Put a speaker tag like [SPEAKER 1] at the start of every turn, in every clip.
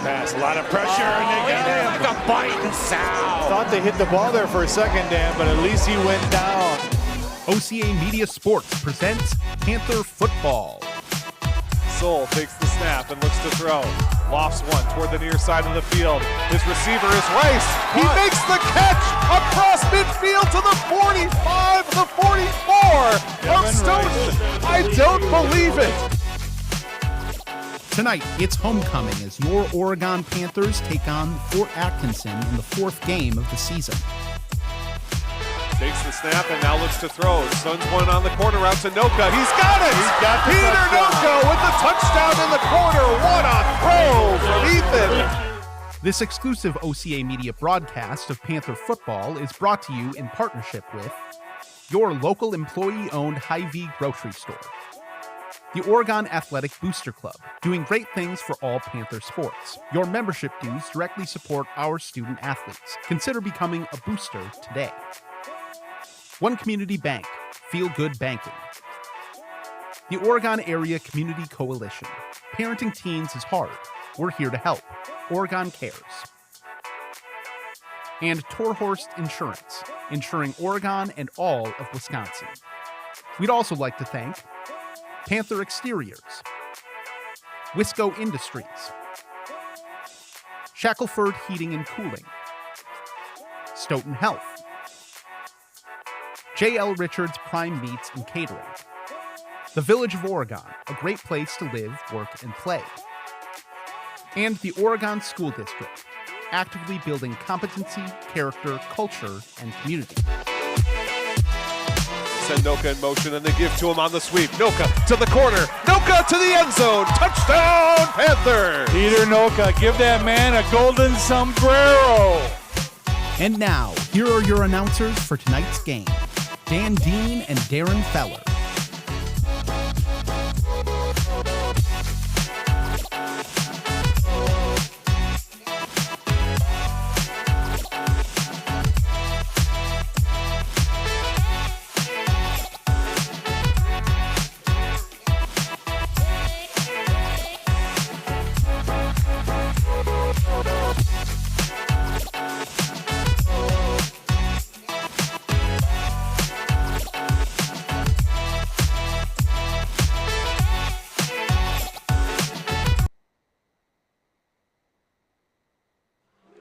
[SPEAKER 1] pass. A lot of pressure, and they got him.
[SPEAKER 2] Like a biting sound.
[SPEAKER 1] Thought they hit the ball there for a second, Dan, but at least he went down.
[SPEAKER 3] OCA Media Sports presents Panther Football.
[SPEAKER 4] Soul takes the snap and looks to throw. Lofts one toward the near side of the field. His receiver is Rice. He makes the catch across midfield to the 45, the 44 of Stoughton. I don't believe it.
[SPEAKER 3] Tonight, it's homecoming as your Oregon Panthers take on Fort Atkinson in the fourth game of the season.
[SPEAKER 4] Takes the snap and now looks to throw. Suns one on the corner out to Noka. He's got it!
[SPEAKER 1] He's got the
[SPEAKER 4] Peter
[SPEAKER 1] touchdown.
[SPEAKER 4] Noka with the touchdown in the corner. What a throw from Ethan!
[SPEAKER 3] This exclusive OCA Media broadcast of Panther Football is brought to you in partnership with your local employee-owned Hy-Vee grocery store, the Oregon Athletic Booster Club, doing great things for all Panther sports. Your membership dues directly support our student athletes. Consider becoming a booster today. One Community Bank, Feel Good Banking. The Oregon Area Community Coalition. Parenting teens is hard. We're here to help. Oregon Cares. And Torhorst Insurance, insuring Oregon and all of Wisconsin. We'd also like to thank Panther Exteriors, Wisco Industries, Shackelford Heating and Cooling, Stoughton Health, J.L. Richards Prime Meats and Catering, the Village of Oregon, a great place to live, work, and play, and the Oregon School District, actively building competency, character, culture, and community.
[SPEAKER 4] Send Noka in motion and they give to him on the sweep. Noka to the corner. Noka to the end zone. Touchdown, Panthers!
[SPEAKER 1] Peter Noka, give that man a golden sombrero.
[SPEAKER 3] And now, here are your announcers for tonight's game, Dan Dean and Darren Feller.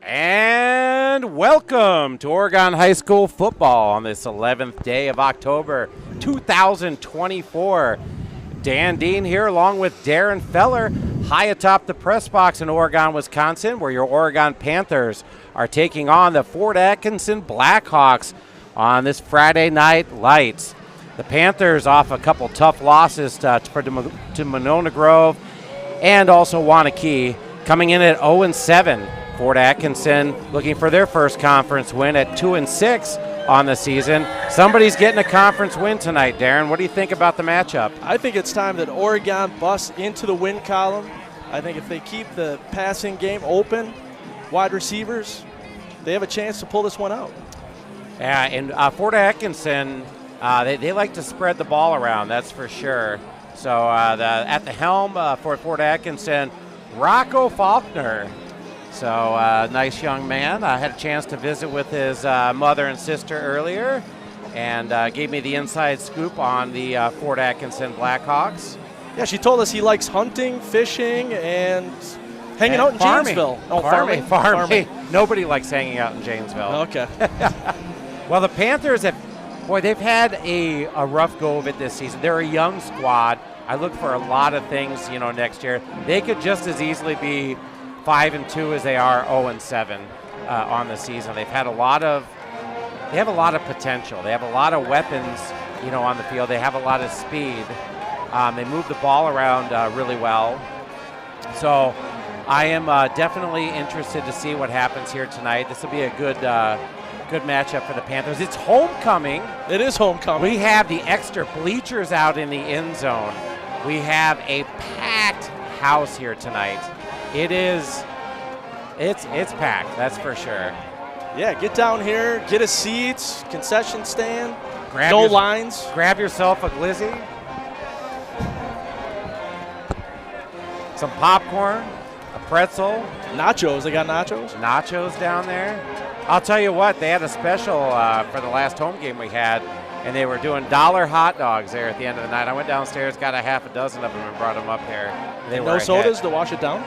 [SPEAKER 2] And welcome to Oregon High School football on this 11th day of October 2024. Dan Dean here along with Darren Feller high atop the press box in Oregon, Wisconsin, where your Oregon Panthers are taking on the Fort Atkinson Blackhawks on this Friday night lights. The Panthers off a couple tough losses to Monona Grove and also Wanakee, coming in at 0-7. Fort Atkinson looking for their first conference win at 2-6 on the season. Somebody's getting a conference win tonight, Darren. What do you think about the matchup?
[SPEAKER 5] I think it's time that Oregon busts into the win column. I think if they keep the passing game open, wide receivers, they have a chance to pull this one out.
[SPEAKER 2] Yeah, and Fort Atkinson, they like to spread the ball around, that's for sure. So at the helm for Fort Atkinson, Rocco Faulkner. So nice young man. I had a chance to visit with his mother and sister earlier and gave me the inside scoop on the Fort Atkinson Blackhawks.
[SPEAKER 5] Yeah, she told us he likes hunting, fishing, and hanging out in
[SPEAKER 2] farming.
[SPEAKER 5] Janesville. Oh,
[SPEAKER 2] Farming. Nobody likes hanging out in Janesville.
[SPEAKER 5] Okay.
[SPEAKER 2] Well, the Panthers they've had a rough go of it this season. They're a young squad. I look for a lot of things, next year. They could just as easily be 5-2 as they are 0-7 on the season. They have a lot of potential. They have a lot of weapons, on the field. They have a lot of speed. They move the ball around really well. So I am definitely interested to see what happens here tonight. This will be a good matchup for the Panthers. It's homecoming.
[SPEAKER 5] It is homecoming.
[SPEAKER 2] We have the extra bleachers out in the end zone. We have a packed house here tonight. It's packed, that's for sure.
[SPEAKER 5] Yeah, get down here, get a seat, concession stand,
[SPEAKER 2] Grab
[SPEAKER 5] lines.
[SPEAKER 2] Grab yourself a glizzy, some popcorn, a pretzel.
[SPEAKER 5] Nachos. They got nachos?
[SPEAKER 2] Nachos down there. I'll tell you what, they had a special for the last home game we had, and they were doing $1 hot dogs there at the end of the night. I went downstairs, got a half a dozen of them, and brought them up here. They were
[SPEAKER 5] no sodas to wash it down?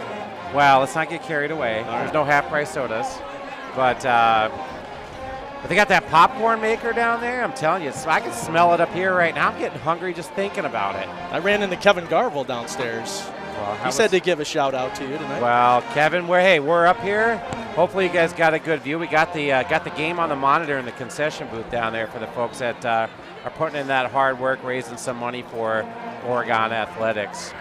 [SPEAKER 2] Well, let's not get carried away. There's no half-price sodas. But they got that popcorn maker down there. I'm telling you, I can smell it up here right now. I'm getting hungry just thinking about it.
[SPEAKER 5] I ran into Kevin Garville downstairs.
[SPEAKER 2] Well,
[SPEAKER 5] he said to give a shout-out to you tonight.
[SPEAKER 2] Well, Kevin, we're up here. Hopefully you guys got a good view. We got the game on the monitor in the concession booth down there for the folks that are putting in that hard work, raising some money for Oregon athletics.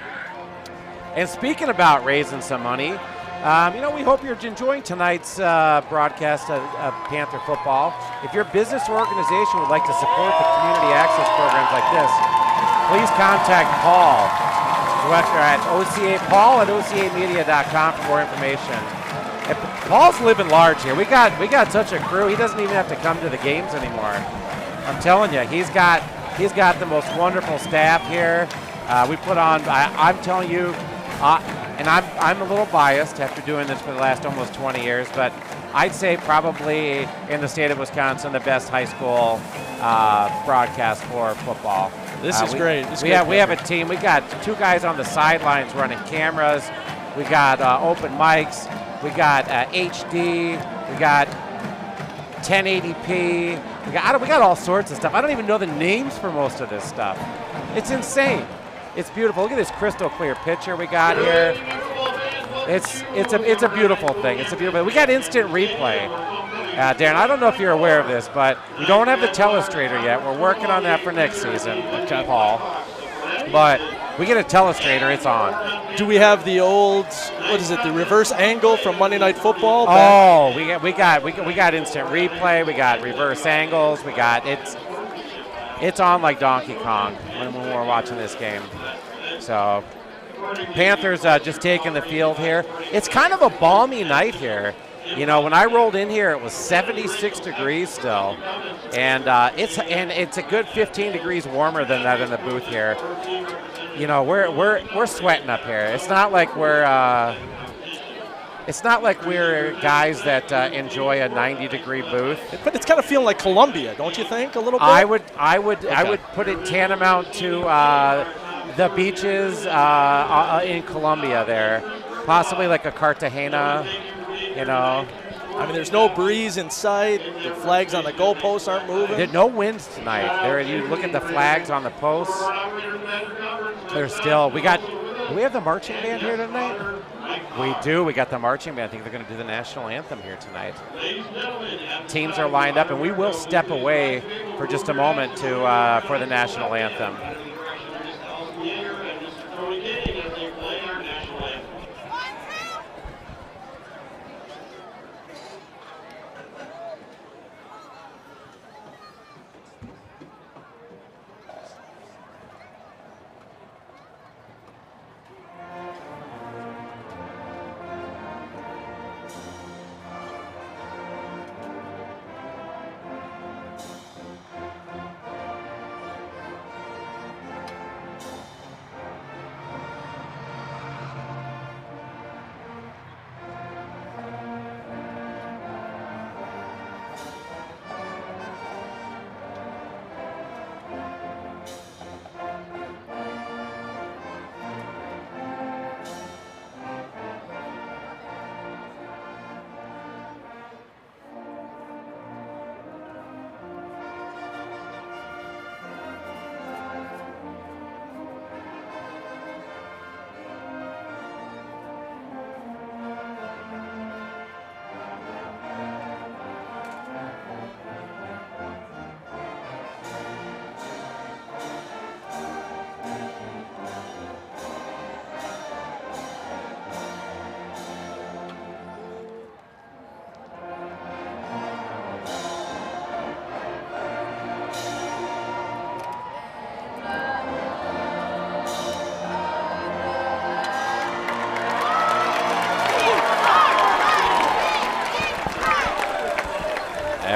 [SPEAKER 2] And speaking about raising some money, we hope you're enjoying tonight's broadcast of Panther football. If your business or organization would like to support the community access programs like this, please contact Paul. At Paul at OCAmedia.com for more information. And Paul's living large here. We got such a crew. He doesn't even have to come to the games anymore. I'm telling you, he's got the most wonderful staff here. We put on. I'm telling you, and I'm a little biased after doing this for the last almost 20 years, but I'd say probably in the state of Wisconsin the best high school broadcast for football.
[SPEAKER 5] This is great.
[SPEAKER 2] We have a team. We got 2 guys on the sidelines running cameras. We got open mics. We got HD. We got 1080p. We got all sorts of stuff. I don't even know the names for most of this stuff. It's insane. It's beautiful. Look at this crystal clear picture we got here. It's a beautiful thing. It's a beautiful. We got instant replay. Darren, I don't know if you're aware of this, but we don't have the telestrator yet. We're working on that for next season, Paul. But we get a telestrator, it's on.
[SPEAKER 5] Do we have the old, the reverse angle from Monday Night Football?
[SPEAKER 2] Oh, we got instant replay. We got reverse angles. We got it's on like Donkey Kong when we're watching this game. So Panthers just taking the field here. It's kind of a balmy night here. You know, when I rolled in here, it was 76 degrees still, and it's a good 15 degrees warmer than that in the booth here. You know, we're sweating up here. It's not like we're guys that enjoy a 90-degree booth.
[SPEAKER 5] But it's kind of feeling like Columbia, don't you think? A little bit.
[SPEAKER 2] I would put it tantamount to the beaches in Columbia there, possibly like a Cartagena. You know,
[SPEAKER 5] I mean, there's no breeze in sight. The flags on the goalposts aren't moving.
[SPEAKER 2] There's no winds tonight. You look at the flags on the posts. There's still. Do we have the marching band here tonight? We do. We got the marching band. I think they're going to do the national anthem here tonight. Teams are lined up, and we will step away for just a moment for the national anthem.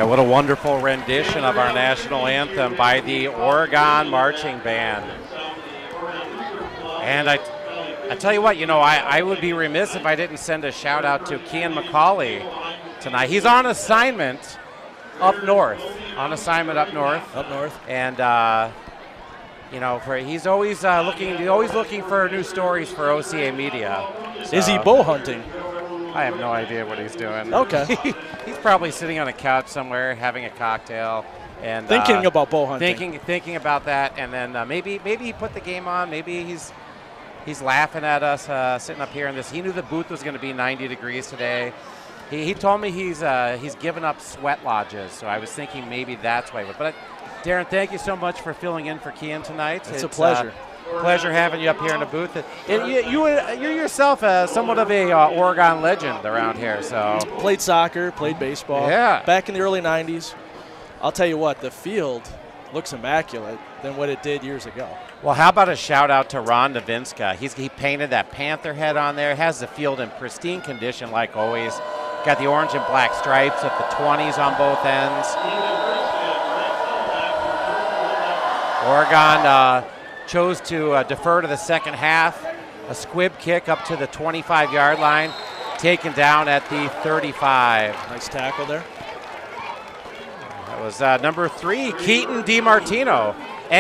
[SPEAKER 2] What a wonderful rendition of our national anthem by the Oregon Marching Band. And I I tell you what, I would be remiss if I didn't send a shout out to Kean McCauley tonight. He's on assignment up north. And he's always looking for new stories for OCA Media. So,
[SPEAKER 5] is he bow hunting?
[SPEAKER 2] I have no idea what he's doing.
[SPEAKER 5] Okay.
[SPEAKER 2] He's probably sitting on a couch somewhere having a cocktail and
[SPEAKER 5] thinking about bow hunting.
[SPEAKER 2] Thinking about that, and then maybe he put the game on. Maybe he's laughing at us sitting up here in this. He knew the booth was going to be 90 degrees today. He told me he's given up sweat lodges, so I was thinking maybe that's why. But Darren, thank you so much for filling in for Kean tonight.
[SPEAKER 5] It's a pleasure.
[SPEAKER 2] Pleasure having you up here in the booth. You're yourself somewhat of a Oregon legend around here. So
[SPEAKER 5] played soccer, played baseball.
[SPEAKER 2] Yeah.
[SPEAKER 5] Back in the early 90s. I'll tell you what, the field looks immaculate than what it did years ago.
[SPEAKER 2] Well, how about a shout out to Ron Novinska? He painted that Panther head on there. Has the field in pristine condition like always. Got the orange and black stripes with the 20s on both ends. Oregon chose to defer to the second half. A squib kick up to the 25-yard line, taken down at the 35.
[SPEAKER 5] Nice tackle there.
[SPEAKER 2] That was number 3, Keaton DiMartino,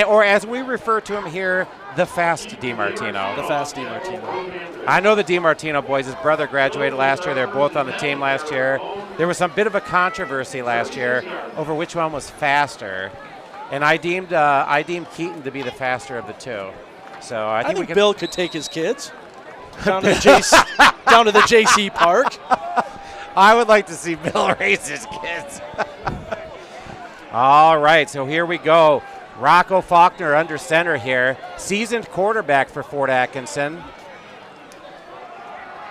[SPEAKER 2] or as we refer to him here, the Fast DiMartino.
[SPEAKER 5] The Fast DiMartino.
[SPEAKER 2] I know the DiMartino boys. His brother graduated last year. They were both on the team last year. There was some bit of a controversy last year over which one was faster. And I deemed Keaton to be the faster of the two. So I think
[SPEAKER 5] Bill could take his kids down to the JC Park.
[SPEAKER 2] I would like to see Bill raise his kids. All right, so here we go. Rocco Faulkner under center here. Seasoned quarterback for Fort Atkinson.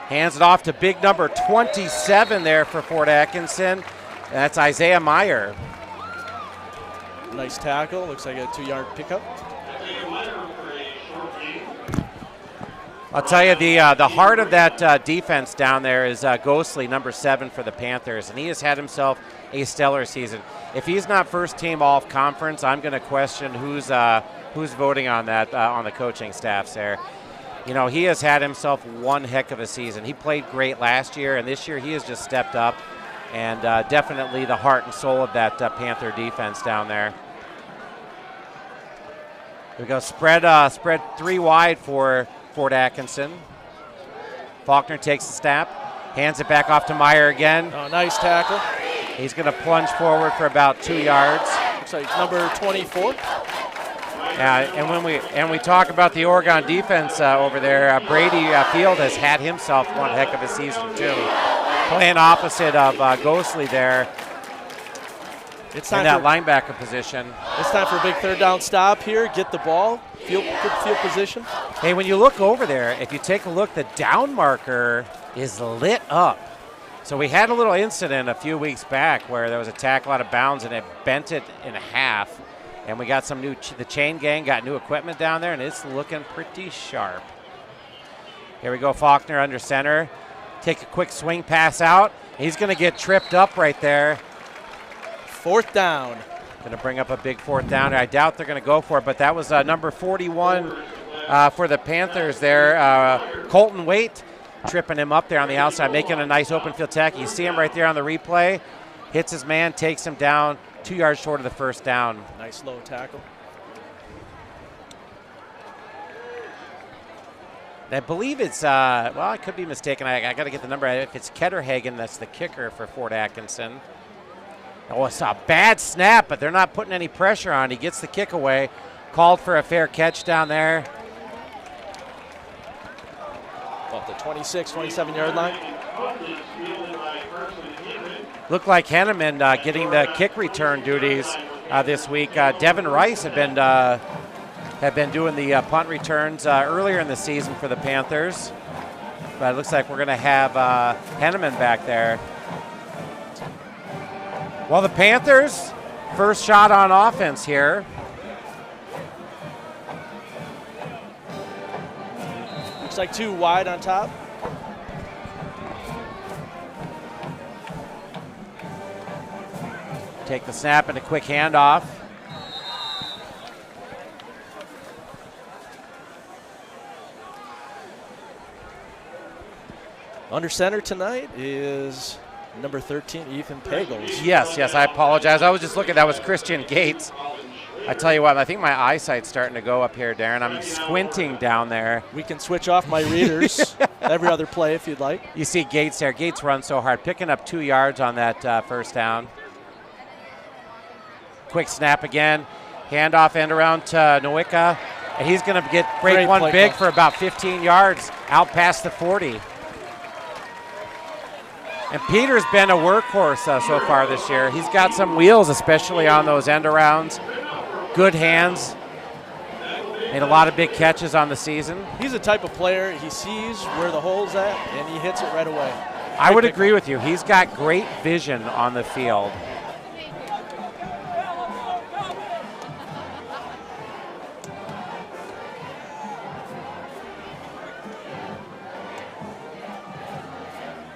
[SPEAKER 2] Hands it off to big number 27 there for Fort Atkinson. That's Isaiah Meyer.
[SPEAKER 5] Nice tackle. Looks like a 2-yard pickup.
[SPEAKER 2] I'll tell you, the heart of that defense down there is Ghostly, number 7 for the Panthers, and he has had himself a stellar season. If he's not first team all-conference, I'm going to question who's voting on that on the coaching staffs there. He has had himself one heck of a season. He played great last year, and this year he has just stepped up. And definitely the heart and soul of that Panther defense down there. Here we go, spread 3 wide for Fort Atkinson. Faulkner takes the snap, hands it back off to Meyer again.
[SPEAKER 5] Oh, nice tackle.
[SPEAKER 2] He's going to plunge forward for about 2 yards.
[SPEAKER 5] Looks like number 24.
[SPEAKER 2] And we talk about the Oregon defense over there. Brady Field has had himself one heck of a season too. Playing opposite of Ghostly there in that linebacker position.
[SPEAKER 5] It's time for a big third down stop here. Get the ball. Good field position.
[SPEAKER 2] Hey, when you look over there, if you take a look, the down marker is lit up. So we had a little incident a few weeks back where there was a tackle out of bounds and it bent it in half. And we got some the chain gang got new equipment down there, and it's looking pretty sharp. Here we go, Faulkner under center. Take a quick swing pass out. He's going to get tripped up right there.
[SPEAKER 5] 4th down.
[SPEAKER 2] Going to bring up a big 4th down. I doubt they're going to go for it, but that was number 41 for the Panthers there. Colton Waite tripping him up there on the outside, making a nice open field tackle. You see him right there on the replay. Hits his man, takes him down 2 yards short of the first down.
[SPEAKER 5] Nice low tackle.
[SPEAKER 2] I believe it's, I could be mistaken. I got to get the number. If it's Ketterhagen, that's the kicker for Fort Atkinson. Oh, it's a bad snap, but they're not putting any pressure on. He gets the kick away. Called for a fair catch down there.
[SPEAKER 5] Off the 26, 27-yard line.
[SPEAKER 2] Looked like Henneman getting the kick return duties this week. Devin Rice had been doing the punt returns earlier in the season for the Panthers. But it looks like we're going to have Henneman back there. Well, the Panthers, first shot on offense here.
[SPEAKER 5] Looks like 2 wide on top.
[SPEAKER 2] Take the snap and a quick handoff.
[SPEAKER 5] Under center tonight is number 13, Ethan Pagels.
[SPEAKER 2] Yes, I apologize. I was just looking. That was Christian Gates. I tell you what, I think my eyesight's starting to go up here, Darren. I'm squinting down there.
[SPEAKER 5] We can switch off my readers every other play if you'd like.
[SPEAKER 2] You see Gates there. Gates runs so hard, picking up 2 yards on that first down. Quick snap again. Handoff end around to Nowicka. And he's going to break
[SPEAKER 5] Great
[SPEAKER 2] one
[SPEAKER 5] play
[SPEAKER 2] big
[SPEAKER 5] call.
[SPEAKER 2] for about 15 yards out past the 40. And Peter's been a workhorse so far this year. He's got some wheels, especially on those end arounds. Good hands. Made a lot of big catches on the season.
[SPEAKER 5] He's the type of player, he sees where the hole's at, and he hits it right away.
[SPEAKER 2] I would agree with you. He's got great vision on the field.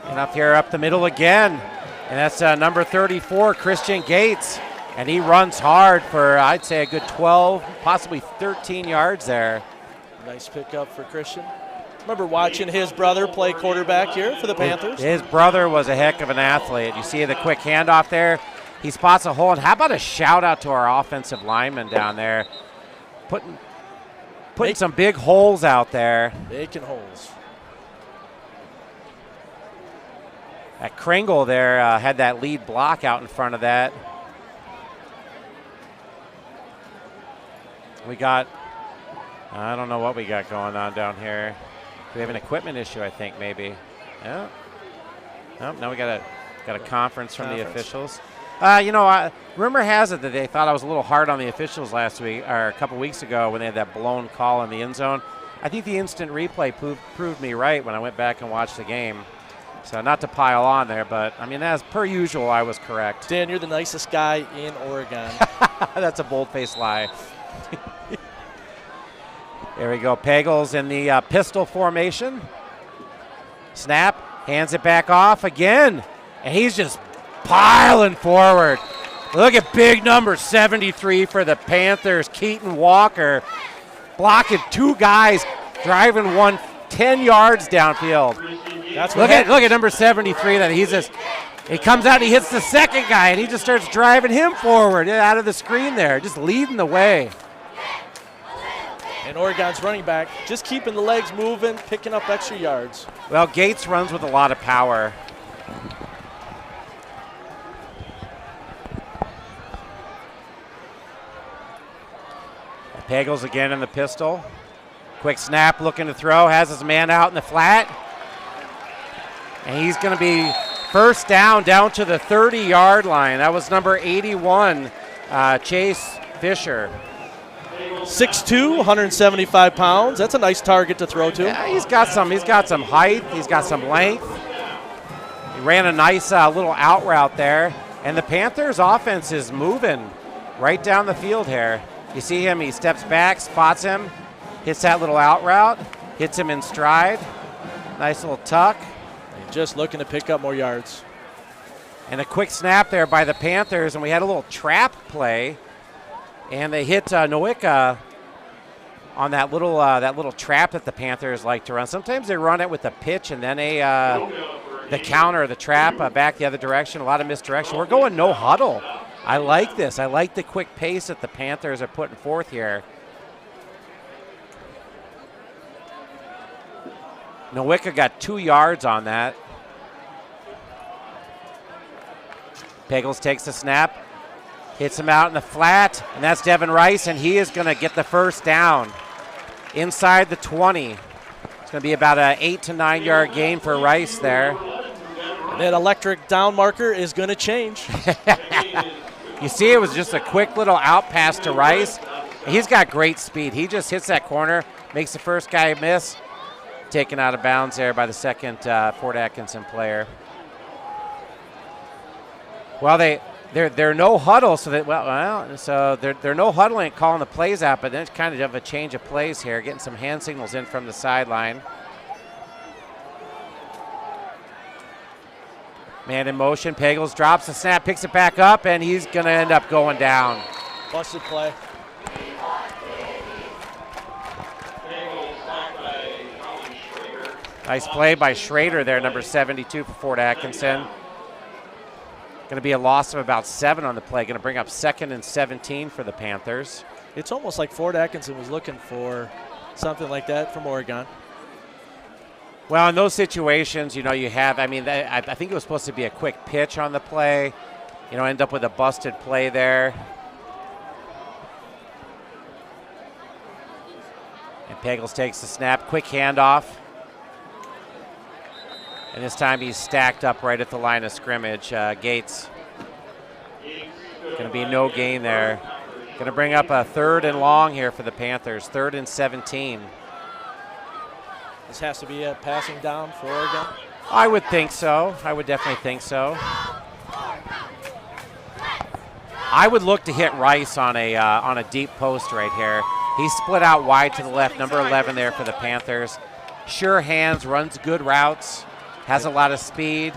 [SPEAKER 2] And up here, up the middle again. And that's number 34, Christian Gates. And he runs hard for, I'd say, a good 12, possibly 13 yards there.
[SPEAKER 5] Nice pickup for Christian. Remember watching his brother play quarterback here for the Panthers?
[SPEAKER 2] His brother was a heck of an athlete. You see the quick handoff there. He spots a hole. And how about a shout out to our offensive lineman down there? Putting some big holes out there.
[SPEAKER 5] Making holes.
[SPEAKER 2] That Kringle there had that lead block out in front of that. We got, I don't know what we got going on down here. We have an equipment issue, I think, maybe. Yeah. Oh, no, we got a conference from the officials. Rumor has it that they thought I was a little hard on the officials last week, or a couple weeks ago, when they had that blown call in the end zone. I think the instant replay proved me right when I went back and watched the game. So not to pile on there, but, I mean, as per usual, I was correct.
[SPEAKER 5] Dan, you're the nicest guy in Oregon.
[SPEAKER 2] That's a bold-faced lie. There we go. Pagels in the pistol formation. Snap, hands it back off again, and he's just piling forward. Look at big number 73 for the Panthers, Keaton Walker, blocking 2 guys, driving one 10 yards downfield. Look at number 73. That he comes out, and he hits the second guy, and he just starts driving him forward out of the screen there, just leading the way.
[SPEAKER 5] And Oregon's running back just keeping the legs moving, picking up extra yards.
[SPEAKER 2] Well, Gates runs with a lot of power. Pagels again in the pistol. Quick snap, looking to throw, has his man out in the flat. And he's going to be first down to the 30-yard line. That was number 81, Chase Fisher.
[SPEAKER 5] 6'2", 175 pounds. That's a nice target to throw to.
[SPEAKER 2] Yeah, he's got some height. He's got some length. He ran a nice little out route there. And the Panthers' offense is moving right down the field here. You see him, he steps back, spots him, hits that little out route, hits him in stride. Nice little tuck.
[SPEAKER 5] And just looking to pick up more yards.
[SPEAKER 2] And a quick snap there by the Panthers, and we had a little trap play. And they hit Nowicka on that little trap that the Panthers like to run. Sometimes they run it with a pitch and then the counter, the trap back the other direction. A lot of misdirection. We're going no huddle. I like this. I like the quick pace that the Panthers are putting forth here. Nowicka got 2 yards on that. Pagels takes the snap. Hits him out in the flat, and that's Devin Rice, and he is going to get the first down inside the 20. It's going to be about an 8 to 9 yard gain for Rice there.
[SPEAKER 5] And that electric down marker is going to change.
[SPEAKER 2] You see, it was just a quick little out pass to Rice. He's got great speed. He just hits that corner, makes the first guy miss, taken out of bounds there by the second Fort Atkinson player. Well, they're no huddle, so they're no huddling, calling the plays out, but then it's kind of a change of plays here, getting some hand signals in from the sideline. Man in motion, Pagels drops the snap, picks it back up, and he's going to end up going down.
[SPEAKER 5] Busted play.
[SPEAKER 2] Nice play by Schrader there, number 72 for Fort Atkinson. Going to be a loss of about 7 on the play. Going to bring up 2nd and 17 for the Panthers.
[SPEAKER 5] It's almost like Fort Atkinson was looking for something like that from Oregon.
[SPEAKER 2] Well, in those situations, you know, you have, I mean, I think it was supposed to be a quick pitch on the play. You know, end up with a busted play there. And Pagels takes the snap, quick handoff. And this time he's stacked up right at the line of scrimmage. Gates. Going to be no gain there. Going to bring up a 3rd and long here for the Panthers. 3rd and 17.
[SPEAKER 5] This has to be a passing down for Oregon.
[SPEAKER 2] I would think so. I would definitely think so. I would look to hit Rice on a deep post right here. He's split out wide to the left, number 11 there for the Panthers. Sure hands, runs good routes, has a lot of speed.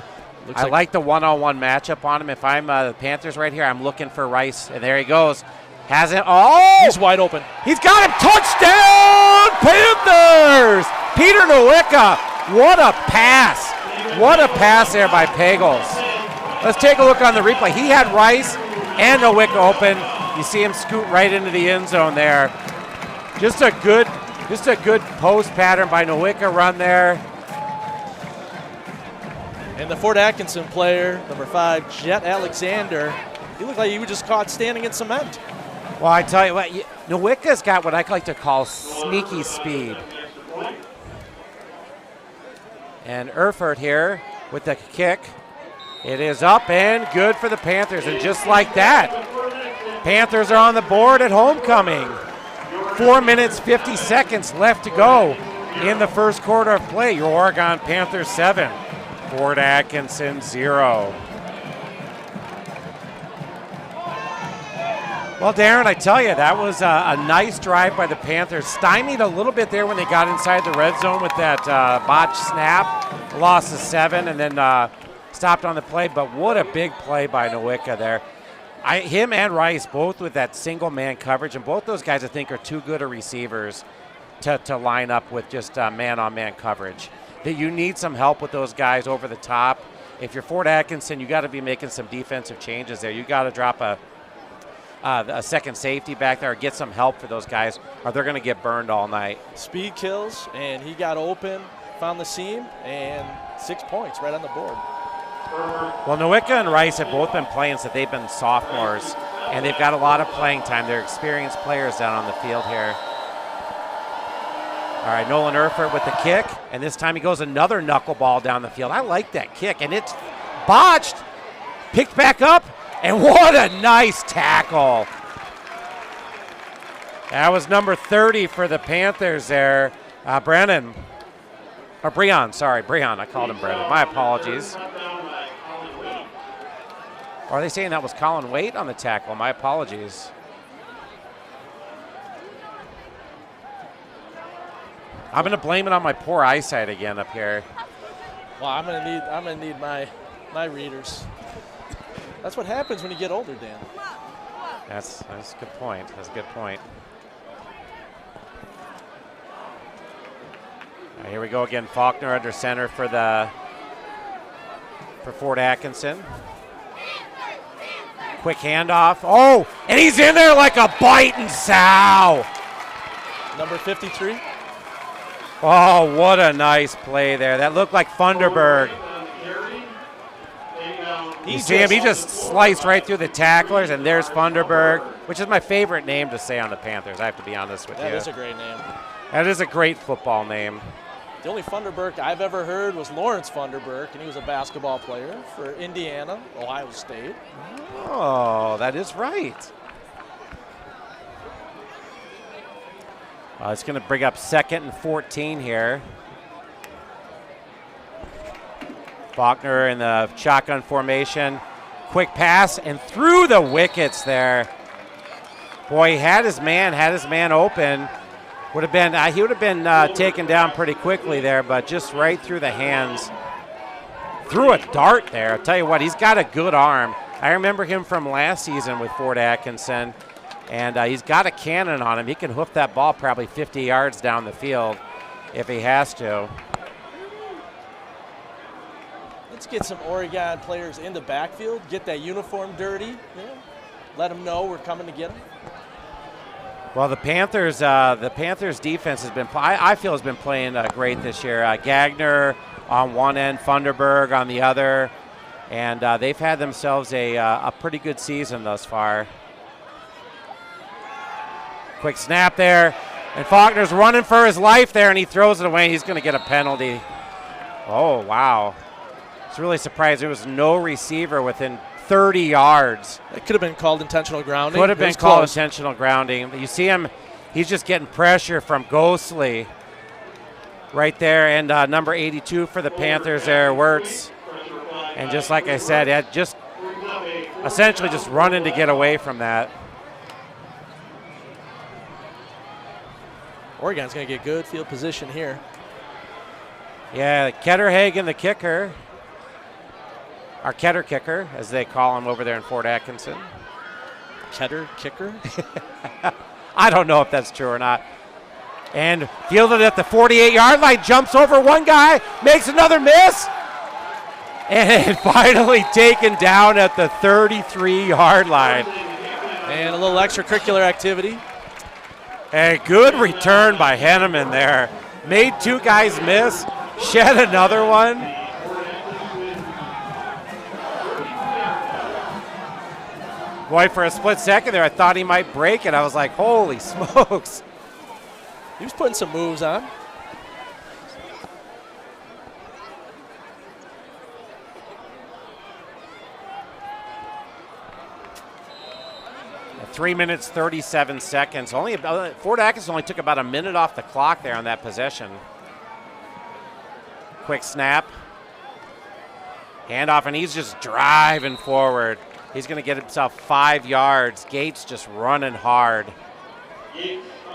[SPEAKER 2] I like the one-on-one matchup on him. If I'm the Panthers right here, I'm looking for Rice, and there he goes. Has it. Oh!
[SPEAKER 5] He's wide open.
[SPEAKER 2] He's got him. Touchdown, Panthers! Peter Nowicka. What a pass. What a pass there by Pagels. Let's take a look on the replay. He had Rice and Nowicka open. You see him scoot right into the end zone there. Just a good post pattern by Nowicka run there.
[SPEAKER 5] And the Fort Atkinson player, number 5, Jet Alexander, he looked like he was just caught standing in cement.
[SPEAKER 2] Well, I tell you what, Nowicka's got what I like to call sneaky speed. And Erfurt here with the kick. It is up and good for the Panthers. And just like that, Panthers are on the board at homecoming. 4 minutes, 50 seconds left to go in the first quarter of play. Your Oregon Panthers 7, Fort Atkinson 0. Well, Darren, I tell you, that was a nice drive by the Panthers. Stymied a little bit there when they got inside the red zone with that botched snap. Loss of 7 and then stopped on the play. But what a big play by Nowicka there. Him and Rice both with that single-man coverage, and both those guys I think are too good of receivers to line up with just man-on-man coverage. That you need some help with those guys over the top. If you're Fort Atkinson, you got to be making some defensive changes there. You got to drop a second safety back there or get some help for those guys, or they're going to get burned all night.
[SPEAKER 5] Speed kills, and he got open, found the seam, and 6 points right on the board.
[SPEAKER 2] Well, Nowicka and Rice have both been playing since they've been sophomores, and they've got a lot of playing time. They're experienced players down on the field here. All right, Nolan Erfurt with the kick, and this time he goes another knuckleball down the field. I like that kick, and it's botched, picked back up, and what a nice tackle. That was number 30 for the Panthers there. Breon, I called him Brennan. My apologies. Or are they saying that was Colin Waite on the tackle? My apologies. I'm going to blame it on my poor eyesight again up here.
[SPEAKER 5] Well, I'm gonna need my readers. That's what happens when you get older, Dan.
[SPEAKER 2] That's a good point. That's a good point. All right, here we go again. Faulkner under center for Fort Atkinson. Quick handoff. Oh, and he's in there like a biting sow.
[SPEAKER 5] Number 53.
[SPEAKER 2] Oh, what a nice play there. That looked like Funderburg. You see him, he just sliced right through the tacklers, and there's Funderburg, which is my favorite name to say on the Panthers, I have to be honest with you.
[SPEAKER 5] That is a great name.
[SPEAKER 2] That is a great football name.
[SPEAKER 5] The only Funderburg I've ever heard was Lawrence Funderburg, and he was a basketball player for Indiana, Ohio State.
[SPEAKER 2] Oh, that is right. It's going to bring up 2nd and 14 here. Faulkner in the shotgun formation. Quick pass and through the wickets there. Boy, he had his man open. He would have been taken down pretty quickly there, but just right through the hands. Threw a dart there. I'll tell you what, he's got a good arm. I remember him from last season with Fort Atkinson, and he's got a cannon on him. He can hoof that ball probably 50 yards down the field if he has to.
[SPEAKER 5] Let's get some Oregon players in the backfield, get that uniform dirty, let them know we're coming to get them.
[SPEAKER 2] Well, the Panthers defense has been, I feel, has been playing great this year. Gagner on one end, Funderburg on the other, and they've had themselves a pretty good season thus far. Quick snap there, and Faulkner's running for his life there, and he throws it away. He's going to get a penalty. Oh, wow. I was really surprised there was no receiver within 30 yards.
[SPEAKER 5] It could have been called intentional grounding.
[SPEAKER 2] Could have been called intentional grounding. You see him, he's just getting pressure from Ghostly right there, and number 82 for the Panthers there, Wirtz. And just like I said, just essentially just running to get away from that.
[SPEAKER 5] Oregon's going to get good field position here.
[SPEAKER 2] Yeah, Ketterhagen, the kicker. Our Ketter kicker, as they call him over there in Fort Atkinson.
[SPEAKER 5] Ketter kicker?
[SPEAKER 2] I don't know if that's true or not. And fielded at the 48-yard line, jumps over one guy, makes another miss, and finally taken down at the 33-yard line.
[SPEAKER 5] And a little extracurricular activity.
[SPEAKER 2] A good return by Henneman there. Made two guys miss, shed another one. Boy, for a split second there, I thought he might break it. I was like, holy smokes.
[SPEAKER 5] He was putting some moves on.
[SPEAKER 2] At 3 minutes, 37 seconds. Fort Atkinson only took about a minute off the clock there on that possession. Quick snap. Handoff, and he's just driving forward. He's going to get himself 5 yards. Gates just running hard.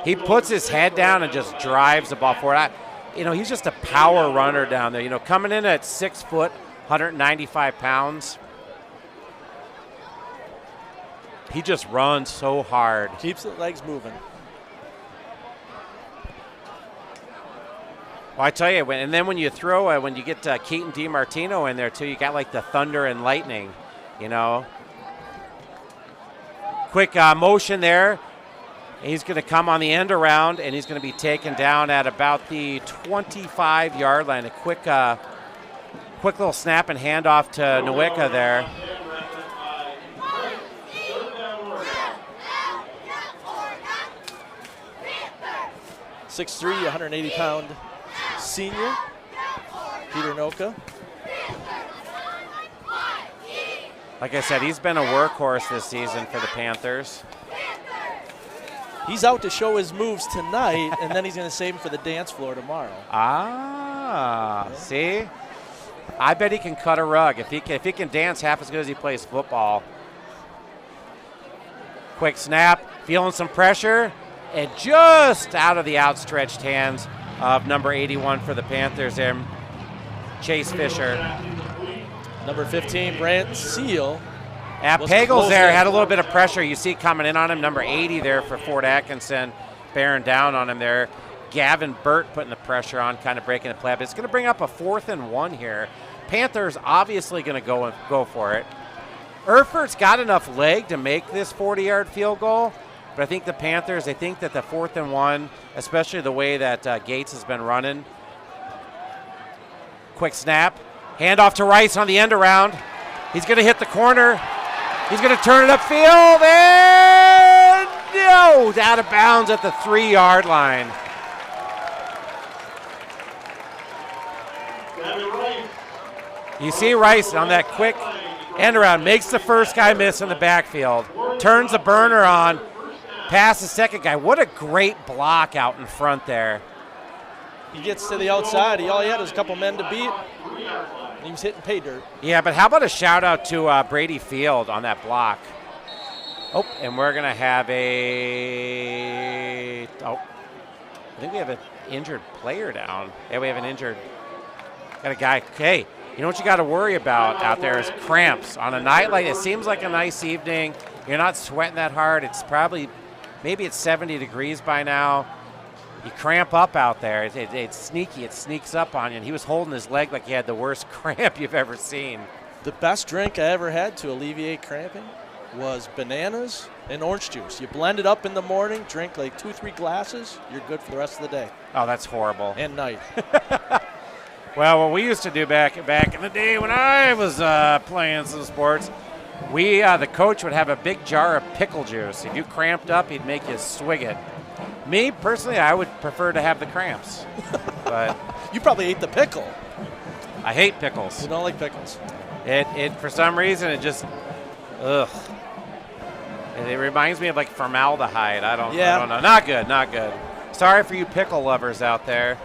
[SPEAKER 2] He puts his head down and just drives the ball forward. He's just a power runner down there. Coming in at 6 foot, 195 pounds. He just runs so hard.
[SPEAKER 5] Keeps the legs moving.
[SPEAKER 2] Well, I tell you, and then when you throw, when you get Keaton DiMartino in there too, you got like the thunder and lightning, Quick motion there. He's going to come on the end around, and he's going to be taken down at about the 25-yard line. A quick little snap and handoff to Nowicka there.
[SPEAKER 5] .6'3", 180-pound senior, Peter Noka.
[SPEAKER 2] Like I said, he's been a workhorse this season for the Panthers.
[SPEAKER 5] He's out to show his moves tonight, and then he's going to save him for the dance floor tomorrow.
[SPEAKER 2] See? I bet he can cut a rug if he can dance half as good as he plays football. Quick snap, feeling some pressure, and just out of the outstretched hands of number 81 for the Panthers there, Chase Fisher.
[SPEAKER 5] Number 15, Brant Seal.
[SPEAKER 2] Pagels there had a little bit of pressure. You see coming in on him, number 80 there for Fort Atkinson, bearing down on him there. Gavin Burt putting the pressure on, kind of breaking the play. But it's going to bring up a 4th and 1 here. Panthers obviously going to go for it. Erfurt's got enough leg to make this 40-yard field goal, but I think the Panthers, they think that the 4th and 1, especially the way that Gates has been running. Quick snap. Handoff to Rice on the end around. He's going to hit the corner. He's going to turn it upfield, and no, out of bounds at the 3-yard line. You see Rice on that quick end around, makes the first guy miss in the backfield, turns the burner on, past the second guy. What a great block out in front there.
[SPEAKER 5] He gets to the outside. All he had was a couple men to beat. He was hitting pay dirt.
[SPEAKER 2] Yeah, but how about a shout out to Brady Field on that block? Oh, and we're going to have I think we have an injured player down. Yeah, we have an injured. Got a guy. Hey, you know what you got to worry about out there is cramps. On a night like it seems like a nice evening. You're not sweating that hard. It's probably, maybe it's 70 degrees by now. you cramp up out there. It's sneaky. It sneaks up on you. And he was holding his leg like he had the worst cramp you've ever seen.
[SPEAKER 5] The best drink I ever had to alleviate cramping was bananas and orange juice. You blend it up in the morning, drink like 2-3 glasses, you're good for the rest of the day.
[SPEAKER 2] Oh, that's horrible.
[SPEAKER 5] And night.
[SPEAKER 2] Well, what we used to do back in the day when I was playing some sports, the coach would have a big jar of pickle juice. If you cramped up, he'd make you swig it. Me, personally, I would prefer to have the cramps. But
[SPEAKER 5] You probably ate the pickle.
[SPEAKER 2] I hate pickles.
[SPEAKER 5] You don't like pickles.
[SPEAKER 2] It for some reason, it just, ugh. It reminds me of like formaldehyde. I don't know. Not good. Sorry for you pickle lovers out there.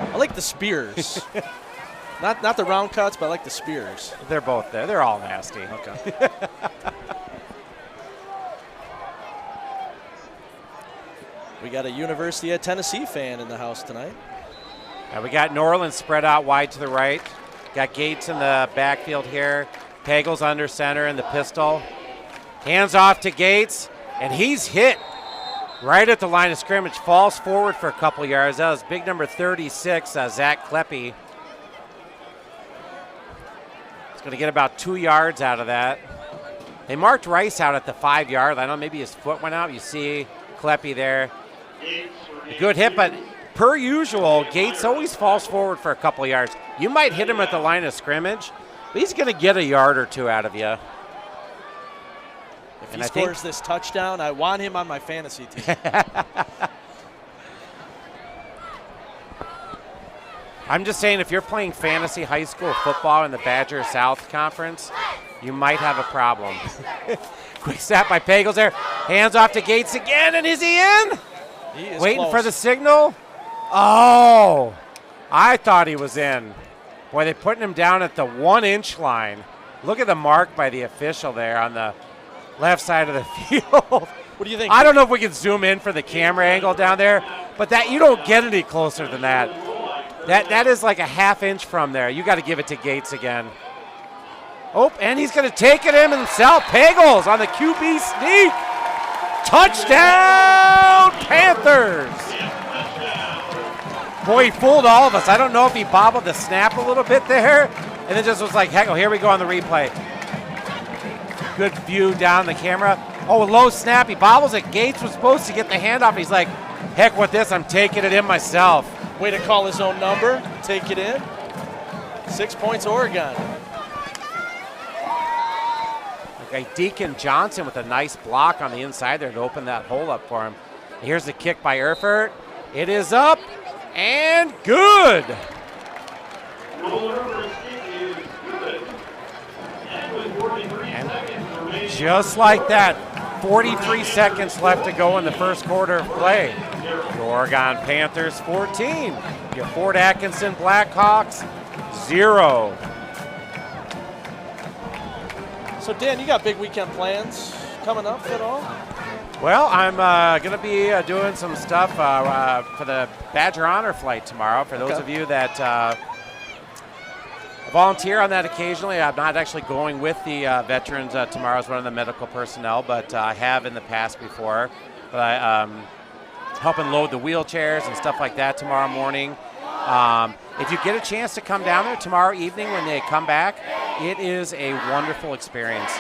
[SPEAKER 5] I like the spears. not the round cuts, but I like the spears.
[SPEAKER 2] They're both there. They're all nasty.
[SPEAKER 5] Okay. We got a University of Tennessee fan in the house tonight.
[SPEAKER 2] We got Norland spread out wide to the right. Got Gates in the backfield here. Pagels under center in the pistol. Hands off to Gates, and he's hit right at the line of scrimmage. Falls forward for a couple yards. That was big number 36, Zach Kleppe. He's going to get about 2 yards out of that. They marked Rice out at the 5-yard line. I don't know, maybe his foot went out. You see Kleppe there. A good hit, but per usual, Gates always falls forward for a couple yards. You might hit him at the line of scrimmage, but he's going to get a yard or two out of you.
[SPEAKER 5] If he scores this touchdown, I want him on my fantasy team.
[SPEAKER 2] I'm just saying, if you're playing fantasy high school football in the Badger South Conference, you might have a problem. Quick snap by Pagels there. Hands off to Gates again, and is he in?
[SPEAKER 5] He is
[SPEAKER 2] waiting
[SPEAKER 5] close.
[SPEAKER 2] for the signal. Oh, I thought he was in. Boy, they're putting him down at the 1-inch line. Look at the mark by the official there on the left side of the field.
[SPEAKER 5] What do you think?
[SPEAKER 2] I don't know if we can zoom in for the camera angle down there, but that you don't get any closer than that. That is like a half-inch from there. You got to give it to Gates again. Oh, and he's going to take it in himself. Pagels on the QB sneak. Touchdown, Panthers. Boy, he fooled all of us. I don't know if he bobbled the snap a little bit there, and then just was like, heck, oh, here we go on the replay. Good view down the camera. Oh, low snap. He bobbles it. Gates was supposed to get the handoff. He's like, heck with this. I'm taking it in myself.
[SPEAKER 5] Way to call his own number. Take it in. 6 points, Oregon.
[SPEAKER 2] Okay, Deacon Johnson with a nice block on the inside there to open that hole up for him. Here's the kick by Erfurt. It is up and good. And just like that, 43 seconds left to go in the first quarter of play. The Oregon Panthers 14. Your Fort Atkinson Blackhawks 0.
[SPEAKER 5] So, Dan, you got big weekend plans coming up at all?
[SPEAKER 2] Well, I'm going to be doing some stuff for the Badger Honor Flight tomorrow. For those of you that volunteer on that occasionally, I'm not actually going with the veterans tomorrow as one of the medical personnel, but I have in the past before. But I'm helping load the wheelchairs and stuff like that tomorrow morning. If you get a chance to come down there tomorrow evening when they come back, it is a wonderful experience.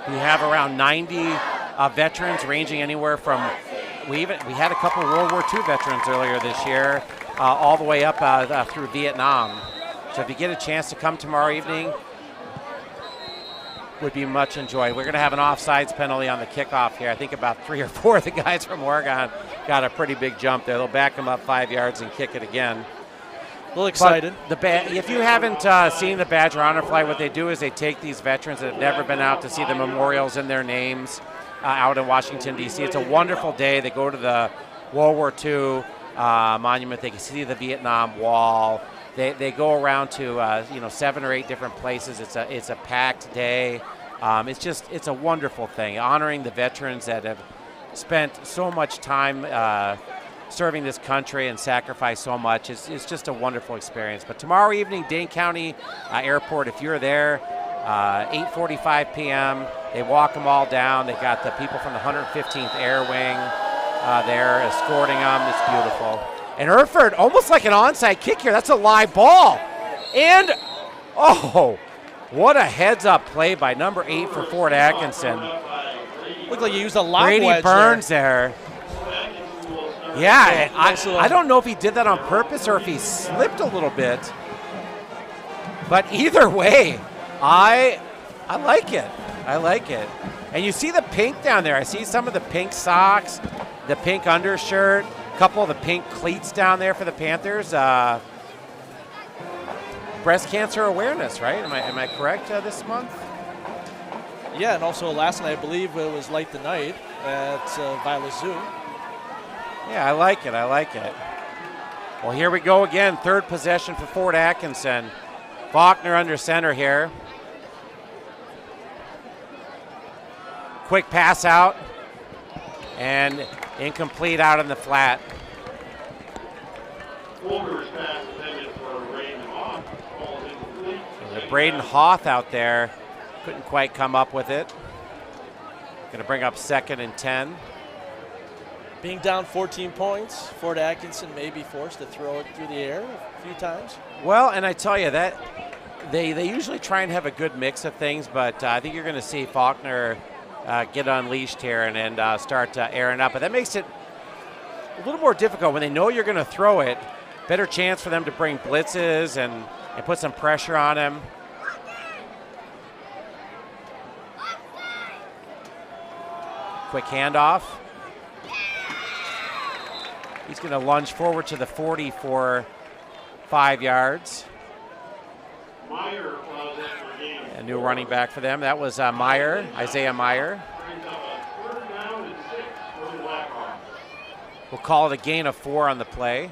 [SPEAKER 2] We have around 90 veterans ranging anywhere from, we had a couple of World War II veterans earlier this year, all the way up through Vietnam. So if you get a chance to come tomorrow evening, would be much enjoyed. We're going to have an offsides penalty on the kickoff here. I think about 3 or 4 of the guys from Oregon got a pretty big jump there. They'll back them up 5 yards and kick it again.
[SPEAKER 5] A little excited.
[SPEAKER 2] If you haven't seen the Badger Honor Flight, what they do is they take these veterans that have never been out to see the memorials in their names out in Washington, D.C. It's a wonderful day. They go to the World War II monument. They can see the Vietnam Wall. They go around to 7 or 8 different places. It's a packed day. It's a wonderful thing, honoring the veterans that have spent so much time serving this country and sacrificed so much. It's just a wonderful experience. But tomorrow evening, Dane County Airport, if you're there, 8:45 p.m., they walk them all down. They got the people from the 115th Air Wing. there, escorting them. It's beautiful. And Erfurt, almost like an onside kick here. That's a live ball. And, oh, what a heads-up play by number 8 for Fort Atkinson.
[SPEAKER 5] Looked like he used a lob
[SPEAKER 2] Brady
[SPEAKER 5] wedge
[SPEAKER 2] Burns there. Yeah,
[SPEAKER 5] nice
[SPEAKER 2] I don't know if he did that on purpose or if he slipped a little bit. But either way, I like it. I like it. And you see the pink down there. I see some of the pink socks, the pink undershirt, a couple of the pink cleats down there for the Panthers. Breast cancer awareness, right? Am I correct this month?
[SPEAKER 5] Yeah, and also last night, I believe it was Light the Night at Violet Zoo.
[SPEAKER 2] Yeah, I like it. I like it. Well, here we go again. Third possession for Fort Atkinson. Faulkner under center here. Quick pass out. And incomplete out in the flat. Braden Hoth out there. Couldn't quite come up with it. Going to bring up 2nd and 10.
[SPEAKER 5] Being down 14 points, Fort Atkinson may be forced to throw it through the air a few times.
[SPEAKER 2] Well, and I tell you that they usually try and have a good mix of things, but I think you're going to see Faulkner get unleashed here and start airing up. But that makes it a little more difficult when they know you're going to throw it. Better chance for them to bring blitzes and put some pressure on him. Quick handoff. He's going to lunge forward to the 40 for 5 yards. A new running back for them. That was Meyer, Isaiah Meyer. We'll call it a gain of 4 on the play.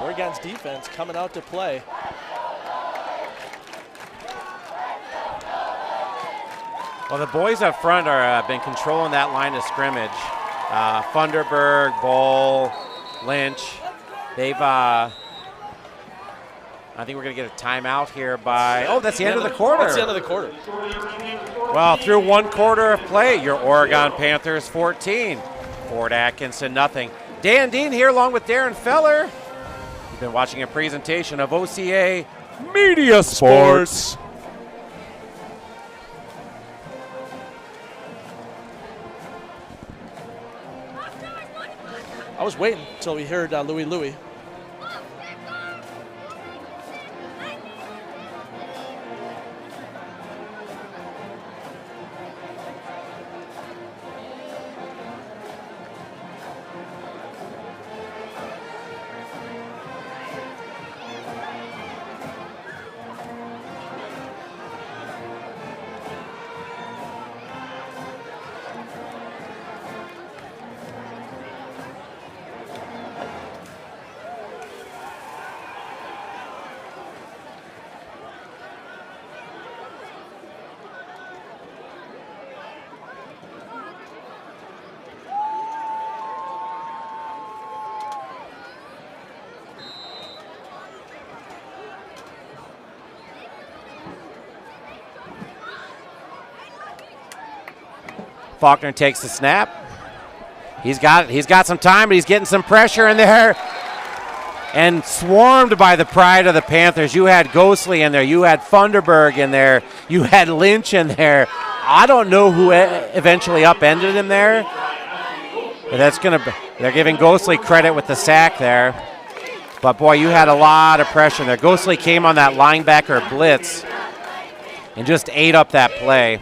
[SPEAKER 5] Oregon's defense coming out to play.
[SPEAKER 2] Well, the boys up front are been controlling that line of scrimmage. Funderburg, Bowl, Lynch. They've, I think we're going to get a timeout here by, oh, that's the end of the quarter.
[SPEAKER 5] That's the end of the quarter.
[SPEAKER 2] Well, through 1 quarter of play, your Oregon Panthers 14. Fort Atkinson, nothing. Dan Dean here along with Darren Feller. You've been watching a presentation of OCA Media Sports.
[SPEAKER 5] I was waiting until we heard Louie.
[SPEAKER 2] Faulkner takes the snap. He's got some time, but he's getting some pressure in there. And swarmed by the pride of the Panthers. You had Ghostly in there. You had Funderburg in there. You had Lynch in there. I don't know who eventually upended him there. But they're giving Ghostly credit with the sack there. But boy, you had a lot of pressure there. Ghostly came on that linebacker blitz and just ate up that play.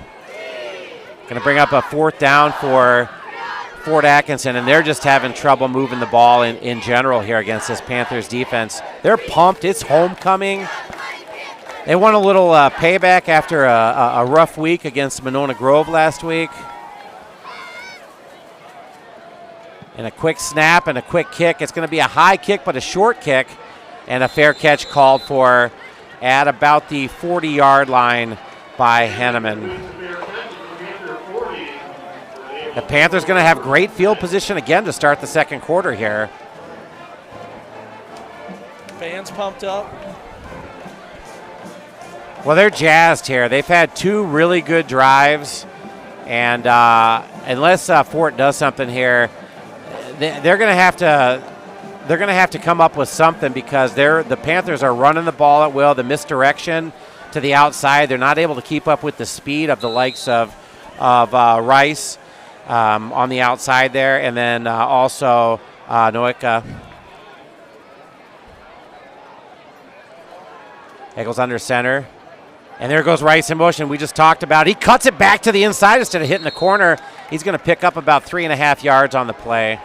[SPEAKER 2] Going to bring up a 4th down for Fort Atkinson, and they're just having trouble moving the ball in general here against this Panthers defense. They're pumped. It's homecoming. They want a little payback after a rough week against Monona Grove last week. And a quick snap and a quick kick. It's going to be a high kick, but a short kick, and a fair catch called for at about the 40-yard line by Henneman. The Panthers going to have great field position again to start the 2nd quarter here.
[SPEAKER 5] Fans pumped up.
[SPEAKER 2] Well, they're jazzed here. They've had 2 really good drives. And unless Fort does something here, they're going to have to. They're going to have to come up with something because the Panthers are running the ball at will. The misdirection to the outside, they're not able to keep up with the speed of the likes of Rice on the outside there, and then also Noika. Eagles under center. And there goes Rice in motion. We just talked about. He cuts it back to the inside instead of hitting the corner. He's going to pick up about 3.5 yards on the play.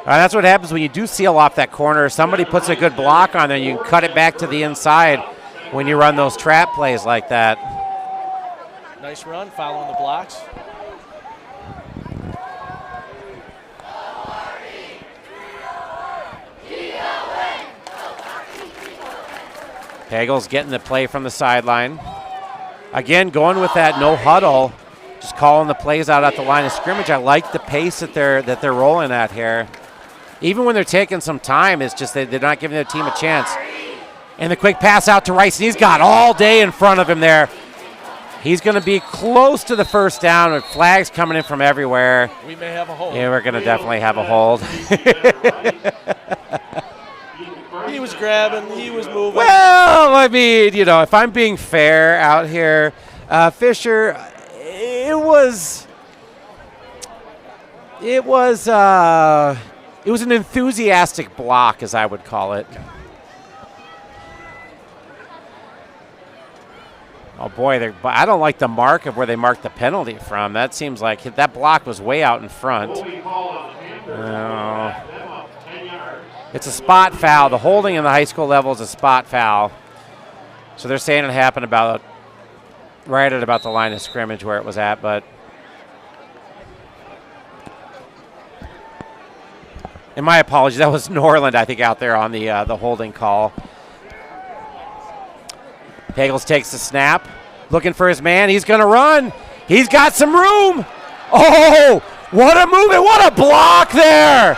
[SPEAKER 2] That's what happens when you do seal off that corner. Somebody puts a good block on there, you can cut it back to the inside when you run those trap plays like that.
[SPEAKER 5] Nice run, following the blocks.
[SPEAKER 2] Pagels getting the play from the sideline. Again, going with that no huddle, just calling the plays out at the line of scrimmage. I like the pace that they're rolling at here. Even when they're taking some time, it's just they're not giving their team a chance. And the quick pass out to Rice, and he's got all day in front of him there. He's going to be close to the first down with flags coming in from everywhere.
[SPEAKER 5] We may have a hold.
[SPEAKER 2] Yeah, we're going to definitely have a hold.
[SPEAKER 5] He was grabbing, he was moving.
[SPEAKER 2] Well, I mean, if I'm being fair out here, Fisher, it was an enthusiastic block, as I would call it. Oh, boy, I don't like the mark of where they marked the penalty from. That seems like that block was way out in front. It's a spot foul. The holding in the high school level is a spot foul. So they're saying it happened right at about the line of scrimmage where it was at, but and my apologies, that was Norland, I think, out there on the holding call. Pagels takes the snap, looking for his man. He's going to run. He's got some room. Oh, what a move and what a block there.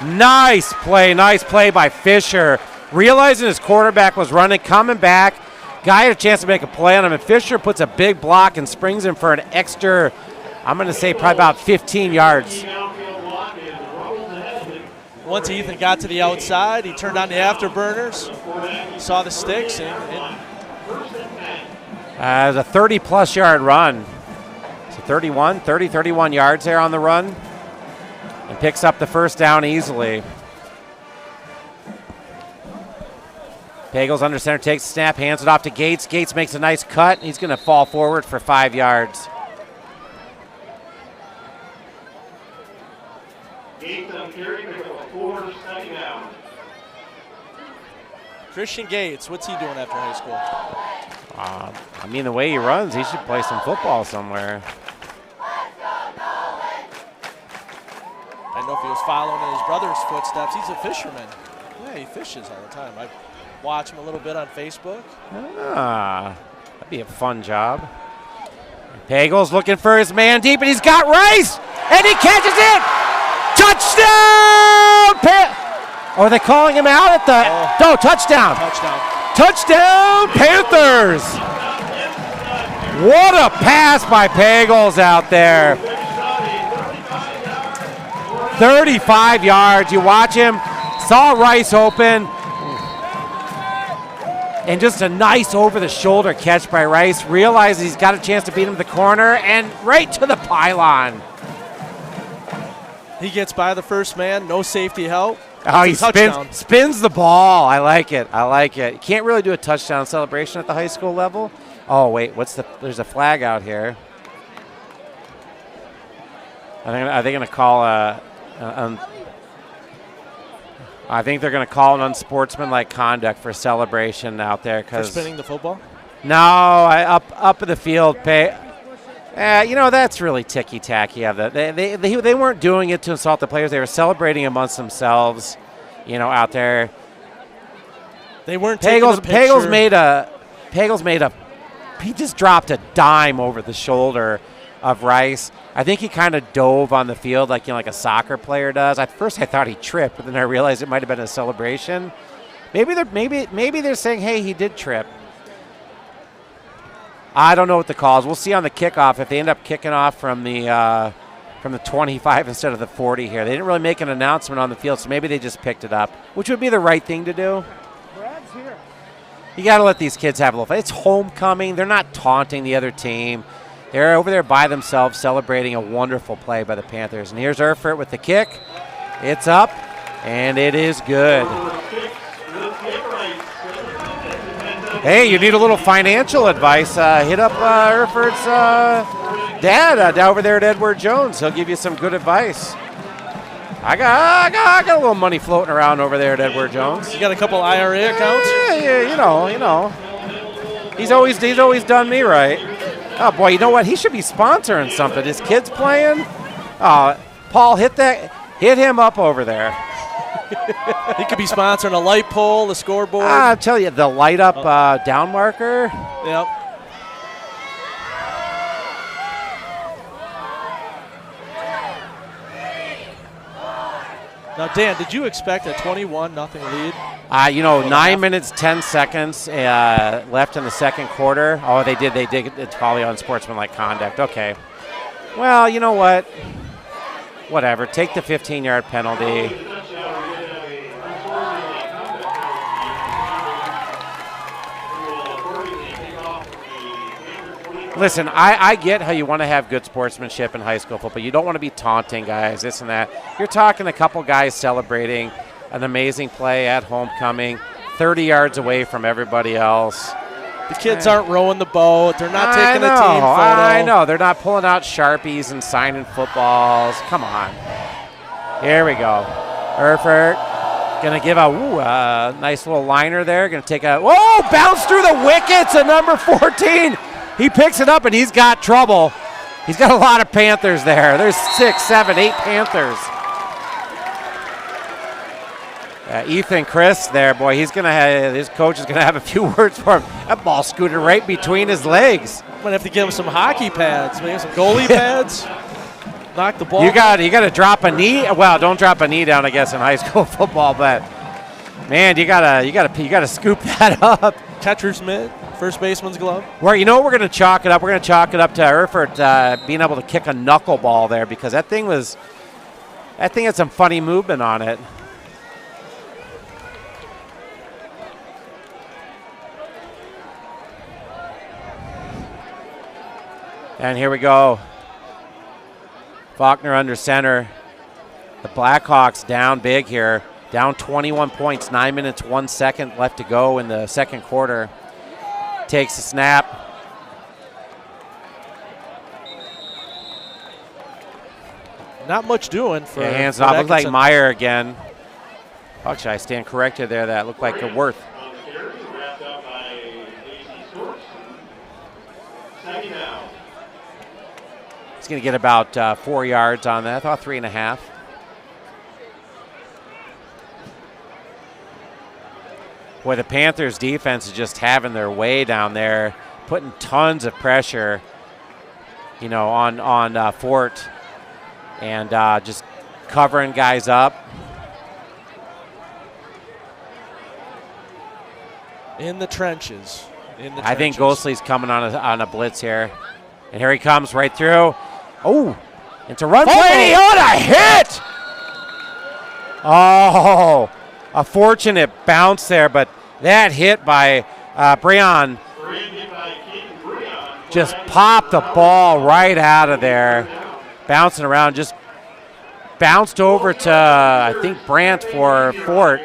[SPEAKER 2] Nice play by Fisher. Realizing his quarterback was running, coming back. Guy had a chance to make a play on him, and Fisher puts a big block and springs him for an extra, I'm going to say probably about 15 yards.
[SPEAKER 5] Once Ethan got to the outside, he turned on the afterburners, saw the sticks, and
[SPEAKER 2] it was a 30-plus yard run. So 31 yards there on the run, and picks up the first down easily. Pagels under center, takes the snap, hands it off to Gates. Gates makes a nice cut. He's going to fall forward for 5 yards.
[SPEAKER 5] Christian Gates, what's he doing after high school?
[SPEAKER 2] I mean, the way he runs, he should play some football somewhere.
[SPEAKER 5] I don't know if he was following in his brother's footsteps. He's a fisherman. Yeah, he fishes all the time. I watch him a little bit on Facebook.
[SPEAKER 2] That'd be a fun job. Pagels looking for his man deep, and he's got Rice, and he catches it. Touchdown! Are they calling him out at the? No, touchdown. Touchdown, Panthers. What a pass by Pagels out there. 35 yards. You watch him, saw Rice open, and just a nice over-the-shoulder catch by Rice. Realizes he's got a chance to beat him to the corner, and right to the pylon.
[SPEAKER 5] He gets by the first man, no safety help.
[SPEAKER 2] Oh, he spins the ball. I like it. You can't really do a touchdown celebration at the high school level. Oh, wait, there's a flag out here. Are they going to call I think they're going to call an unsportsmanlike conduct for celebration out there.
[SPEAKER 5] For spinning the football?
[SPEAKER 2] No, up in the field. That's really ticky-tacky of that. They weren't doing it to insult the players. They were celebrating amongst themselves, out there.
[SPEAKER 5] They weren't taking a picture.
[SPEAKER 2] He just dropped a dime over the shoulder of Rice. I think he kind of dove on the field like a soccer player does. At first I thought he tripped, but then I realized it might have been a celebration. Maybe they're saying, hey, he did trip. I don't know what the call is. We'll see on the kickoff if they end up kicking off from the 25 instead of the 40 here. They didn't really make an announcement on the field, so maybe they just picked it up, which would be the right thing to do.
[SPEAKER 6] Brad's here.
[SPEAKER 2] You got to let these kids have a little fun. It's homecoming. They're not taunting the other team. They're over there by themselves celebrating a wonderful play by the Panthers. And here's Erfurt with the kick. It's up, and it is good. Hey, you need a little financial advice. Hit up Erfurt's dad over there at Edward Jones. He'll give you some good advice. I got a little money floating around over there at Edward Jones.
[SPEAKER 5] You got a couple IRA accounts?
[SPEAKER 2] Yeah, you know. He's always done me right. Oh boy, you know what? He should be sponsoring something. His kids playing. Paul, hit him up over there.
[SPEAKER 5] He could be sponsoring a light pole, the scoreboard.
[SPEAKER 2] I'll tell you, the light up down marker.
[SPEAKER 5] Yep. Now, Dan, did you expect a 21-0 lead?
[SPEAKER 2] 9 minutes, 10 seconds left in the second quarter. Oh, they did. It's probably unsportsmanlike conduct. Okay. Well, you know what? Whatever. Take the 15-yard penalty. Listen, I get how you want to have good sportsmanship in high school football. You don't want to be taunting guys, this and that. You're talking a couple guys celebrating an amazing play at homecoming, 30 yards away from everybody else.
[SPEAKER 5] The kids aren't rowing the boat. They're not taking a team photo.
[SPEAKER 2] I know. They're not pulling out Sharpies and signing footballs. Come on. Here we go. Erfurt going to give a nice little liner there. Going to take bounce through the wickets at number 14. He picks it up, and he's got trouble. He's got a lot of Panthers there. There's 6, 7, 8 Panthers. Ethan Chris there, boy, his coach is going to have a few words for him. That ball scooted right between his legs.
[SPEAKER 5] Might have to give him some hockey pads, maybe some goalie pads. Knock the ball.
[SPEAKER 2] You got to drop a knee. Well, don't drop a knee down, I guess, in high school football, but man, you gotta scoop that up.
[SPEAKER 5] Catcher's mitt, first baseman's glove.
[SPEAKER 2] Well, you know what, we're going to chalk it up. We're going to chalk it up to Erfurt being able to kick a knuckleball there, because that thing had some funny movement on it. And here we go. Faulkner under center. The Blackhawks down big here. Down 21 points, 9 minutes, 1 second left to go in the second quarter. Takes a snap.
[SPEAKER 5] Not much doing for
[SPEAKER 2] hands off. Looks like Meyer again. Actually, I stand corrected there. That looked like a Worth. He's going to get about 4 yards on that. I thought 3.5. Boy, the Panthers defense is just having their way down there, putting tons of pressure, on Fort, and just covering guys up.
[SPEAKER 5] In the trenches.
[SPEAKER 2] I think Ghostly's coming on a blitz here. And here he comes right through. Oh, it's a run play. He on a hit. Oh, a fortunate bounce there, but that hit by Breon just popped the ball right out of there. Bouncing around, just bounced over to, I think, Brandt for Fort.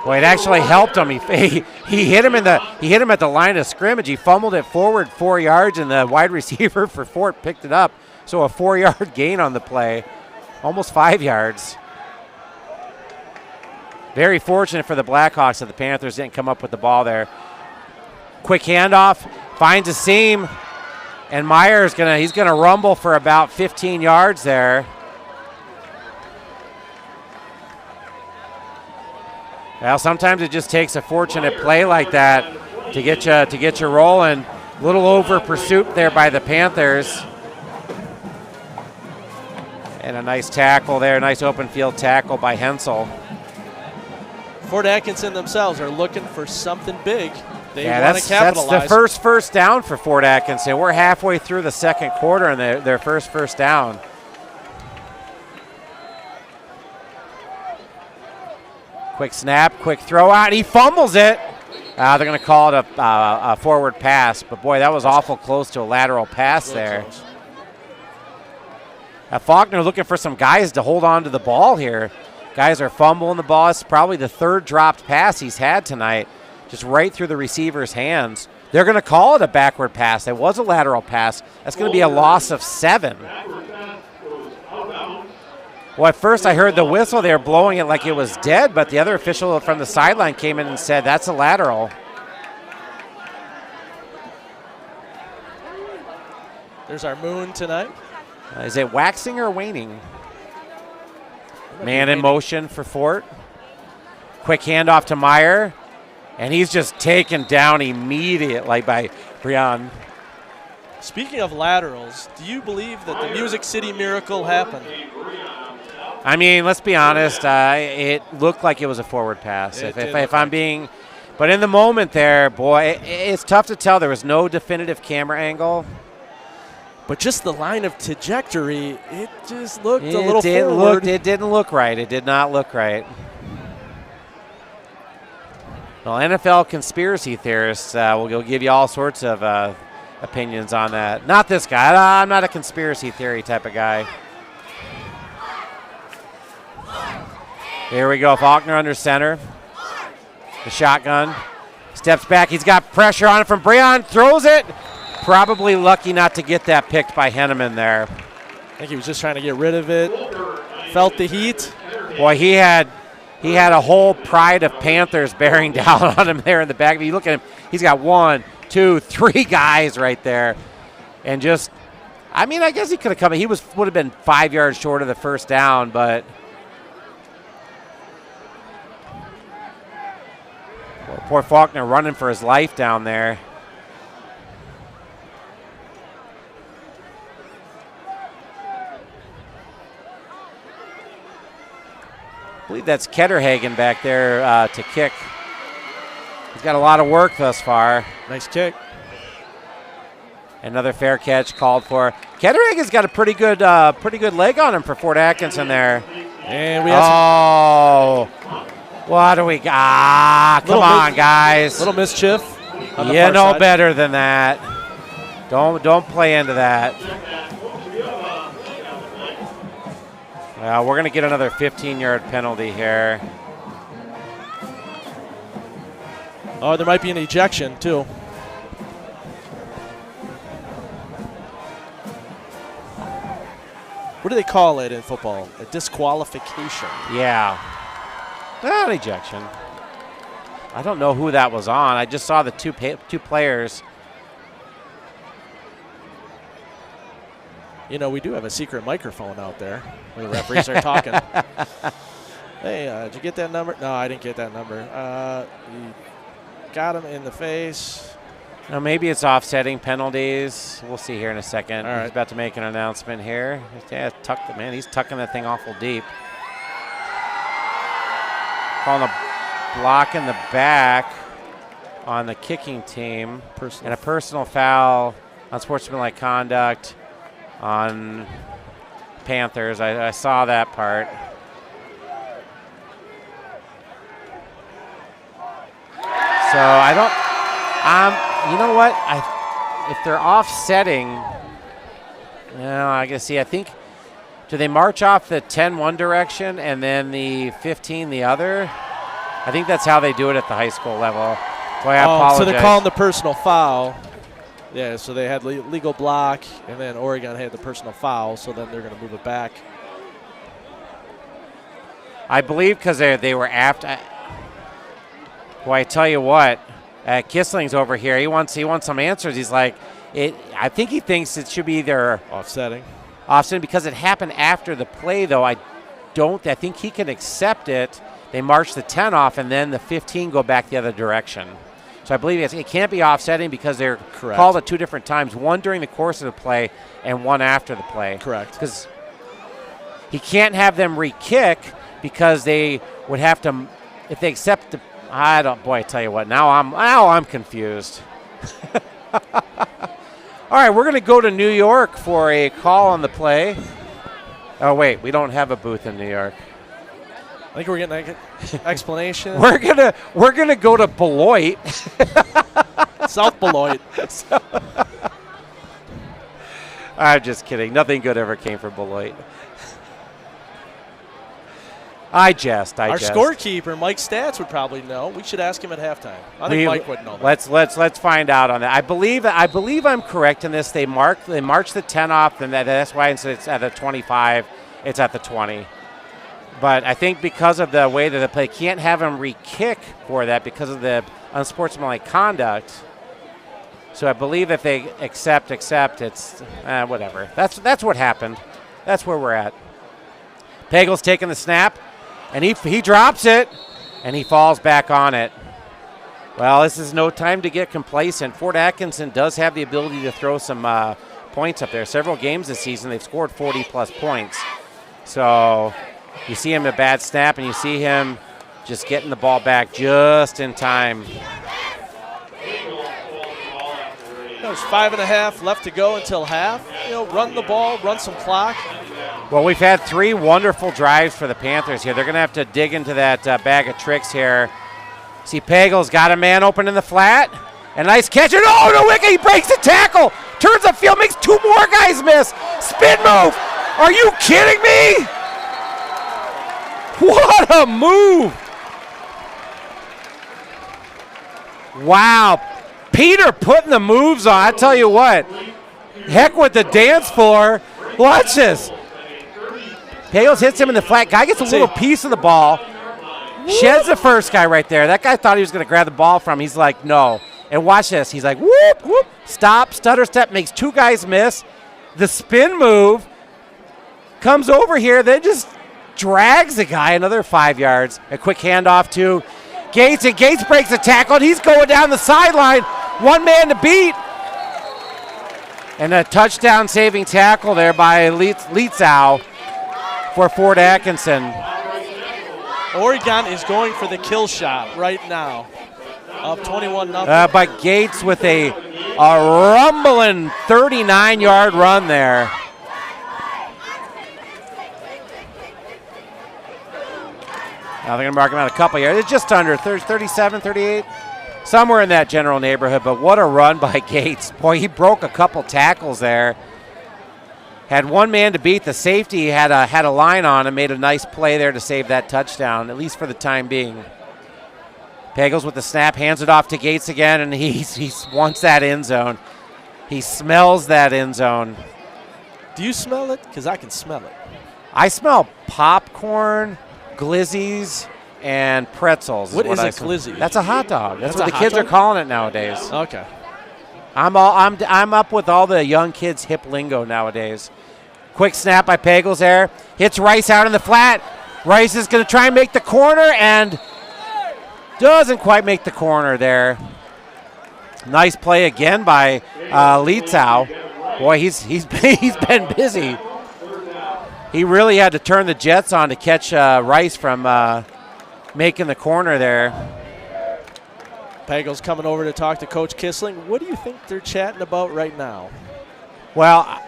[SPEAKER 2] Boy, it actually helped him. He hit him at the line of scrimmage. He fumbled it forward 4 yards, and the wide receiver for Fort picked it up. So a 4-yard gain on the play, almost 5 yards. Very fortunate for the Blackhawks that the Panthers didn't come up with the ball there. Quick handoff, finds a seam, and Meyer's he's gonna rumble for about 15 yards there. Well, sometimes it just takes a fortunate play like that to get you rolling. A little over pursuit there by the Panthers. And a nice tackle there, nice open field tackle by Hensel.
[SPEAKER 5] Fort Atkinson themselves are looking for something big. They want to capitalize.
[SPEAKER 2] That's the first down for Fort Atkinson. We're halfway through the second quarter and their first down. Quick snap, quick throw out. He fumbles it. They're going to call it a forward pass. But, boy, that was awful close to a lateral pass there. Faulkner looking for some guys to hold on to the ball here. Guys are fumbling the ball. It's probably the third dropped pass he's had tonight, just right through the receiver's hands. They're going to call it a backward pass. It was a lateral pass. That's going to be a loss of 7. Well, at first I heard the whistle. They were blowing it like it was dead, but the other official from the sideline came in and said that's a lateral.
[SPEAKER 5] There's our moon tonight.
[SPEAKER 2] Is it waxing or waning? Man in motion for Fort. Quick handoff to Meyer, and he's just taken down immediately by Brian.
[SPEAKER 5] Speaking of laterals, do you believe that the Music City Miracle happened?
[SPEAKER 2] I mean, let's be honest. It looked like it was a forward pass. If I'm being, but in the moment there, boy, it's tough to tell. There was no definitive camera angle.
[SPEAKER 5] But just the line of trajectory, it just looked a little forward.
[SPEAKER 2] It didn't look right. It did not look right. Well, NFL conspiracy theorists will give you all sorts of opinions on that. Not this guy. I'm not a conspiracy theory type of guy. Here we go. Faulkner under center. The shotgun. Steps back. He's got pressure on it from Breon. Throws it. Probably lucky not to get that picked by Henneman there.
[SPEAKER 5] I think he was just trying to get rid of it. Felt the heat.
[SPEAKER 2] Boy, he had a whole pride of Panthers bearing down on him there in the back. If you look at him, he's got 1, 2, 3 guys right there. And just, I mean, I guess he could have come in. He would have been 5 yards short of the first down, but poor Faulkner running for his life down there. I believe that's Ketterhagen back there to kick. He's got a lot of work thus far.
[SPEAKER 5] Nice kick.
[SPEAKER 2] Another fair catch called for. Ketterhagen's got a pretty good leg on him for Fort Atkinson there.
[SPEAKER 5] And we have
[SPEAKER 2] what do we got? Come on, guys.
[SPEAKER 5] Little mischief.
[SPEAKER 2] You know better than that. Don't play into that. We're going to get another 15-yard penalty here.
[SPEAKER 5] Oh, there might be an ejection, too. What do they call it in football? A disqualification.
[SPEAKER 2] Yeah. An ejection. I don't know who that was on. I just saw the two players.
[SPEAKER 5] You know, we do have a secret microphone out there where the referees are talking. Hey, did you get that number? No, I didn't get that number. You got him in the face.
[SPEAKER 2] Now maybe it's offsetting penalties. We'll see here in a second.
[SPEAKER 5] All right.
[SPEAKER 2] He's about to make an announcement here. Yeah, he's tucking that thing awful deep. Calling a block in the back on the kicking team. And a personal foul on sportsmanlike conduct on Panthers. I saw that part. So I don't, you know what? If they're offsetting, I guess, I think, do they march off the 10 one direction and then the 15 the other? I think that's how they do it at the high school level. Boy, I apologize.
[SPEAKER 5] So they're calling the personal foul. Yeah, so they had legal block, and then Oregon had the personal foul, so then they're going to move it back.
[SPEAKER 2] I believe because they were after. Boy, I tell you what, Kissling's over here. He wants some answers. He's like, I think he thinks it should be either
[SPEAKER 5] offsetting
[SPEAKER 2] because it happened after the play, though. I think he can accept it. They march the 10 off, and then the 15 go back the other direction. So I believe it can't be offsetting because they're called at 2 different times, one during the course of the play and one after the play.
[SPEAKER 5] Correct.
[SPEAKER 2] Because he can't have them re-kick because they would have to if they accept the, I don't. Boy, I tell you what. Now I'm confused. All right, we're going to go to New York for a call on the play. Oh wait, we don't have a booth in New York.
[SPEAKER 5] I think we're getting an explanation.
[SPEAKER 2] We're gonna go to Beloit.
[SPEAKER 5] South Beloit.
[SPEAKER 2] I'm just kidding. Nothing good ever came from Beloit. I jest.
[SPEAKER 5] Our scorekeeper, Mike Stats, would probably know. We should ask him at halftime. I think Mike would know that.
[SPEAKER 2] Let's find out on that. I believe I'm correct in this. They march the 10 off, and that's why it's at the 25. It's at the 20. But I think because of the way that they play, can't have them re-kick for that because of the unsportsmanlike conduct. So I believe if they accept, it's whatever. That's what happened. That's where we're at. Pagel's taking the snap, and he drops it, and he falls back on it. Well, this is no time to get complacent. Fort Atkinson does have the ability to throw some points up there. Several games this season, they've scored 40-plus points. So you see him a bad snap, and you see him just getting the ball back just in time.
[SPEAKER 5] There's 5.5 left to go until half. Run the ball, run some clock.
[SPEAKER 2] Well, we've had 3 wonderful drives for the Panthers here. They're going to have to dig into that bag of tricks here. See, Pagel's got a man open in the flat. And nice catch. And no wicket. He breaks the tackle. Turns the field, makes 2 more guys miss. Spin move. Are you kidding me? What a move. Wow. Peter putting the moves on. I tell you what. Heck with the dance floor. Watch this. Pagels hits him in the flat. Guy gets a little piece of the ball. Sheds the first guy right there. That guy thought he was going to grab the ball from him. He's like, no. And watch this. He's like, whoop, whoop. Stop, stutter step, makes 2 guys miss. The spin move comes over here, then just drags the guy another 5 yards. A quick handoff to Gates, and Gates breaks a tackle, and he's going down the sideline. 1 man to beat. And a touchdown saving tackle there by Lietzau for Fort Atkinson.
[SPEAKER 5] Oregon is going for the kill shot right now. Up 21-0.
[SPEAKER 2] But Gates with a rumbling 39-yard run there. Now they're going to mark him out a couple yards. It's just under 37, 38, somewhere in that general neighborhood. But what a run by Gates. Boy, he broke a couple tackles there. Had 1 man to beat. The safety had a line on and made a nice play there to save that touchdown, at least for the time being. Pagels with the snap, hands it off to Gates again, and he wants that end zone. He smells that end zone.
[SPEAKER 5] Do you smell it? Because I can smell it.
[SPEAKER 2] I smell popcorn, glizzies, and pretzels.
[SPEAKER 5] What is a glizzy?
[SPEAKER 2] That's a hot dog. That's what the kids are calling it nowadays.
[SPEAKER 5] Okay.
[SPEAKER 2] I'm up with all the young kids' hip lingo nowadays. Quick snap by Pagels there. Hits Rice out in the flat. Rice is going to try and make the corner and doesn't quite make the corner there. Nice play again by Lietzau. Boy, he's been busy. He really had to turn the jets on to catch Rice from making the corner there.
[SPEAKER 5] Pagels coming over to talk to Coach Kissling. What do you think they're chatting about right now?
[SPEAKER 2] Well,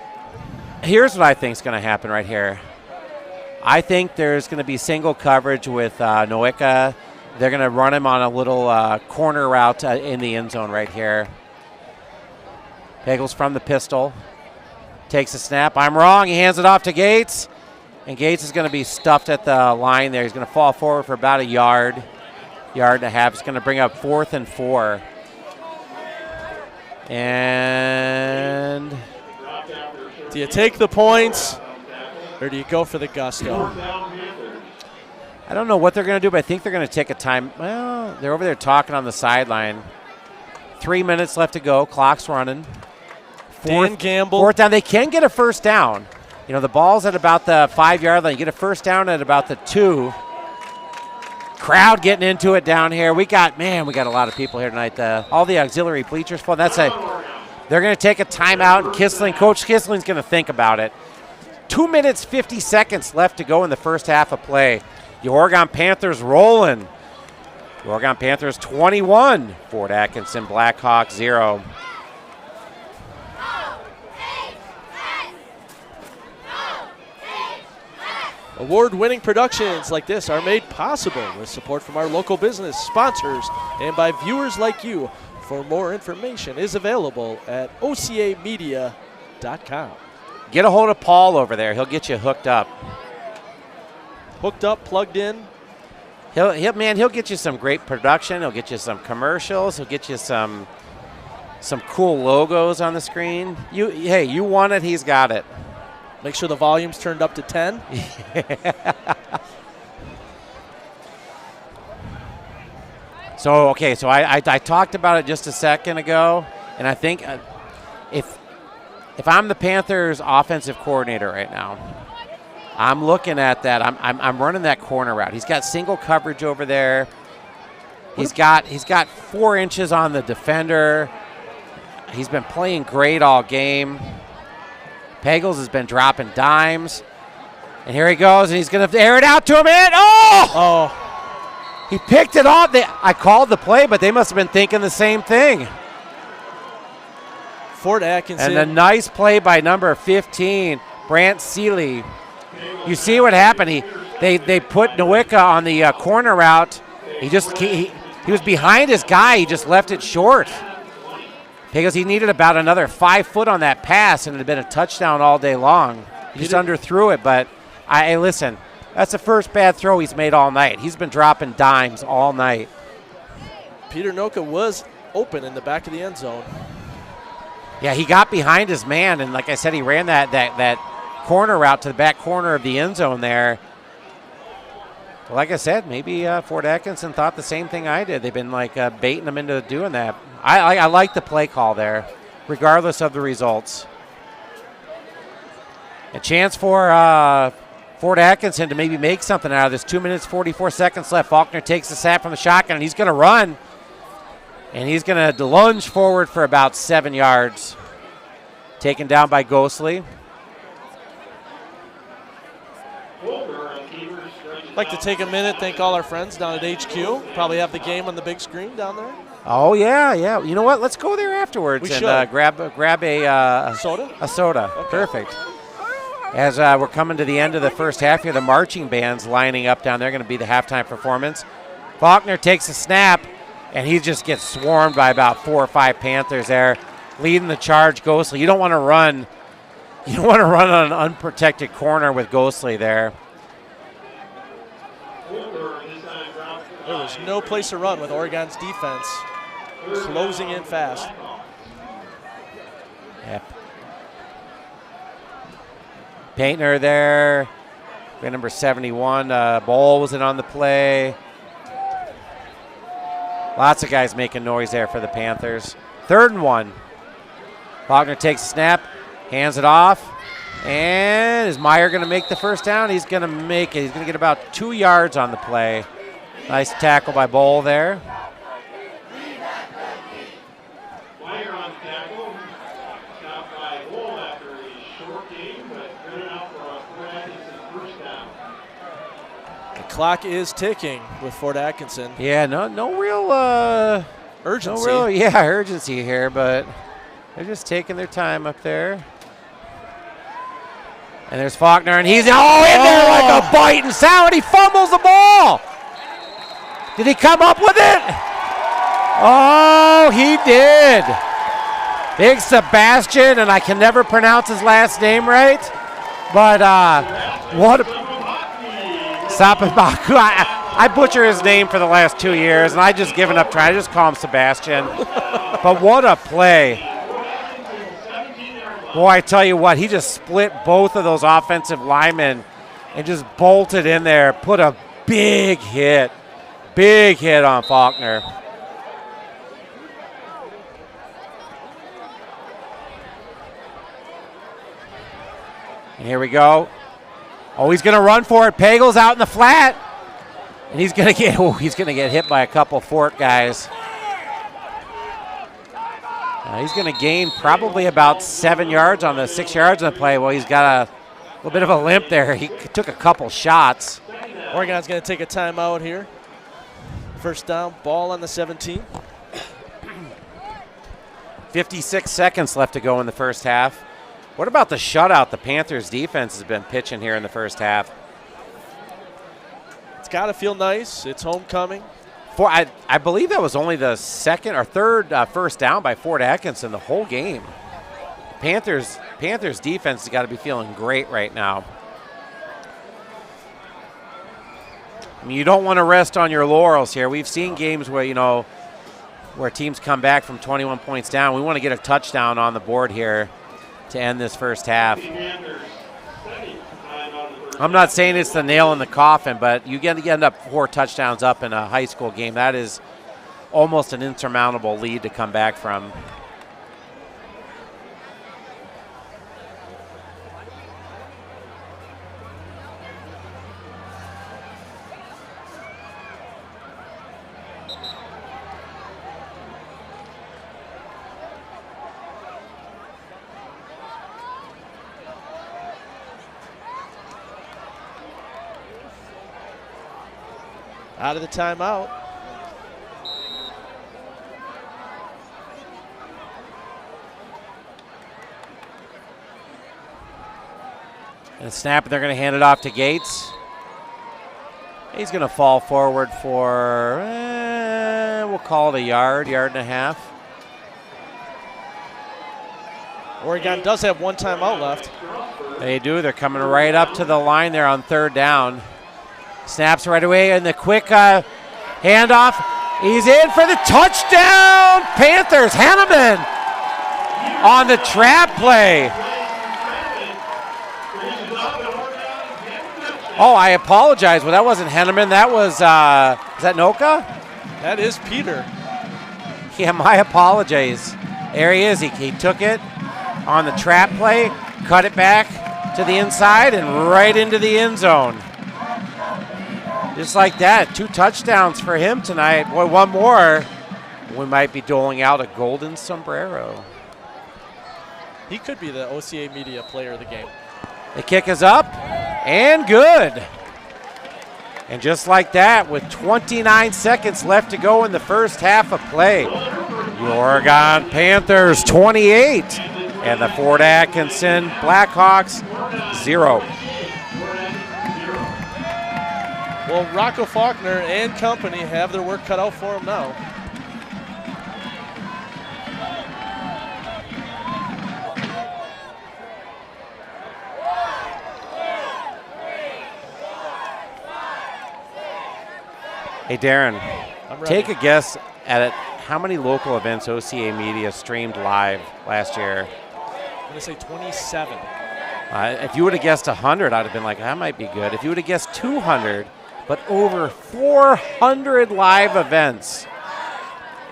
[SPEAKER 2] here's what I think is going to happen right here. I think there's going to be single coverage with Noika. They're going to run him on a little corner route in the end zone right here. Pagels from the pistol. Takes a snap. I'm wrong. He hands it off to Gates. And Gates is going to be stuffed at the line there. He's going to fall forward for about a yard and a half. It's going to bring up 4th and 4. And
[SPEAKER 5] do you take the points or do you go for the gusto?
[SPEAKER 2] I don't know what they're going to do, but I think they're going to take a time. Well, they're over there talking on the sideline. 3 minutes left to go. Clock's running.
[SPEAKER 5] Dan Gamble.
[SPEAKER 2] 4th down. They can get a first down. You know, the ball's at about the 5-yard line. You get a first down at about the 2. Crowd getting into it down here. We got a lot of people here tonight. All the auxiliary bleachers full. They're going to take a timeout, and Coach Kissling's going to think about it. 2 minutes, 50 seconds left to go in the first half of play. The Oregon Panthers rolling. Oregon Panthers 21, Fort Atkinson Blackhawks 0.
[SPEAKER 5] Award-winning productions like this are made possible with support from our local business sponsors and by viewers like you. For more information is available at ocamedia.com.
[SPEAKER 2] Get a hold of Paul over there. He'll get you hooked up.
[SPEAKER 5] Hooked up, plugged in.
[SPEAKER 2] He'll get you some great production. He'll get you some commercials. He'll get you some cool logos on the screen. You want it, he's got it.
[SPEAKER 5] Make sure the volume's turned up to 10.
[SPEAKER 2] So I talked about it just a second ago, and I think if I'm the Panthers offensive coordinator right now, I'm looking at that. I'm running that corner route. He's got single coverage over there. He's got 4 inches on the defender. He's been playing great all game. Pagels has been dropping dimes. And here he goes, and he's going to air it out to him. And he picked it off. I called the play, but they must have been thinking the same thing.
[SPEAKER 5] Fort Atkinson.
[SPEAKER 2] And a nice play by number 15, Brant Seeley. You see what happened. They put Nowicka on the corner route. He was behind his guy. He just left it short. Because he needed about another 5 foot on that pass, and it had been a touchdown all day long. He just underthrew it, but listen, that's the first bad throw he's made all night. He's been dropping dimes all night.
[SPEAKER 5] Peter Noka was open in the back of the end zone.
[SPEAKER 2] Yeah, he got behind his man, and like I said, he ran that corner route to the back corner of the end zone there. Like I said, maybe Fort Atkinson thought the same thing I did. They've been baiting him into doing that. I like the play call there, regardless of the results. A chance for Fort Atkinson to maybe make something out of this. 2 minutes, 44 seconds left. Faulkner takes the snap from the shotgun, and he's going to run. And he's going to lunge forward for about 7 yards. Taken down by Ghostly.
[SPEAKER 5] I'd like to take a minute, thank all our friends down at HQ. Probably have the game on the big screen down there.
[SPEAKER 2] Oh, yeah. You know what? Let's go there afterwards and grab a
[SPEAKER 5] soda.
[SPEAKER 2] A soda. Okay. Perfect. As we're coming to the end of the first half here, the marching band's lining up down there. Going to be the halftime performance. Faulkner takes a snap, and he just gets swarmed by about 4 or 5 Panthers there, leading the charge. Ghostly. You don't want to run. You don't want to run on an unprotected corner with Ghostly there.
[SPEAKER 5] There was no place to run with Oregon's defense closing in fast.
[SPEAKER 2] Yep. Paintner there. Number 71. Bowl wasn't on the play. Lots of guys making noise there for the Panthers. 3rd and 1. Faulkner takes a snap, hands it off. And is Meyer going to make the first down? He's going to make it. He's going to get about 2 yards on the play. Nice tackle by Bowl there.
[SPEAKER 6] Meyer on tackle. Stopped by Bowl after a short game, but good enough for a Fort Atkinson first down.
[SPEAKER 5] The clock is ticking with Fort Atkinson.
[SPEAKER 2] Yeah, no real
[SPEAKER 5] urgency.
[SPEAKER 2] Urgency here, but they're just taking their time up there. And there's Faulkner, and he's in there like a biting sound. He fumbles the ball. Did he come up with it? Oh, he did. Big Sebastian, and I can never pronounce his last name right. But what? Sapabaku. I butcher his name for the last 2 years, and I just given up trying. I just call him Sebastian. But what a play. Boy, I tell you what, he just split both of those offensive linemen and just bolted in there, put a big hit on Faulkner. And here we go. Oh, he's going to run for it. Pagel's out in the flat. And he's going to get hit by a couple Fort guys. He's going to gain probably about 7 yards on the 6 yards on the play. Well, he's got a little bit of a limp there. He took a couple shots.
[SPEAKER 5] Oregon's going to take a timeout here. First down, ball on the 17.
[SPEAKER 2] 56 seconds left to go in the first half. What about the shutout the Panthers defense has been pitching here in the first half?
[SPEAKER 5] It's got to feel nice. It's homecoming.
[SPEAKER 2] I believe that was only the second or third first down by Fort Atkinson the whole game. Panthers defense has got to be feeling great right now. I mean, you don't want to rest on your laurels here. We've seen games where, where teams come back from 21 points down. We want to get a touchdown on the board here to end this first half. I'm not saying it's the nail in the coffin, but you end up 4 touchdowns up in a high school game. That is almost an insurmountable lead to come back from.
[SPEAKER 5] Out of the timeout.
[SPEAKER 2] And snap, and they're going to hand it off to Gates. He's going to fall forward for, we'll call it a yard and a half.
[SPEAKER 5] Oregon does have 1 timeout left.
[SPEAKER 2] They do. They're coming right up to the line there on third down. Snaps right away, and the quick handoff. He's in for the touchdown. Panthers, Hanneman on the trap play. Oh, I apologize. Well, that wasn't Hanneman. That was, is that Noka?
[SPEAKER 5] That is Peter.
[SPEAKER 2] Yeah, my apologies. There he is. He took it on the trap play, cut it back to the inside, and right into the end zone. Just like that, 2 touchdowns for him tonight. Boy, 1 more, we might be doling out a golden sombrero.
[SPEAKER 5] He could be the OCA Media player of the game.
[SPEAKER 2] The kick is up and good. And just like that, with 29 seconds left to go in the first half of play, the Oregon Panthers 28 and the Fort Atkinson Blackhawks 0.
[SPEAKER 5] Well, Rocco Faulkner and company have their work cut out for them now.
[SPEAKER 2] Hey, Darren,
[SPEAKER 5] I'm ready.
[SPEAKER 2] take a guess at it. How many local events OCA Media streamed live last year?
[SPEAKER 5] I'm going to say 27.
[SPEAKER 2] If you would have guessed 100, I'd have been like, that might be good. If you would have guessed 200, but over 400 live events.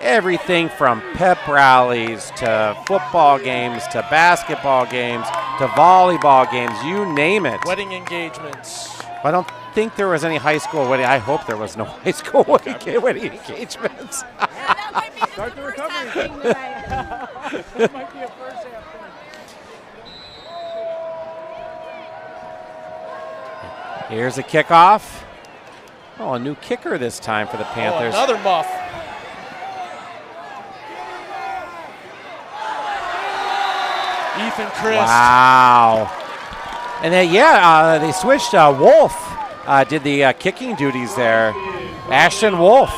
[SPEAKER 2] Everything from pep rallies to football games to basketball games to volleyball games, you name it.
[SPEAKER 5] Wedding engagements.
[SPEAKER 2] I don't think there was any high school wedding. I hope there was no high school wedding engagements.
[SPEAKER 7] Start the recovery thing tonight. This might be a first half thing.
[SPEAKER 2] Here's a kickoff. Oh, a new kicker this time for the Panthers.
[SPEAKER 5] Oh, another muff. Ethan Christ.
[SPEAKER 2] Wow. And then, they switched. Wolf did the kicking duties there. Ashton Wolf.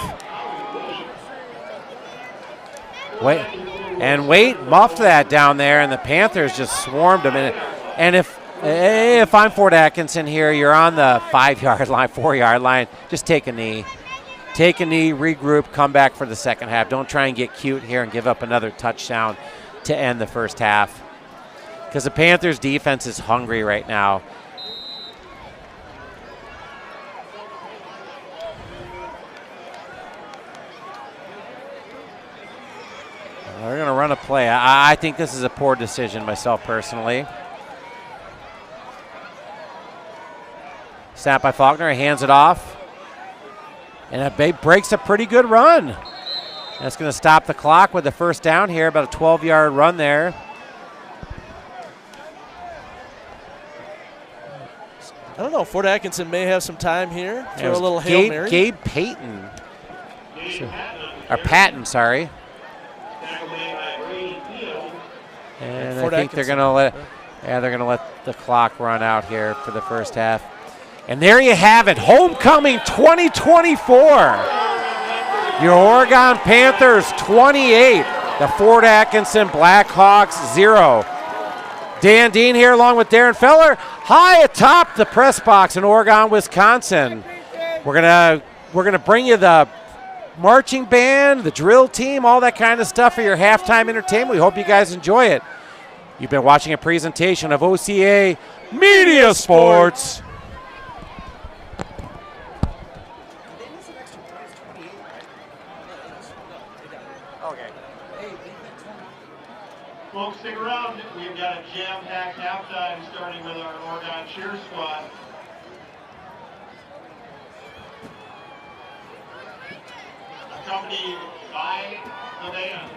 [SPEAKER 2] Wait, muffed that down there, and the Panthers just swarmed him. And if I'm Fort Atkinson here, you're on the 5-yard line, 4-yard line, just take a knee. Take a knee, regroup, come back for the second half. Don't try and get cute here and give up another touchdown to end the first half. Because the Panthers' defense is hungry right now. They're going to run a play. I think this is a poor decision myself personally. Snap by Faulkner, hands it off. And it breaks a pretty good run. That's going to stop the clock with the first down here, about a 12-yard run there.
[SPEAKER 5] I don't know. Fort Atkinson may have some time here for a little Hail Mary.
[SPEAKER 2] Gabe Payton Patton, sorry.
[SPEAKER 6] Tackle made by Brady Field.
[SPEAKER 2] And
[SPEAKER 5] Fort
[SPEAKER 2] I think they're
[SPEAKER 5] Atkinson.
[SPEAKER 2] going to they're going to let the clock run out here for the first half. And there you have it, homecoming 2024. Your Oregon Panthers 28, the Fort Atkinson Blackhawks 0. Dan Dean here along with Darren Feller, high atop the press box in Oregon, Wisconsin. We're gonna bring you the marching band, the drill team, all that kind of stuff for your halftime entertainment. We hope you guys enjoy it. You've been watching a presentation of OCA Media Sports.
[SPEAKER 6] Folks, stick around. We've got a jam-packed halftime starting with our Oregon cheer squad. Accompanied by the band.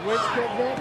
[SPEAKER 7] Which kid did?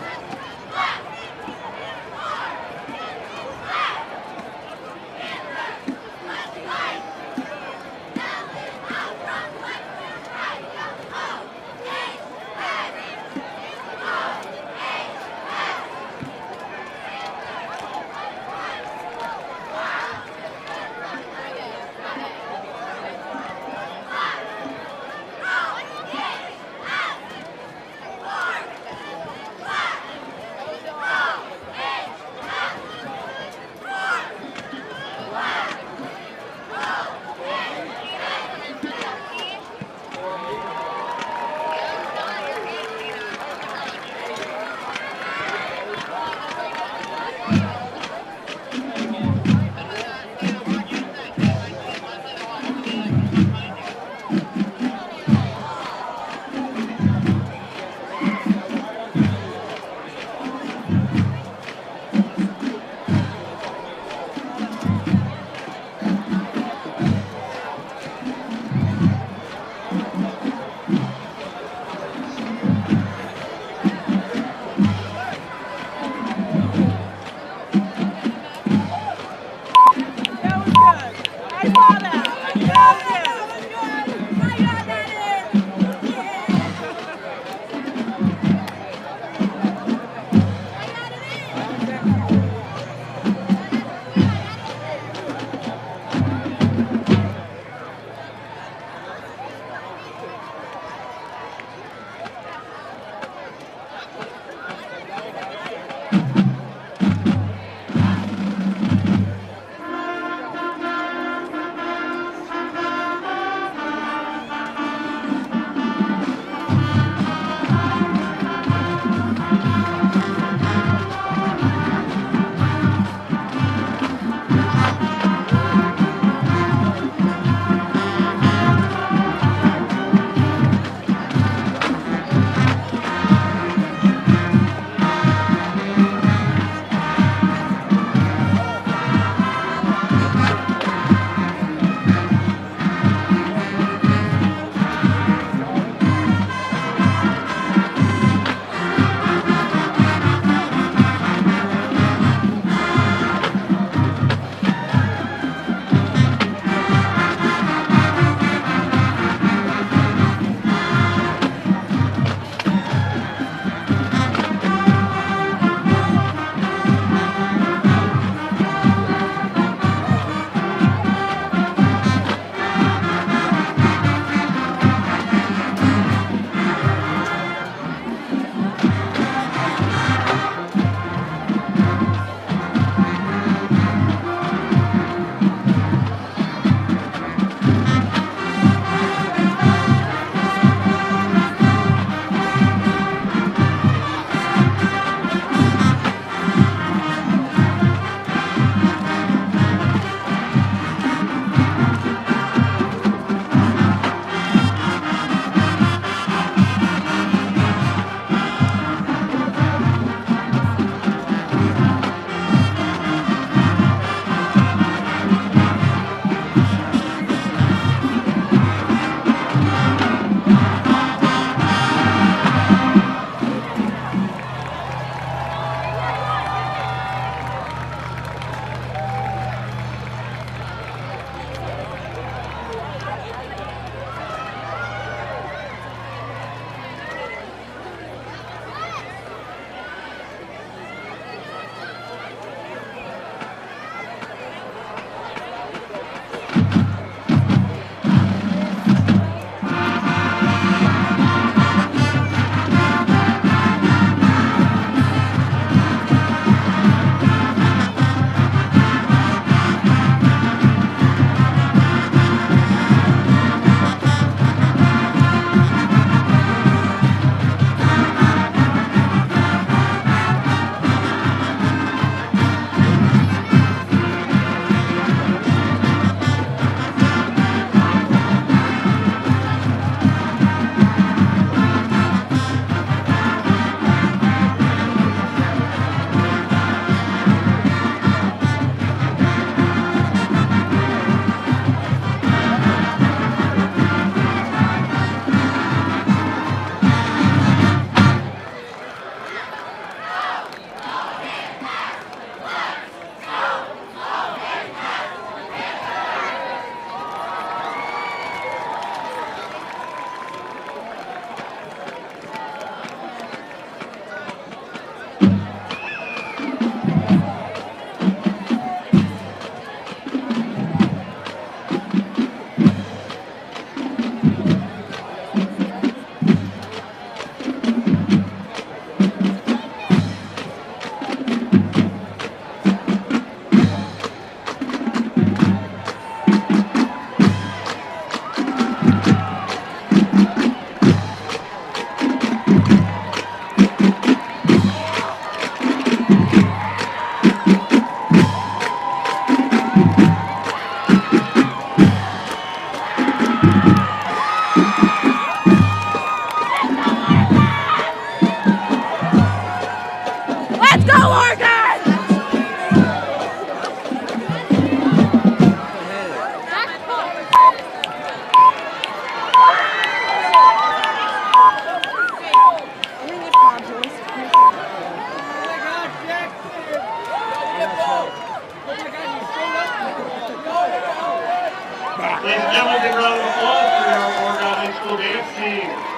[SPEAKER 8] Let's go, Oregon!
[SPEAKER 6] Ladies and gentlemen, big round of applause for your Oregon High School dance team.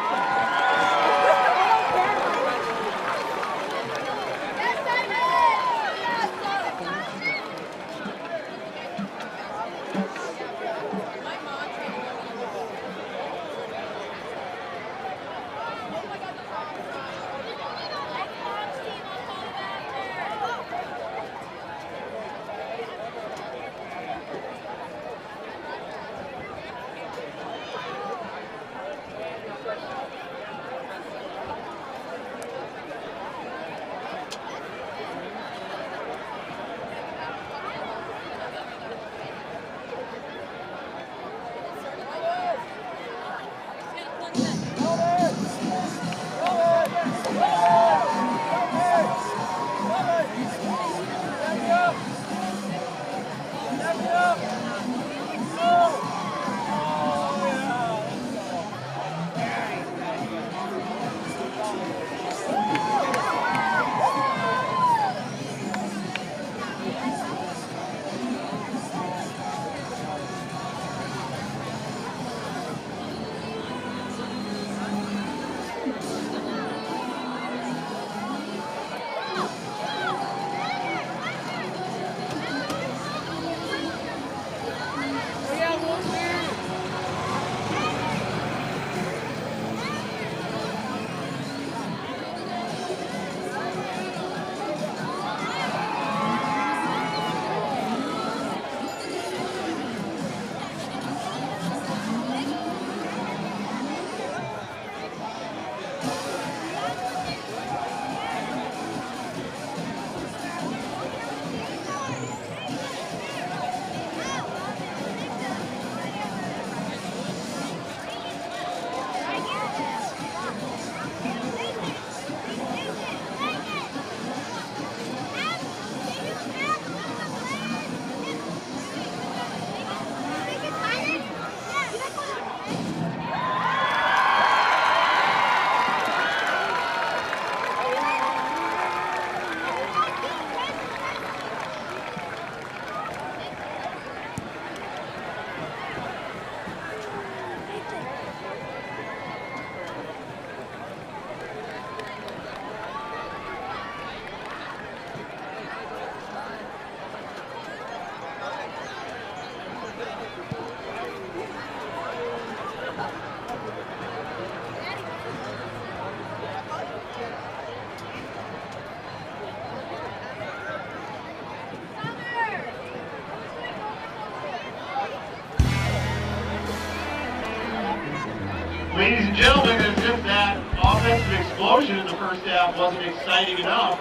[SPEAKER 6] Ladies and gentlemen, as if that offensive explosion in the first half wasn't exciting enough,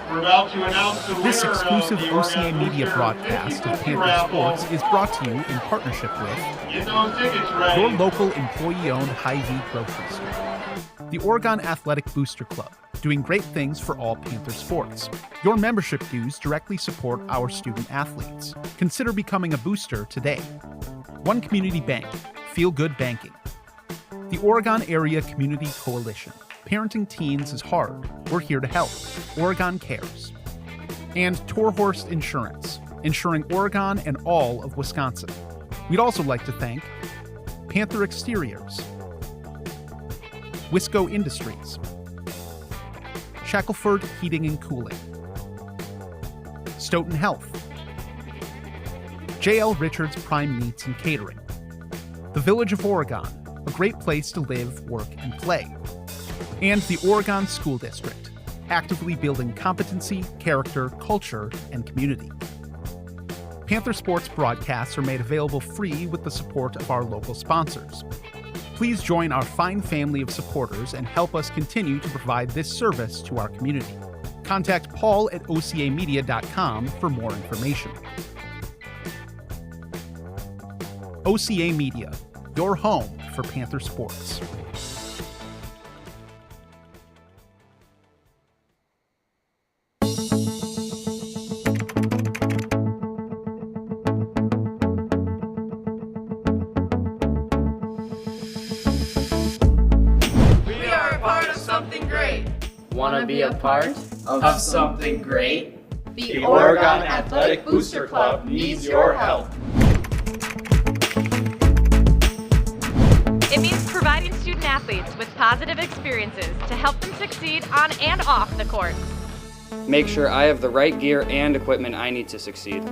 [SPEAKER 6] we're about to announce the winner.
[SPEAKER 3] This exclusive
[SPEAKER 6] of the
[SPEAKER 3] OCA
[SPEAKER 6] Oregon
[SPEAKER 3] Media
[SPEAKER 6] Booster
[SPEAKER 3] broadcast of
[SPEAKER 6] 50-50
[SPEAKER 3] Panther
[SPEAKER 6] raffle.
[SPEAKER 3] Sports is brought to you in partnership with
[SPEAKER 6] Get those tickets ready.
[SPEAKER 3] your local employee-owned Hy-Vee grocery store, the Oregon Athletic Booster Club, doing great things for all Panther sports. Your membership dues directly support our student athletes. Consider becoming a booster today. One Community Bank, Feel Good Banking. The Oregon Area Community Coalition. Parenting teens is hard. We're here to help. Oregon Cares. And Torhorst Insurance, insuring Oregon and all of Wisconsin. We'd also like to thank Panther Exteriors, Wisco Industries, Shackelford Heating and Cooling, Stoughton Health, J.L. Richards Prime Meats and Catering, the Village of Oregon, a great place to live, work, and play, and the Oregon School District, actively building competency, character, culture, and community. Panther Sports broadcasts are made available free with the support of our local sponsors. Please join our fine family of supporters and help us continue to provide this service to our community. Contact Paul at ocamedia.com for more information. OCA Media, your home for Panther Sports.
[SPEAKER 8] a part of something great? The Oregon Athletic Booster Club needs your help.
[SPEAKER 9] It means providing student athletes with positive experiences to help them succeed on and off the court.
[SPEAKER 10] Make sure I have the right gear and equipment I need to succeed.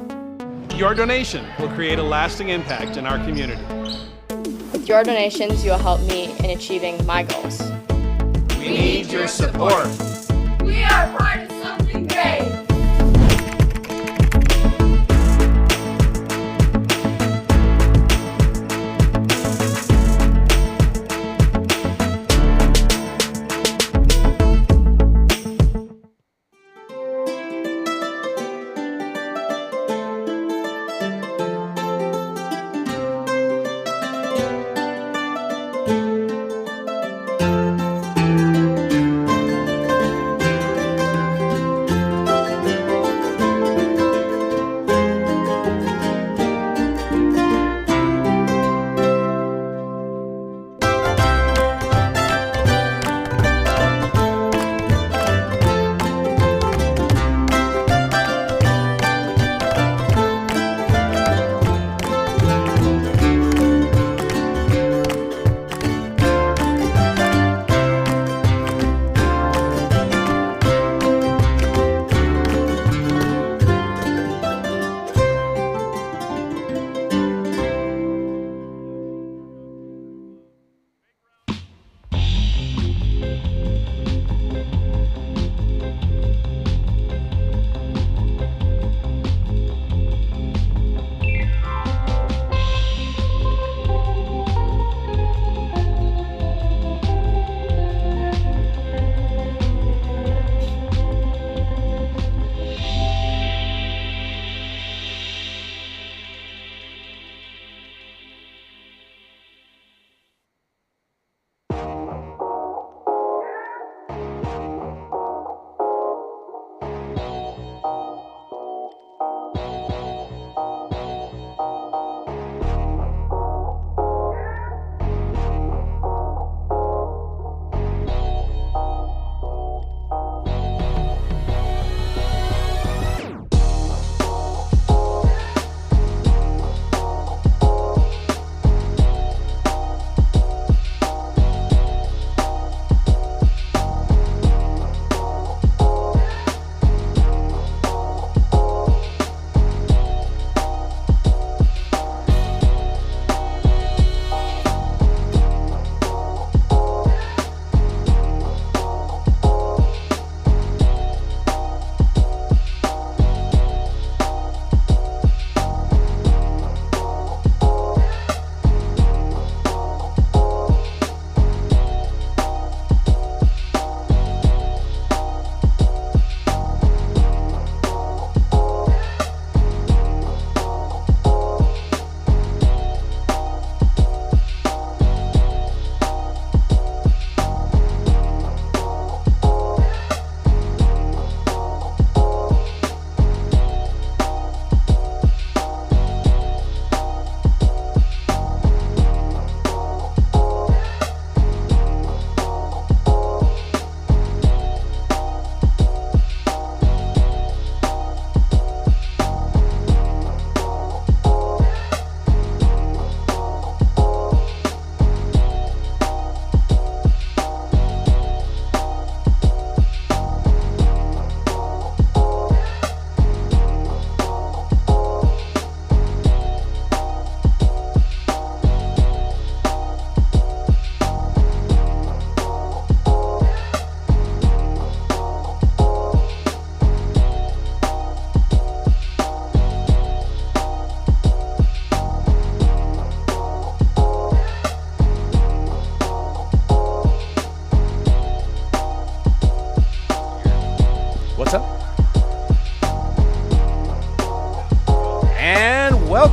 [SPEAKER 11] Your donation will create a lasting impact in our community.
[SPEAKER 12] With your donations, you'll help me in achieving my goals.
[SPEAKER 8] We need your support.
[SPEAKER 13] We are part of something great.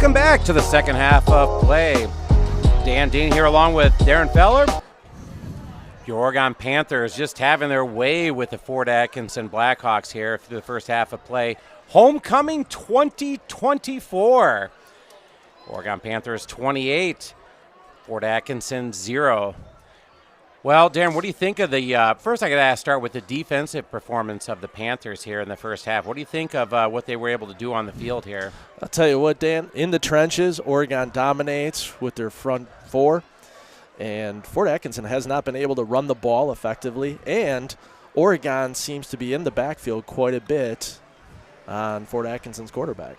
[SPEAKER 2] Welcome back to the second half of play. Dan Dean here along with Darren Feller. Your Oregon Panthers just having their way with the Fort Atkinson Blackhawks here through the first half of play. Homecoming 2024. Oregon Panthers 28, Fort Atkinson 0. Well, Darren, what do you think of the first I got to start with the defensive performance of the Panthers here in the first half. What do you think of what they were able to do on the field here?
[SPEAKER 5] I'll tell you what, Dan, in the trenches, Oregon dominates with their front four, and Fort Atkinson has not been able to run the ball effectively, and Oregon seems to be in the backfield quite a bit on Fort Atkinson's quarterback.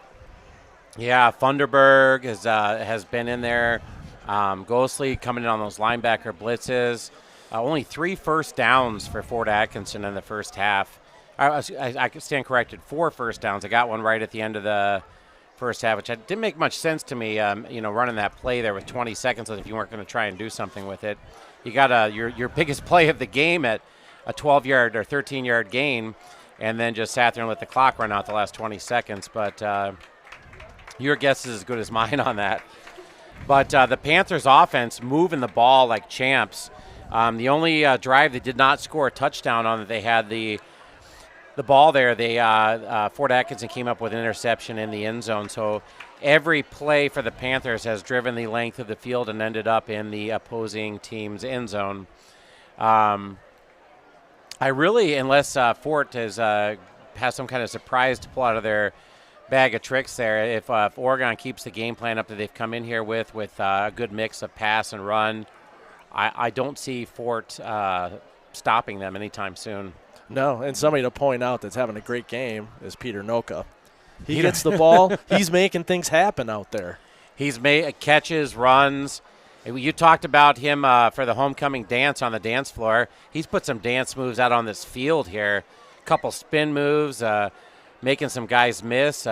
[SPEAKER 2] Yeah, Funderburg has been in there. Ghostly coming in on those linebacker blitzes. Only 3 first downs for Fort Atkinson in the first half. I stand corrected, 4 first downs. I got one right at the end of the first half, which didn't make much sense to me, running that play there with 20 seconds if you weren't going to try and do something with it. You got your biggest play of the game at a 12-yard or 13-yard gain, and then just sat there and let the clock run out the last 20 seconds. But your guess is as good as mine on that. But the Panthers' offense moving the ball like champs. The only drive they did not score a touchdown on, that they had the ball there. Fort Atkinson came up with an interception in the end zone. So every play for the Panthers has driven the length of the field and ended up in the opposing team's end zone. I really, unless Fort has some kind of surprise to pull out of their bag of tricks there, if Oregon keeps the game plan up that they've come in here with a good mix of pass and run, I don't see Fort stopping them anytime soon.
[SPEAKER 5] No, and somebody to point out that's having a great game is Peter Noka. He gets the ball. He's making things happen out there.
[SPEAKER 2] He's made catches, runs. You talked about him for the homecoming dance on the dance floor. He's put some dance moves out on this field here. A couple spin moves, making some guys miss,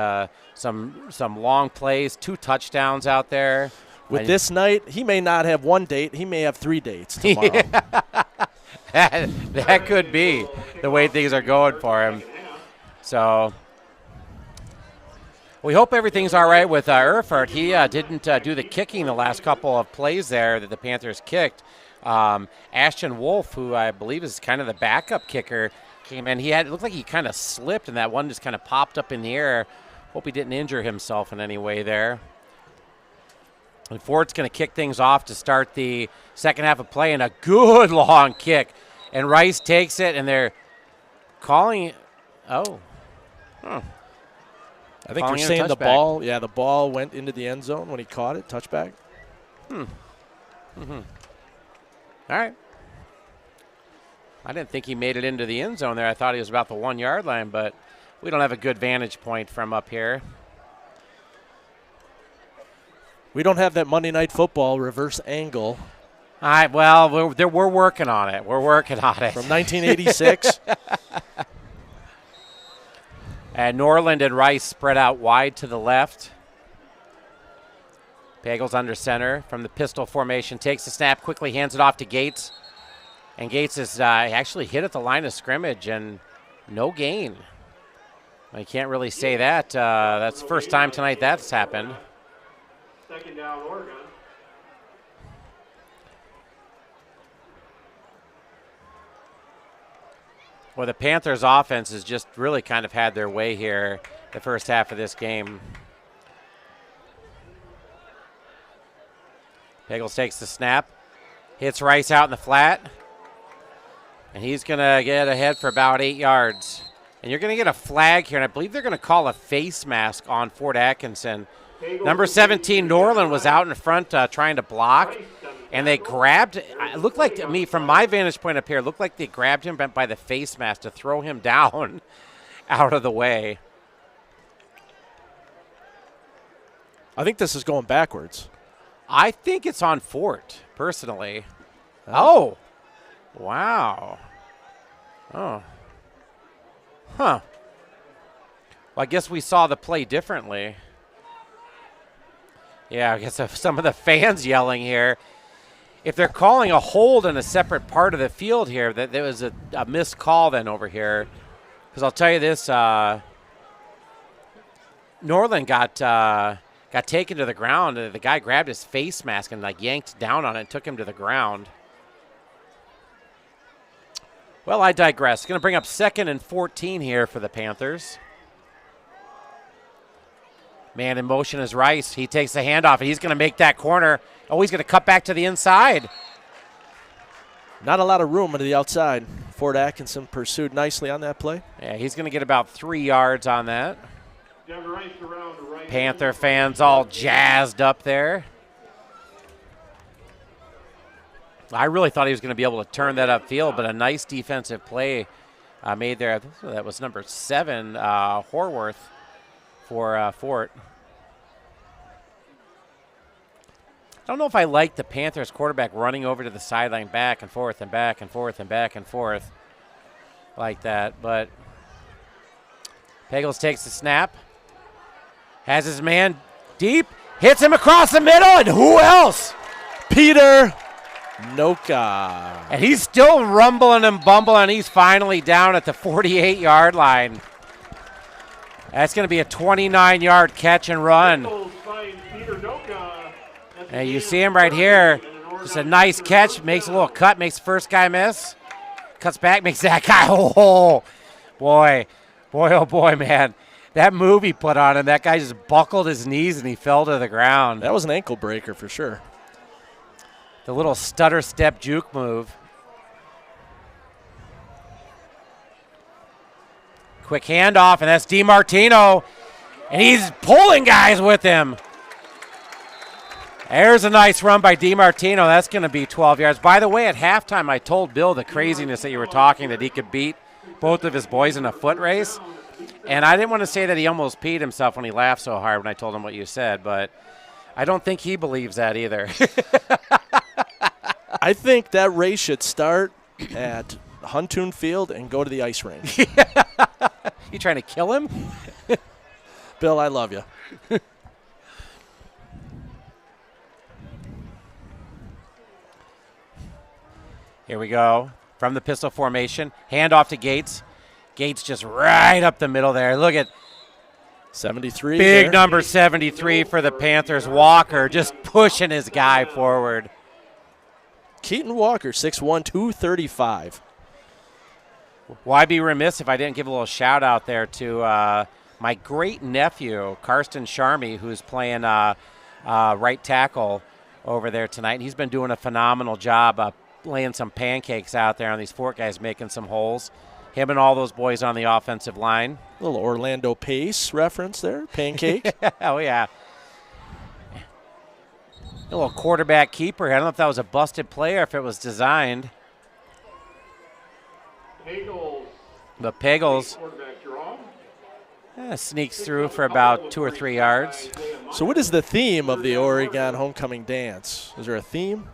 [SPEAKER 2] some long plays, 2 touchdowns out there.
[SPEAKER 5] With this night, he may not have 1 date. He may have 3 dates tomorrow.
[SPEAKER 2] That could be the way things are going for him. So we hope everything's all right with Erfurt. He didn't do the kicking the last couple of plays there that the Panthers kicked. Ashton Wolf, who I believe is kind of the backup kicker, came in. It looked like he kind of slipped, and that one just kind of popped up in the air. Hope he didn't injure himself in any way there. And Fort's going to kick things off to start the second half of play, and a good long kick. And Rice takes it, and they're calling it. Oh. Huh.
[SPEAKER 5] I think they're saying the ball went into the end zone when he caught it, touchback.
[SPEAKER 2] Mm-hmm. All right. I didn't think he made it into the end zone there. I thought he was about the 1-yard line, but we don't have a good vantage point from up here.
[SPEAKER 5] We don't have that Monday Night Football reverse angle.
[SPEAKER 2] All right, well, we're working on it. We're working on it.
[SPEAKER 5] From 1986.
[SPEAKER 2] And Norland and Rice spread out wide to the left. Pagels under center from the pistol formation. Takes the snap, quickly hands it off to Gates. And Gates is actually hit at the line of scrimmage and no gain. I can't really say that. That's the first time tonight that's happened.
[SPEAKER 6] Second down, Oregon.
[SPEAKER 2] Well, the Panthers' offense has just really kind of had their way here the first half of this game. Pagels takes the snap, hits Rice out in the flat, and he's going to get ahead for about 8 yards. And you're going to get a flag here, and I believe they're going to call a face mask on Fort Atkinson. Number 17, Norland, was out in front trying to block, and they grabbed, it looked like to me, from my vantage point up here, it looked like they grabbed him by the face mask to throw him down out of the way.
[SPEAKER 5] I think this is going backwards.
[SPEAKER 2] I think it's on Fort, personally. Oh. Wow. Oh. Huh. Well, I guess we saw the play differently. Yeah, I guess some of the fans yelling here. If they're calling a hold in a separate part of the field here, that there was a missed call then over here. Because I'll tell you this, Norland got taken to the ground. The guy grabbed his face mask and yanked down on it and took him to the ground. Well, I digress. Going to bring up 2nd and 14 here for the Panthers. Man in motion is Rice. He takes the handoff, and he's going to make that corner. Oh, he's going to cut back to the inside.
[SPEAKER 5] Not a lot of room to the outside. Fort Atkinson pursued nicely on that play.
[SPEAKER 2] Yeah, he's going to get about 3 yards on that.
[SPEAKER 6] Down the right around the right.
[SPEAKER 2] Panther fans all jazzed up there. I really thought he was going to be able to turn that upfield, but a nice defensive play made there. That was number 7, Horworth for Fort. I don't know if I like the Panthers quarterback running over to the sideline back and forth and back and forth and back and forth like that, but Pagels takes the snap, has his man deep, hits him across the middle, and who else?
[SPEAKER 5] Peter Noka.
[SPEAKER 2] And he's still rumbling and bumbling. He's finally down at the 48-yard line. That's going to be a 29-yard catch and run. And you see him right here. Just a nice catch. Makes a little cut. Makes the first guy miss. Cuts back. Makes that guy. Oh, boy. Boy, oh, boy, man. That move he put on him, that guy just buckled his knees and he fell to the ground.
[SPEAKER 5] That was an ankle breaker for sure.
[SPEAKER 2] The little stutter step juke move. Quick handoff, and that's DiMartino. And he's pulling guys with him. There's a nice run by DiMartino. That's going to be 12 yards. By the way, at halftime, I told Bill the craziness that you were talking, that he could beat both of his boys in a foot race. And I didn't want to say that he almost peed himself when he laughed so hard when I told him what you said, but I don't think he believes that either.
[SPEAKER 5] I think that race should start at Huntoon Field and go to the ice rink.
[SPEAKER 2] You trying to kill him?
[SPEAKER 5] Bill, I love you.
[SPEAKER 2] Here we go. From the pistol formation. Hand off to Gates. Gates just right up the middle there. Look at
[SPEAKER 5] 73.
[SPEAKER 2] Big
[SPEAKER 5] there.
[SPEAKER 2] number 73 for the Panthers. Walker just pushing his guy forward.
[SPEAKER 5] Keaton Walker, 6'1", 235.
[SPEAKER 2] Well, I'd be remiss if I didn't give a little shout out there to my great nephew, Karsten Sharmy, who's playing right tackle over there tonight. And he's been doing a phenomenal job laying some pancakes out there on these Fort guys, making some holes. Him and all those boys on the offensive line.
[SPEAKER 5] A little Orlando Pace reference there, pancake.
[SPEAKER 2] Oh, yeah. A little quarterback keeper. I don't know if that was a busted play or if it was designed. But Pagels sneaks through for about 2 or 3 yards.
[SPEAKER 5] So what is the theme of the Oregon homecoming dance? Is there a theme?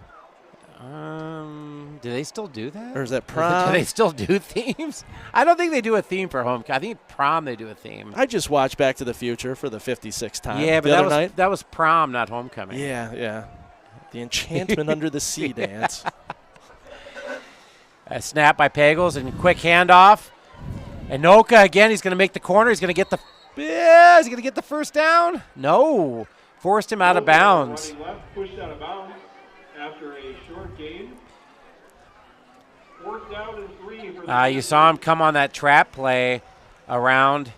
[SPEAKER 2] Do they still do that?
[SPEAKER 5] Or is that prom?
[SPEAKER 2] Do they still do themes? I don't think they do a theme for homecoming. I think prom they do a theme.
[SPEAKER 5] I just watched Back to the Future for the 56th time.
[SPEAKER 2] Yeah, but that was prom, not homecoming.
[SPEAKER 5] Yeah. The enchantment under the sea dance.
[SPEAKER 2] A snap by Pagels and quick handoff. And Noka again. He's going to make the corner. He's going to get the. Yeah, he's going to get the first down. No, forced him out of bounds.
[SPEAKER 6] Pushed out of bounds after a short game. Fourth down and 3 for the
[SPEAKER 2] you saw him come on that trap play around,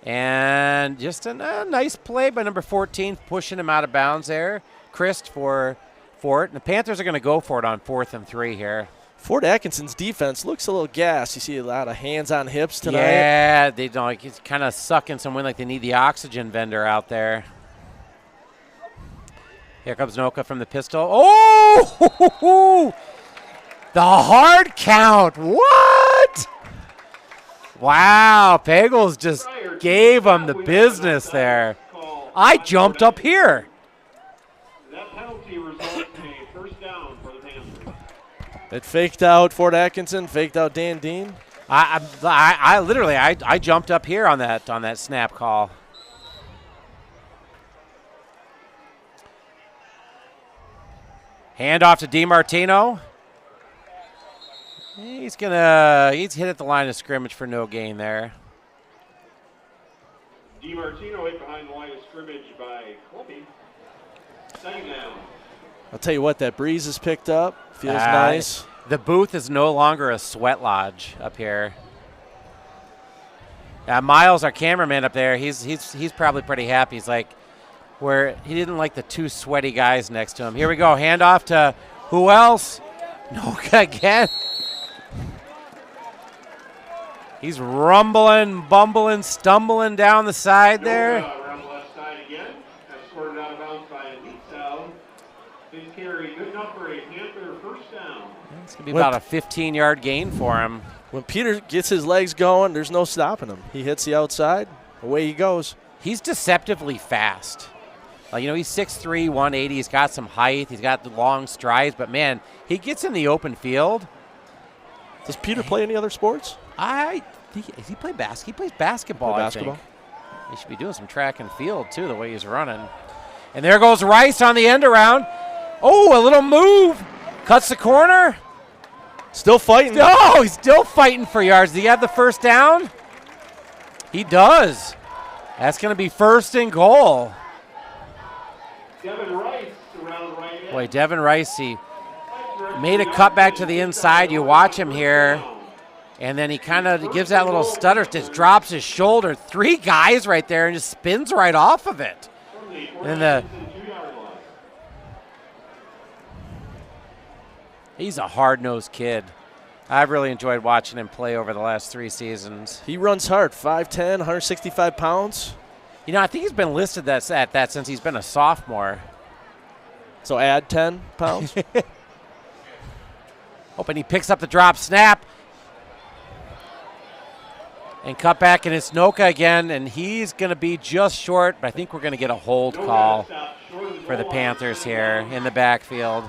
[SPEAKER 2] and just a nice play by number 14, pushing him out of bounds there. Christ for Fort. And the Panthers are going to go for it on 4th and 3 here.
[SPEAKER 5] Fort Atkinson's defense looks a little gassed. You see a lot of hands on hips tonight.
[SPEAKER 2] Yeah, they don't. Like, it's kind of sucking some wind, like they need the oxygen vendor out there. Here comes Noka from the pistol. Oh! The hard count. What? Wow, Pagels just gave him the business there. I jumped up here.
[SPEAKER 6] That penalty results in a first down for the Panthers.
[SPEAKER 5] It faked out Fort Atkinson, faked out Dan Dean.
[SPEAKER 2] I literally jumped up here on that snap call. Hand off to DiMartino. He's hit at the line of scrimmage for no gain there.
[SPEAKER 6] DiMartino hit behind the line of scrimmage by Clumpy. Second down.
[SPEAKER 5] I'll tell you what, that breeze has picked up. Feels nice.
[SPEAKER 2] The booth is no longer a sweat lodge up here. Miles, our cameraman up there, he's probably pretty happy. He's like, where he didn't like the 2 sweaty guys next to him. Here we go, handoff to who else? Noka again. He's rumbling, bumbling, stumbling down the side there.
[SPEAKER 6] Around the left side again. Has scored it out of bounds by Leetzow. His carry good enough for a Panther first down.
[SPEAKER 2] It's going to be about a 15-yard gain for him.
[SPEAKER 5] When Peter gets his legs going, there's no stopping him. He hits the outside, away he goes.
[SPEAKER 2] He's deceptively fast. He's 6'3", 180. He's got some height. He's got the long strides. But, man, he gets in the open field.
[SPEAKER 5] Does Peter play any other sports?
[SPEAKER 2] Does he play basketball? He plays basketball, I think. He should be doing some track and field, too, the way he's running. And there goes Rice on the end around. Oh, a little move. Cuts the corner.
[SPEAKER 5] Still fighting.
[SPEAKER 2] Oh, he's still fighting for yards. Does he have the first down? He does. That's going to be first and goal.
[SPEAKER 6] Devin Rice around right end.
[SPEAKER 2] Boy, Devin Rice, he made a cut back to the inside. You watch him here, and then he kind of gives that little stutter, just drops his shoulder. 3 guys right there and just spins right off of it. And he's a hard-nosed kid. I've really enjoyed watching him play over the last 3 seasons.
[SPEAKER 5] He runs hard, 5'10", 165 pounds.
[SPEAKER 2] I think he's been listed at that since he's been a sophomore.
[SPEAKER 5] So add 10 pounds.
[SPEAKER 2] And he picks up the drop snap. And cut back, and it's Noka again, and he's going to be just short, but I think we're going to get a hold call for the Panthers here in the backfield.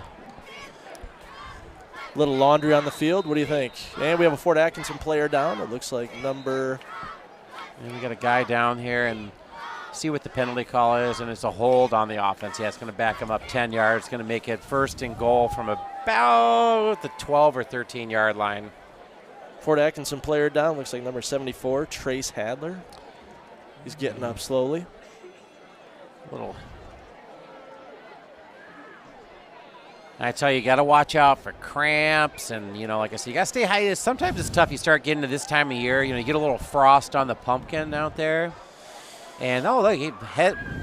[SPEAKER 5] Little laundry on the field. What do you think? And we have a Fort Atkinson player down. It looks like number.
[SPEAKER 2] And we got a guy down here, and see what the penalty call is, and it's a hold on the offense. Yeah, it's going to back him up 10 yards. It's going to make it first and goal from about the 12 or 13-yard line.
[SPEAKER 5] Fort Atkinson player down. Looks like number 74, Trace Hadler. He's getting up slowly.
[SPEAKER 2] I tell you got to watch out for cramps, and like I said, you got to stay hydrated. Sometimes it's tough. You start getting to this time of year, you get a little frost on the pumpkin out there. And look,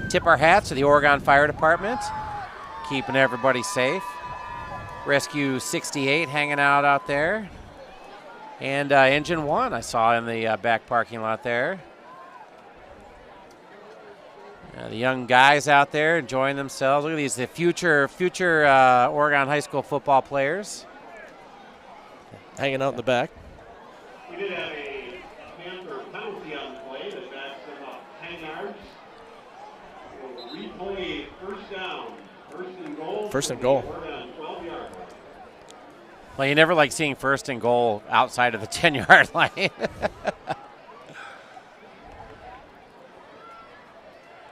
[SPEAKER 2] tip our hats to the Oregon Fire Department, keeping everybody safe. Rescue 68 hanging out there. And Engine 1 I saw in the back parking lot there. The young guys out there enjoying themselves. Look at these, the future Oregon high school football players.
[SPEAKER 5] Hanging out in the back.
[SPEAKER 6] We did have a Panther penalty on the play that backs them up 10 yards. We'll replay first down. First and goal.
[SPEAKER 5] First and goal.
[SPEAKER 6] Oregon 12-yard line.
[SPEAKER 2] Well, you never like seeing first and goal outside of the 10-yard line.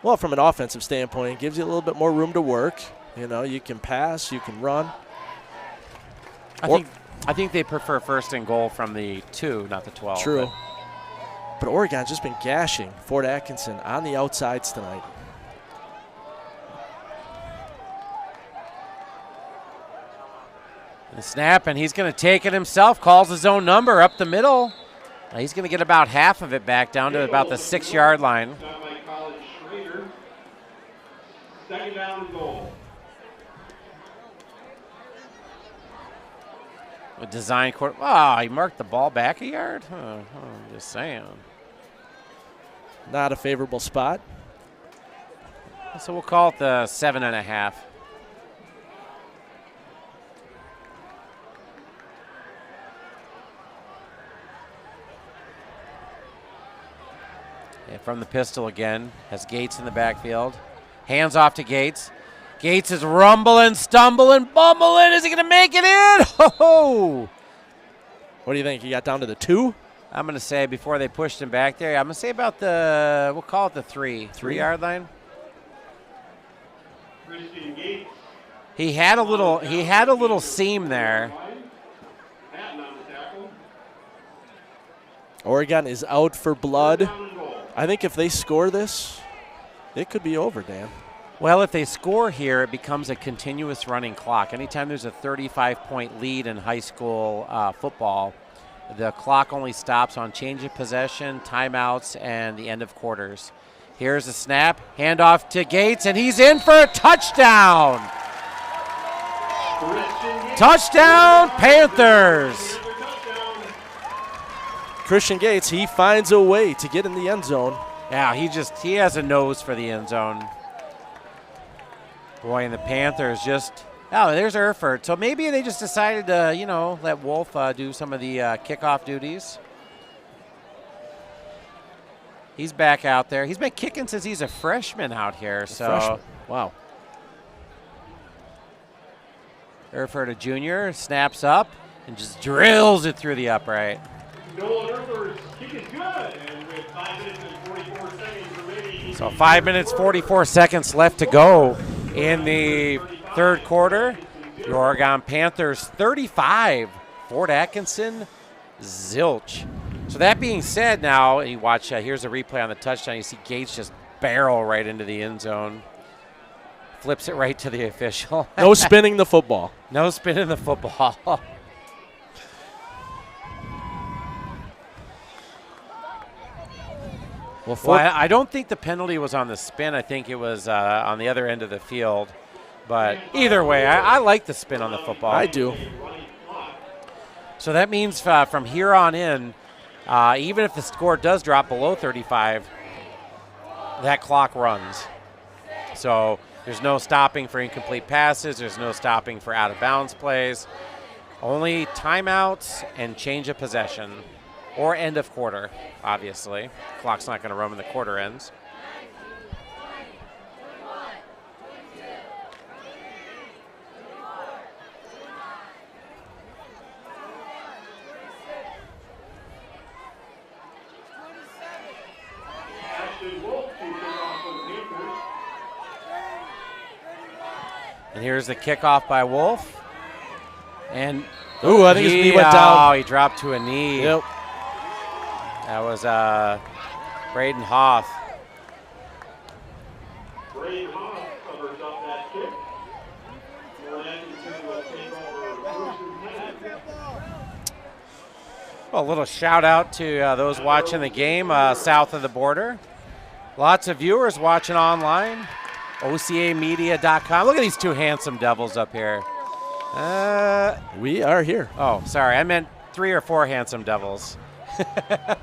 [SPEAKER 5] Well, from an offensive standpoint, it gives you a little bit more room to work. You can pass, you can run.
[SPEAKER 2] I think they prefer first and goal from the 2, not the 12.
[SPEAKER 5] True. But Oregon's just been gashing Fort Atkinson on the outsides tonight.
[SPEAKER 2] The snap, and he's going to take it himself, calls his own number up the middle. He's going to get about half of it back down to about the 6-yard line.
[SPEAKER 6] Second down goal.
[SPEAKER 2] A design court. Oh, he marked the ball back a yard? I'm just saying.
[SPEAKER 5] Not a favorable spot.
[SPEAKER 2] So we'll call it the 7.5. And from the pistol again, has Gates in the backfield. Hands off to Gates. Gates is rumbling, stumbling, bumbling. Is he going to make it in? Oh!
[SPEAKER 5] What do you think? He got down to the 2?
[SPEAKER 2] I'm going to say before they pushed him back there, I'm going to say about we'll call it the 3-yard line.
[SPEAKER 6] Christian Gates.
[SPEAKER 2] He had a little seam there.
[SPEAKER 5] Oregon is out for blood. I think if they score this, it could be over, Dan.
[SPEAKER 2] Well, if they score here, it becomes a continuous running clock. Anytime there's a 35-point lead in high school football, the clock only stops on change of possession, timeouts, and the end of quarters. Here's a snap, handoff to Gates, and he's in for a touchdown. Touchdown, Panthers!
[SPEAKER 5] Christian Gates, he finds a way to get in the end zone.
[SPEAKER 2] Yeah, he has a nose for the end zone. Boy, and the Panthers there's Erfurt. So maybe they just decided to, let Wolf do some of the kickoff duties. He's back out there. He's been kicking since he's a freshman out here.
[SPEAKER 5] Freshman. Wow.
[SPEAKER 2] Erfurt, a junior, snaps up and just drills it through the upright.
[SPEAKER 6] Nolan Erfurt's kick is good, and with 5 minutes and 44 seconds remaining.
[SPEAKER 2] So 5 minutes, 44 seconds left to go in the third quarter. The Oregon Panthers 35, Fort Atkinson, zilch. So that being said, now you watch, here's a replay on the touchdown. You see Gates just barrel right into the end zone. Flips it right to the official.
[SPEAKER 5] No spinning the football.
[SPEAKER 2] No spinning the football. Well, I don't think the penalty was on the spin. I think it was on the other end of the field. But either way, I like the spin on the football.
[SPEAKER 5] I do.
[SPEAKER 2] So that means from here on in, even if the score does drop below 35, that clock runs. So there's no stopping for incomplete passes. There's no stopping for out-of-bounds plays. Only timeouts and change of possession. Or end of quarter, obviously. Clock's not going to run when the quarter ends. And here's the kickoff by Wolf. And
[SPEAKER 5] I think his knee went down.
[SPEAKER 2] Oh, he dropped to a knee.
[SPEAKER 5] Yep.
[SPEAKER 2] That was Braden Hoff.
[SPEAKER 6] Braden Hoff covers up that kick. Fort Atkinson will take over first and 10.
[SPEAKER 2] Well, a little shout out to those watching the game south of the border. Lots of viewers watching online. OCAmedia.com. Look at these two handsome devils up here.
[SPEAKER 5] We are here.
[SPEAKER 2] Oh, sorry. I meant 3 or 4 handsome devils. Well,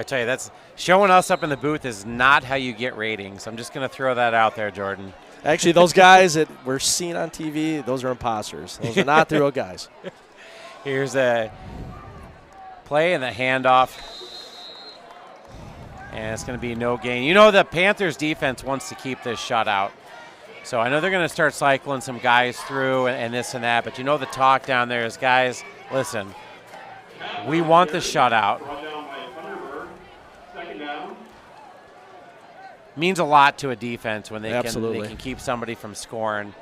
[SPEAKER 2] I tell you, that's showing us up in the booth is not how you get ratings. I'm just going to throw that out there, Jordan.
[SPEAKER 5] Actually, those guys that we're seeing on TV, those are imposters. Those are not the real guys.
[SPEAKER 2] Here's a play and the handoff. And it's going to be no gain. You know the Panthers defense wants to keep this shutout. So I know they're going to start cycling some guys through and this and that. But you know the talk down there is, guys, listen, we want the shutout. Means a lot to a defense when they can keep somebody from scoring.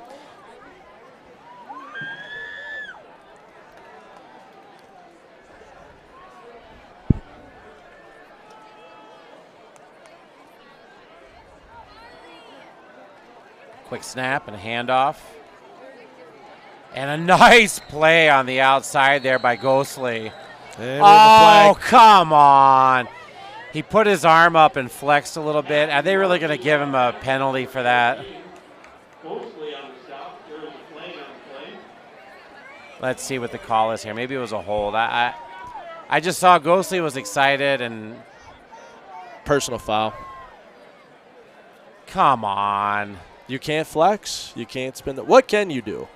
[SPEAKER 2] Quick snap and a handoff. And a nice play on the outside there by Ghostly. Oh, come on. He put his arm up and flexed a little bit. Are they really going to give him a penalty for that? Let's see what the call is here. Maybe it was a hold. I just saw Ghostly was excited and
[SPEAKER 5] personal foul.
[SPEAKER 2] Come on.
[SPEAKER 5] You can't flex. You can't spin the. What can you do?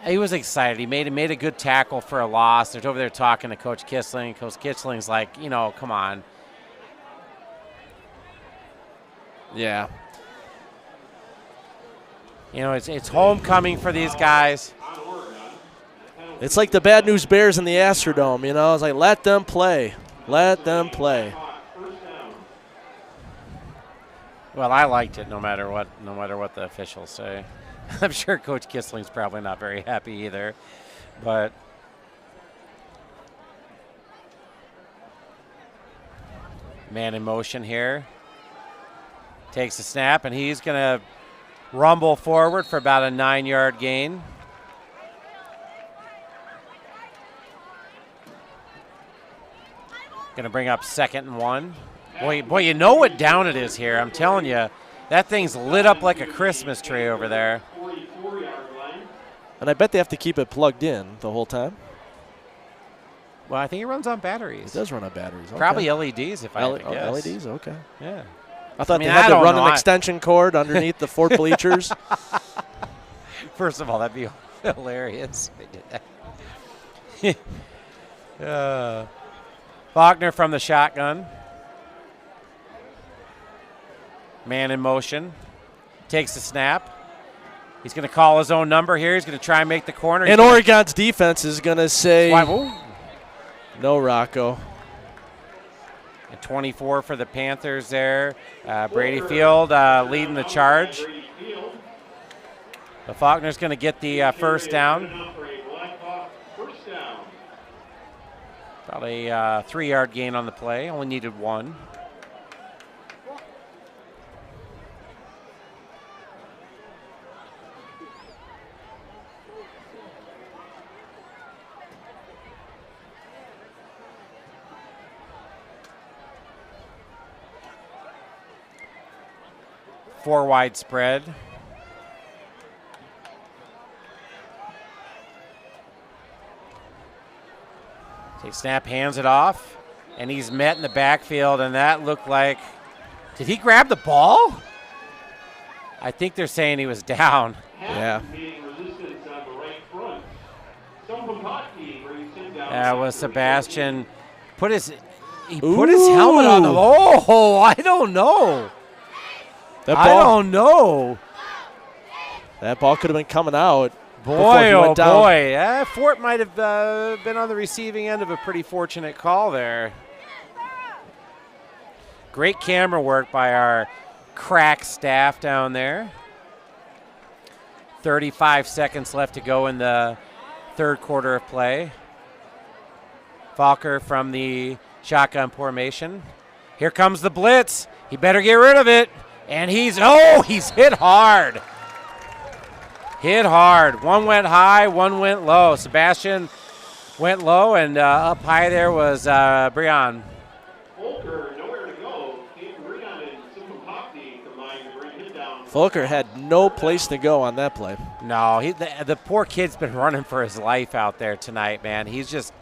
[SPEAKER 2] He was excited. He made a good tackle for a loss. They're over there talking to Coach Kissling. Coach Kissling's like, come on.
[SPEAKER 5] Yeah.
[SPEAKER 2] It's homecoming for these guys.
[SPEAKER 5] It's like the Bad News Bears in the Astrodome, It's like, let them play. Let them play.
[SPEAKER 2] Well, I liked it no matter what the officials say. I'm sure Coach Kissling's probably not very happy either. But man in motion here. Takes a snap, and he's going to rumble forward for about a 9-yard gain. Going to bring up 2nd and 1. Boy, you know what down it is here. I'm telling you, that thing's lit up like a Christmas tree over there.
[SPEAKER 5] And I bet they have to keep it plugged in the whole time.
[SPEAKER 2] Well, I think it runs on batteries.
[SPEAKER 5] It does run on batteries. Okay.
[SPEAKER 2] Probably LEDs, if I had to guess.
[SPEAKER 5] LEDs, okay.
[SPEAKER 2] Yeah.
[SPEAKER 5] I thought they had to run an extension cord underneath the Fort bleachers.
[SPEAKER 2] First of all, that'd be hilarious. Faulkner from the shotgun. Man in motion. Takes the snap. He's going to call his own number here. He's going to try and make the corner.
[SPEAKER 5] And Oregon's defense is going to say, no, Rocco.
[SPEAKER 2] And 24 for the Panthers there. Brady Field leading the charge. But Faulkner's going to get the first down. About a 3-yard gain on the play. Only needed 1. Four wide spread. Takes snap, hands it off, and he's met in the backfield, and that looked like, did he grab the ball? I think they're saying he was down.
[SPEAKER 5] Yeah.
[SPEAKER 2] That was Sebastian. Put his helmet on the. Oh, I don't know. I don't know.
[SPEAKER 5] That ball could have been coming out.
[SPEAKER 2] Boy, oh boy. Fort might have been on the receiving end of a pretty fortunate call there. Great camera work by our crack staff down there. 35 seconds left to go in the third quarter of play. Faulkner from the shotgun formation. Here comes the blitz. He better get rid of it. And he's hit hard. Hit hard. One went high, one went low. Sebastian went low, and up high there was Breon.
[SPEAKER 5] Faulkner had no place to go on that play.
[SPEAKER 2] No, the poor kid's been running for his life out there tonight, man. He's just,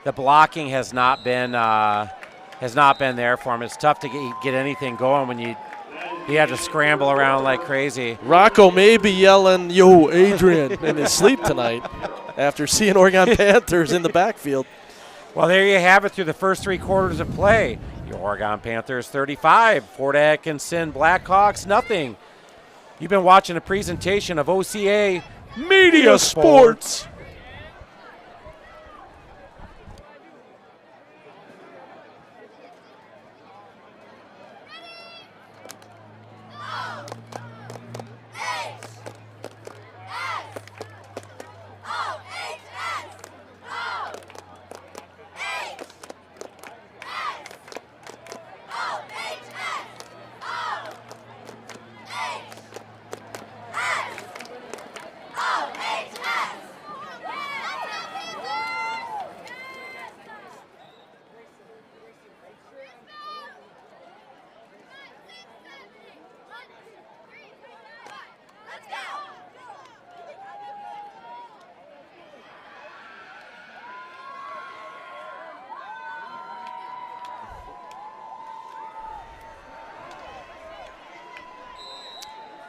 [SPEAKER 2] the blocking has not been there for him. It's tough to get anything going when you have to scramble around like crazy.
[SPEAKER 5] Rocco may be yelling, "Yo, Adrian," in his sleep tonight after seeing Oregon Panthers in the backfield.
[SPEAKER 2] Well, there you have it through the first 3 quarters of play. The Oregon Panthers 35, Fort Atkinson Blackhawks nothing. You've been watching a presentation of OCA Media Sports.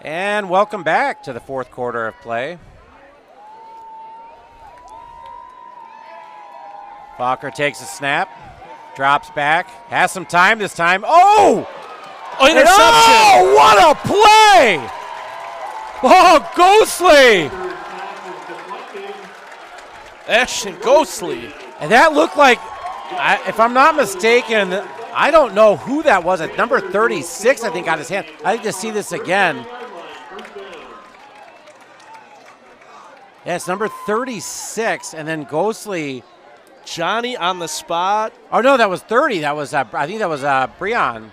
[SPEAKER 2] And welcome back to the fourth quarter of play. Faulkner takes a snap, drops back, has some time this time. Oh!
[SPEAKER 5] Interception!
[SPEAKER 2] Oh, what a play! Oh, Ghostly!
[SPEAKER 5] Ashton Ghostly.
[SPEAKER 2] And that looked like, if I'm not mistaken, I don't know who that was. At number 36, I think, got his hand. I think to see this again. Yeah, it's number 36, and then Ghostly.
[SPEAKER 5] Johnny on the spot.
[SPEAKER 2] Oh, no, that was 30. That was, I think that was Breon,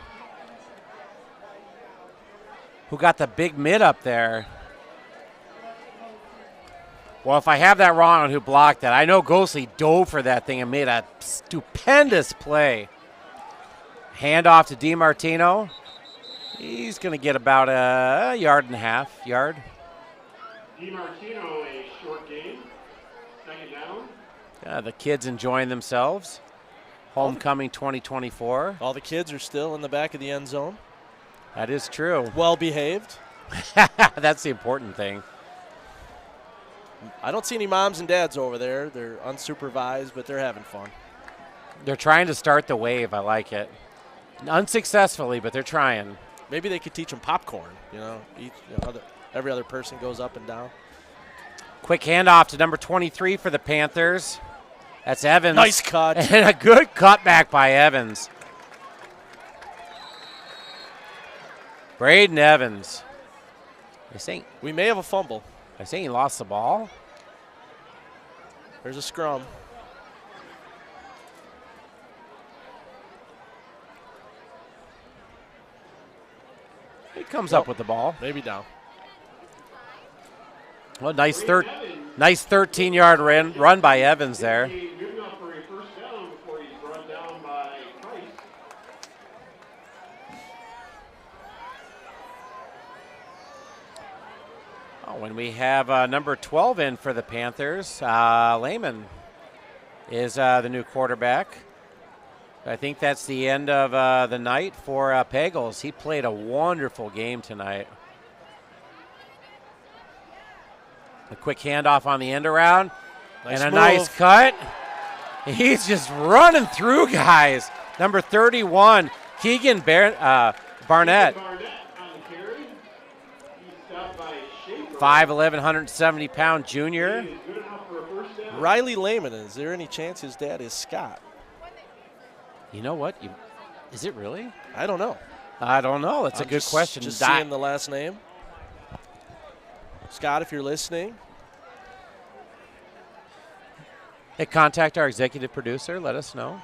[SPEAKER 2] who got the big mid up there. Well, if I have that wrong on who blocked that, I know Ghostly dove for that thing and made a stupendous play. Handoff to DiMartino. He's going to get about a yard and a half.
[SPEAKER 6] DiMartino, a short game. Second down.
[SPEAKER 2] The kids enjoying themselves. Homecoming 2024.
[SPEAKER 5] All the kids are still in the back of the end zone.
[SPEAKER 2] That is true.
[SPEAKER 5] Well behaved.
[SPEAKER 2] That's the important thing.
[SPEAKER 5] I don't see any moms and dads over there. They're unsupervised, but they're having fun.
[SPEAKER 2] They're trying to start the wave. I like it. Unsuccessfully, but they're trying.
[SPEAKER 5] Maybe they could teach them popcorn. Every other person goes up and down.
[SPEAKER 2] Quick handoff to number 23 for the Panthers. That's Evans.
[SPEAKER 5] Nice cut.
[SPEAKER 2] And a good cutback by Evans. Braden Evans.
[SPEAKER 5] We may have a fumble.
[SPEAKER 2] I think he lost the ball.
[SPEAKER 5] There's a scrum.
[SPEAKER 2] He comes up with the ball.
[SPEAKER 5] Maybe down.
[SPEAKER 2] Well, nice 13-yard run by Evans there. When we have number 12 in for the Panthers, Lehman is the new quarterback. I think that's the end of the night for Pagels. He played a wonderful game tonight. A quick handoff on the end around, and a nice cut. He's just running through guys. Number 31, Keegan Barnett. 5'11", 170-pound junior.
[SPEAKER 5] Riley Lehman, is there any chance his dad is Scott?
[SPEAKER 2] You know what? Is it really?
[SPEAKER 5] I don't know.
[SPEAKER 2] I don't know. That's a good question.
[SPEAKER 5] Just seeing the last name. Scott, if you're listening.
[SPEAKER 2] Hey, contact our executive producer. Let us know.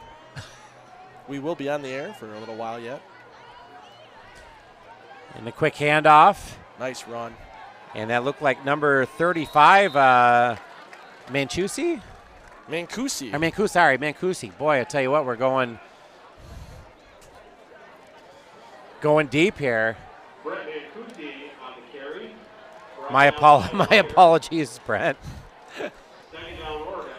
[SPEAKER 5] We will be on the air for a little while yet.
[SPEAKER 2] And a quick handoff.
[SPEAKER 5] Nice run.
[SPEAKER 2] And that looked like number 35, Mancusi. Boy, I tell you what, we're going deep here.
[SPEAKER 6] Brett Mancusi on the carry.
[SPEAKER 2] My apologies, Brett.
[SPEAKER 6] Second down, Oregon.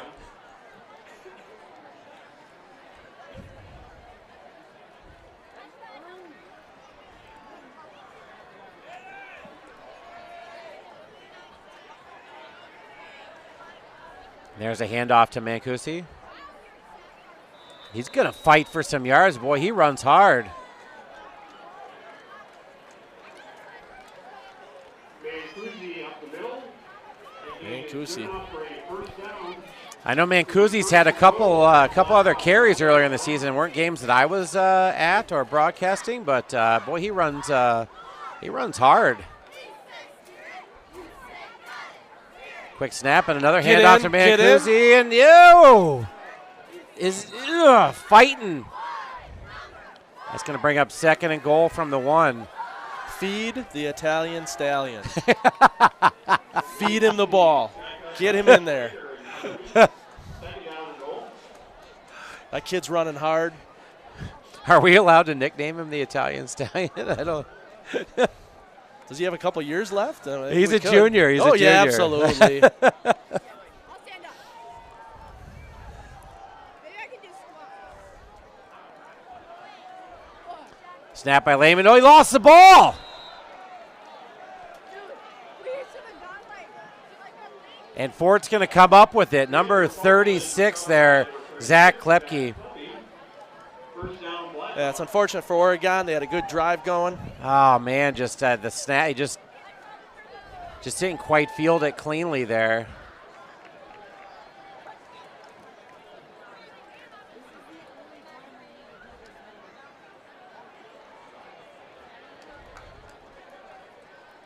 [SPEAKER 2] There's a handoff to Mancusi. He's going to fight for some yards. Boy, he runs hard.
[SPEAKER 6] Mancusi up the middle.
[SPEAKER 5] Mancusi.
[SPEAKER 2] I know Mancusi's had a couple other carries earlier in the season. Weren't games that I was at or broadcasting, but boy, he runs hard. Quick snap and another handoff to Mancusi, and is fighting. That's going to bring up 2nd and goal from the 1.
[SPEAKER 5] Feed the Italian stallion. Feed him the ball. Get him in there. That kid's running hard.
[SPEAKER 2] Are we allowed to nickname him the Italian stallion? I don't.
[SPEAKER 5] Does he have a couple years left?
[SPEAKER 2] He's a junior. He's a junior.
[SPEAKER 5] Yeah, absolutely.
[SPEAKER 2] Snap by Lehman. Oh, he lost the ball. And Fort's going to come up with it. Number 36 there, Zach Klepke.
[SPEAKER 5] Yeah, it's unfortunate for Oregon. They had a good drive going.
[SPEAKER 2] Oh, man, just the snap. He just didn't quite field it cleanly there.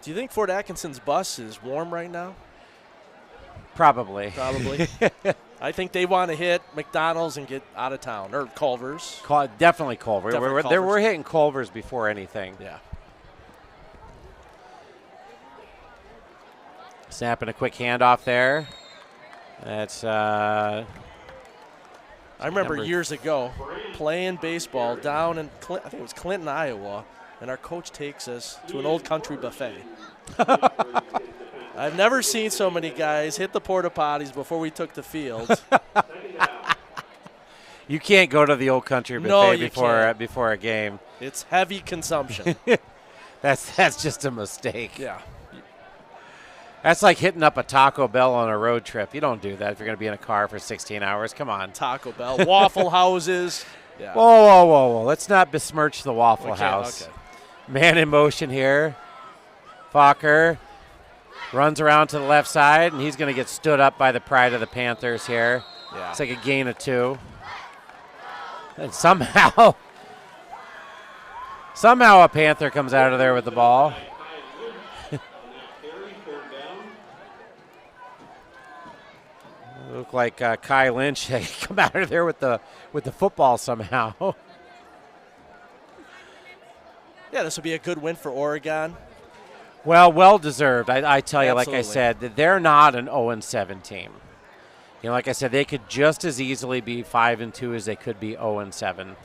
[SPEAKER 5] Do you think Fort Atkinson's bus is warm right now?
[SPEAKER 2] Probably.
[SPEAKER 5] I think they want to hit McDonald's and get out of town, or Culver's.
[SPEAKER 2] Definitely Culver.
[SPEAKER 5] Culver's.
[SPEAKER 2] We're hitting Culver's before anything.
[SPEAKER 5] Yeah.
[SPEAKER 2] Snapping a quick handoff there. That's.
[SPEAKER 5] I remember years ago, playing baseball down in, I think it was Clinton, Iowa, and our coach takes us to an old country buffet. I've never seen so many guys hit the porta potties before we took the field.
[SPEAKER 2] You can't go to the old country buffet before a game.
[SPEAKER 5] It's heavy consumption.
[SPEAKER 2] That's just a mistake.
[SPEAKER 5] Yeah.
[SPEAKER 2] That's like hitting up a Taco Bell on a road trip. You don't do that if you're going to be in a car for 16 hours. Come on.
[SPEAKER 5] Taco Bell, Waffle Houses. Yeah.
[SPEAKER 2] Whoa. Let's not besmirch the Waffle House.
[SPEAKER 5] Okay.
[SPEAKER 2] Man in motion here. Fokker runs around to the left side, and he's going to get stood up by the pride of the Panthers here.
[SPEAKER 5] Yeah.
[SPEAKER 2] It's like a gain of 2. And somehow a Panther comes out of there with the ball. Look like Kai Lynch come out of there with the football somehow.
[SPEAKER 5] Yeah, this will be a good win for Oregon.
[SPEAKER 2] Well deserved. I tell you,
[SPEAKER 5] Absolutely.
[SPEAKER 2] like I said, that they're not an 0-7 team. You know, like I said, they could just as easily be 5-2 as they could be 0-7.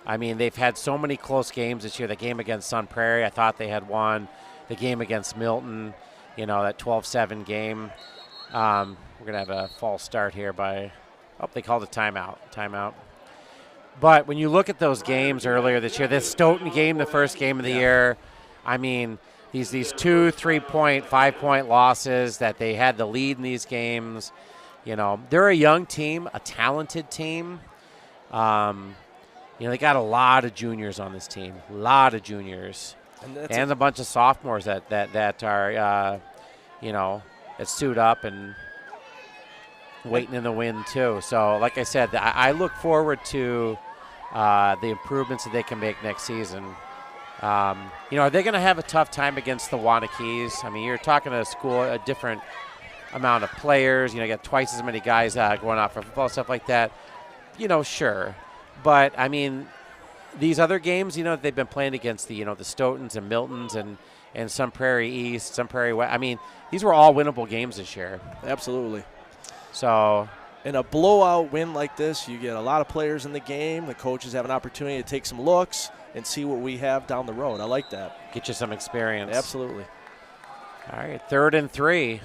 [SPEAKER 2] I mean, they've had so many close games this year. The game against Sun Prairie, I thought they had won. The game against Milton, you know, that 12-7 game. We're going to have a false start here by – they called a timeout. But when you look at those games earlier this year, this Stoughton game, the first game of the year, I mean, these 2, 3-point, 5-point losses that they had the lead in these games. You know, they're a young team, a talented team. You know, they got a lot of juniors on this team, and a bunch of sophomores that are, you know, that suit up and waiting in the wind too. So, like I said, I look forward to the improvements that they can make next season. You know, are they going to have a tough time against the Wanakees? I mean, you're talking to a school, a different amount of players. You know, you got twice as many guys going out for football, stuff like that. You know, sure. But, I mean, these other games, you know, they've been playing against the, you know, the Stoughtons and Miltons and Sun Prairie East, Sun Prairie West. I mean, these were all winnable games this year.
[SPEAKER 5] Absolutely.
[SPEAKER 2] So,
[SPEAKER 5] in a blowout win like this, you get a lot of players in the game. The coaches have an opportunity to take some looks and see what we have down the road. I like that.
[SPEAKER 2] Get you some experience.
[SPEAKER 5] Absolutely.
[SPEAKER 2] All right, 3rd and 3.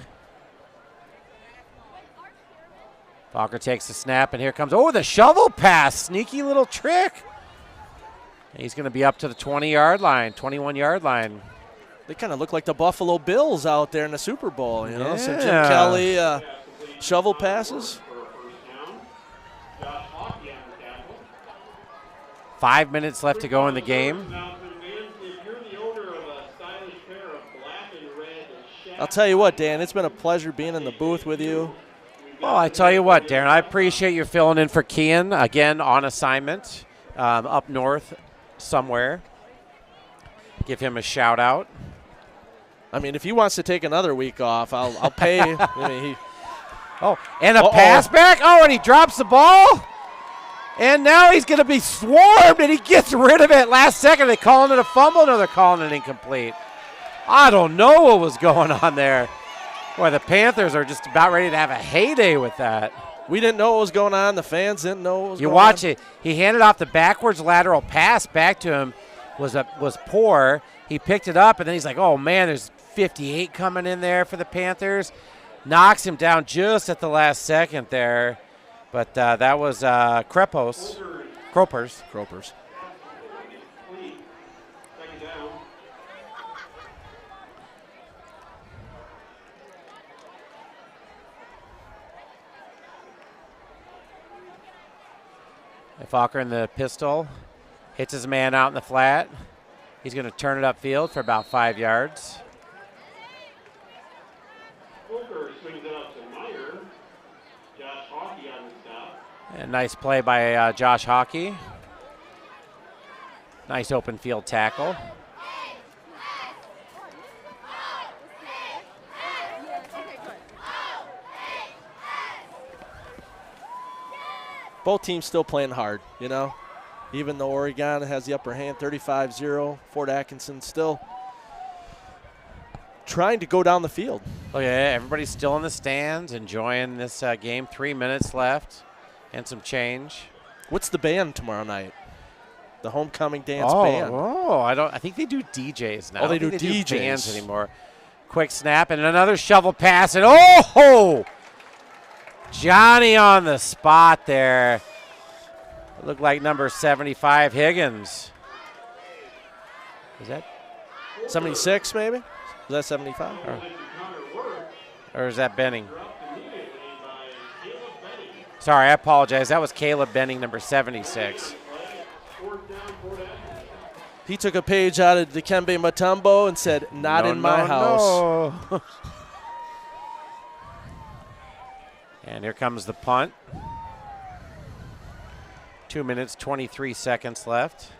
[SPEAKER 2] Fokker takes the snap, and here comes, the shovel pass. Sneaky little trick. And he's going to be up to the 20-yard line, 21-yard line.
[SPEAKER 5] They kind of look like the Buffalo Bills out there in the Super Bowl, you know. Some Jim
[SPEAKER 2] Yeah.
[SPEAKER 5] Kelly shovel passes.
[SPEAKER 2] 5 minutes left to go in the game.
[SPEAKER 5] I'll tell you what, Dan, it's been a pleasure being in the booth with you.
[SPEAKER 2] Well, I tell you what, Darren, I appreciate you filling in for Kian, again, on assignment, up north somewhere. Give him a shout-out.
[SPEAKER 5] I mean, if he wants to take another week off, I'll pay. I mean,
[SPEAKER 2] And a pass back. And he drops the ball. And now he's going to be swarmed, and he gets rid of it last second. Are they calling it a fumble? No, they're calling it incomplete. I don't know what was going on there. Boy, the Panthers are just about ready to have a heyday with that.
[SPEAKER 5] We didn't know what was going on. The fans didn't know what was going on.
[SPEAKER 2] You watch it. He handed off the backwards lateral pass back to him. Was poor. He picked it up, and then he's like, oh, man, there's 58 coming in there for the Panthers. Knocks him down just at the last second there. But that was Kropers. Fokker in the pistol. Hits his man out in the flat. He's going to turn it upfield for about 5 yards.
[SPEAKER 6] Swings it up to Meyer. Josh Hockey on the stop.
[SPEAKER 2] And nice play by Josh Hockey. Nice open field tackle.
[SPEAKER 5] Both teams still playing hard, you know. Even though Oregon has the upper hand, 35-0, Fort Atkinson still trying to go down the field.
[SPEAKER 2] Oh, yeah, everybody's still in the stands enjoying this game. 3 minutes left and some change.
[SPEAKER 5] What's the band tomorrow night? The homecoming dance band.
[SPEAKER 2] Oh, I think they do DJs now.
[SPEAKER 5] Oh, they
[SPEAKER 2] do
[SPEAKER 5] DJs.
[SPEAKER 2] bands anymore. Quick snap and another shovel pass, and oh! Johnny on the spot there. It looked like number 75, Higgins.
[SPEAKER 5] Is that 76 maybe? Is that 75?
[SPEAKER 2] Or is that Benning? Sorry, I apologize. That was Caleb Benning, number 76.
[SPEAKER 5] He took a page out of Dikembe Mutombo and said, not in my house.
[SPEAKER 2] No. And here comes the punt. 2 minutes, 23 seconds left.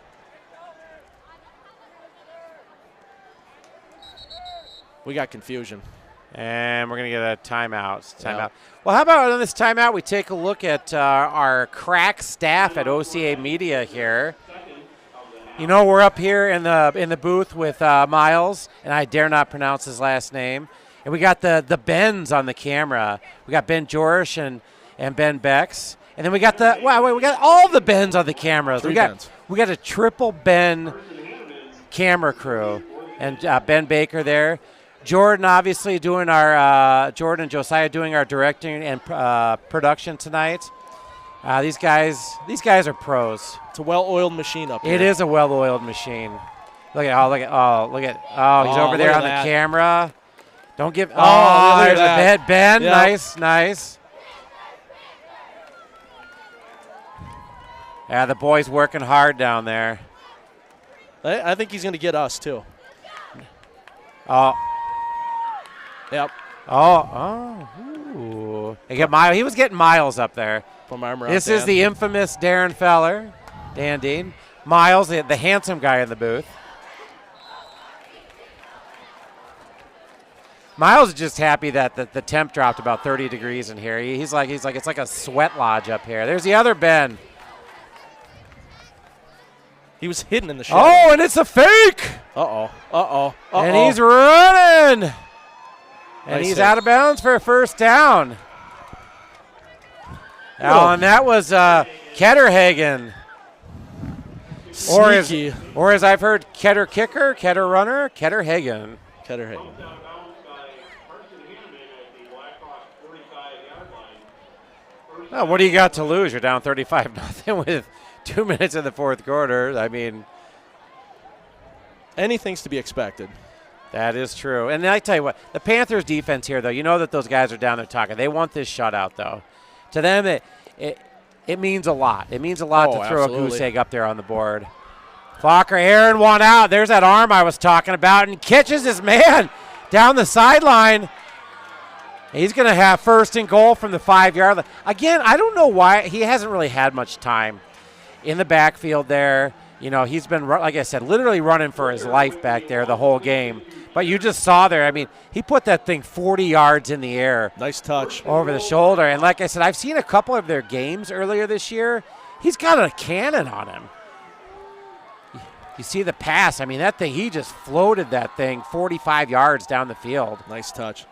[SPEAKER 5] We got confusion.
[SPEAKER 2] And we're going to get a timeout. Well, how about on this timeout we take a look at our crack staff at OCA Media here. You know, we're up here in the booth with Miles, and I dare not pronounce his last name. And we got the Bens on the camera. We got Ben Jorish and Ben Becks. And then we got we got all the Bens on the cameras. We got a triple Ben camera crew. And Ben Baker there. Jordan obviously doing our Jordan and Josiah doing our directing and production tonight. These guys are pros.
[SPEAKER 5] It's a well-oiled machine up here.
[SPEAKER 2] It is a well-oiled machine. He's over there on the camera. Don't give. Oh, there's a bed. Ben, yep. Nice. Yeah, the boy's working hard down there.
[SPEAKER 5] I think he's going to get us too.
[SPEAKER 2] Oh.
[SPEAKER 5] Yep.
[SPEAKER 2] Ooh. He was getting Miles up there. This is the infamous Darren Feller, Dan Dean. Miles, the handsome guy in the booth. Miles is just happy that the temp dropped about 30 degrees in here. He's like it's like a sweat lodge up here. There's the other Ben.
[SPEAKER 5] He was hidden in the shadow.
[SPEAKER 2] Oh, and it's a fake. And he's running. And he's out of bounds for a first down. Oh, and that was Ketterhagen.
[SPEAKER 5] Sneaky.
[SPEAKER 2] Or as I've heard, Ketter kicker, Ketter runner, Ketterhagen.
[SPEAKER 5] Ketterhagen.
[SPEAKER 2] Oh, what do you got to lose? You're down 35-0 with 2 minutes in the fourth quarter. I mean,
[SPEAKER 5] anything's to be expected.
[SPEAKER 2] That is true. And I tell you what, the Panthers defense here, though, you know that those guys are down there talking. They want this shutout, though. To them, it means a lot. It means a lot to throw a goose egg up there on the board. Fokker, Aaron, one out. There's that arm I was talking about, and catches his man down the sideline. He's going to have first and goal from the 5-yard line. Again, I don't know why. He hasn't really had much time in the backfield there. You know, he's been, like I said, literally running for his life back there the whole game. But you just saw there, I mean, he put that thing 40 yards in the air.
[SPEAKER 5] Nice touch.
[SPEAKER 2] Over the shoulder. And like I said, I've seen a couple of their games earlier this year. He's got a cannon on him. You see the pass. I mean, that thing, he just floated that thing 45 yards down the field.
[SPEAKER 5] Nice touch.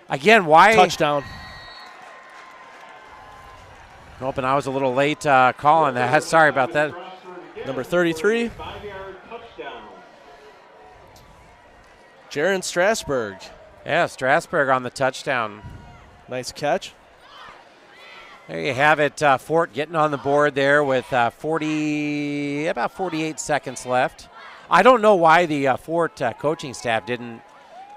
[SPEAKER 2] Again, why?
[SPEAKER 5] Touchdown.
[SPEAKER 2] Nope, and I was a little late calling that. Sorry about that.
[SPEAKER 5] Number 33. Jaron Strasburg.
[SPEAKER 2] Yeah, Strasburg on the touchdown.
[SPEAKER 5] Nice catch.
[SPEAKER 2] There you have it. Fort getting on the board there with about 48 seconds left. I don't know why the Fort coaching staff didn't,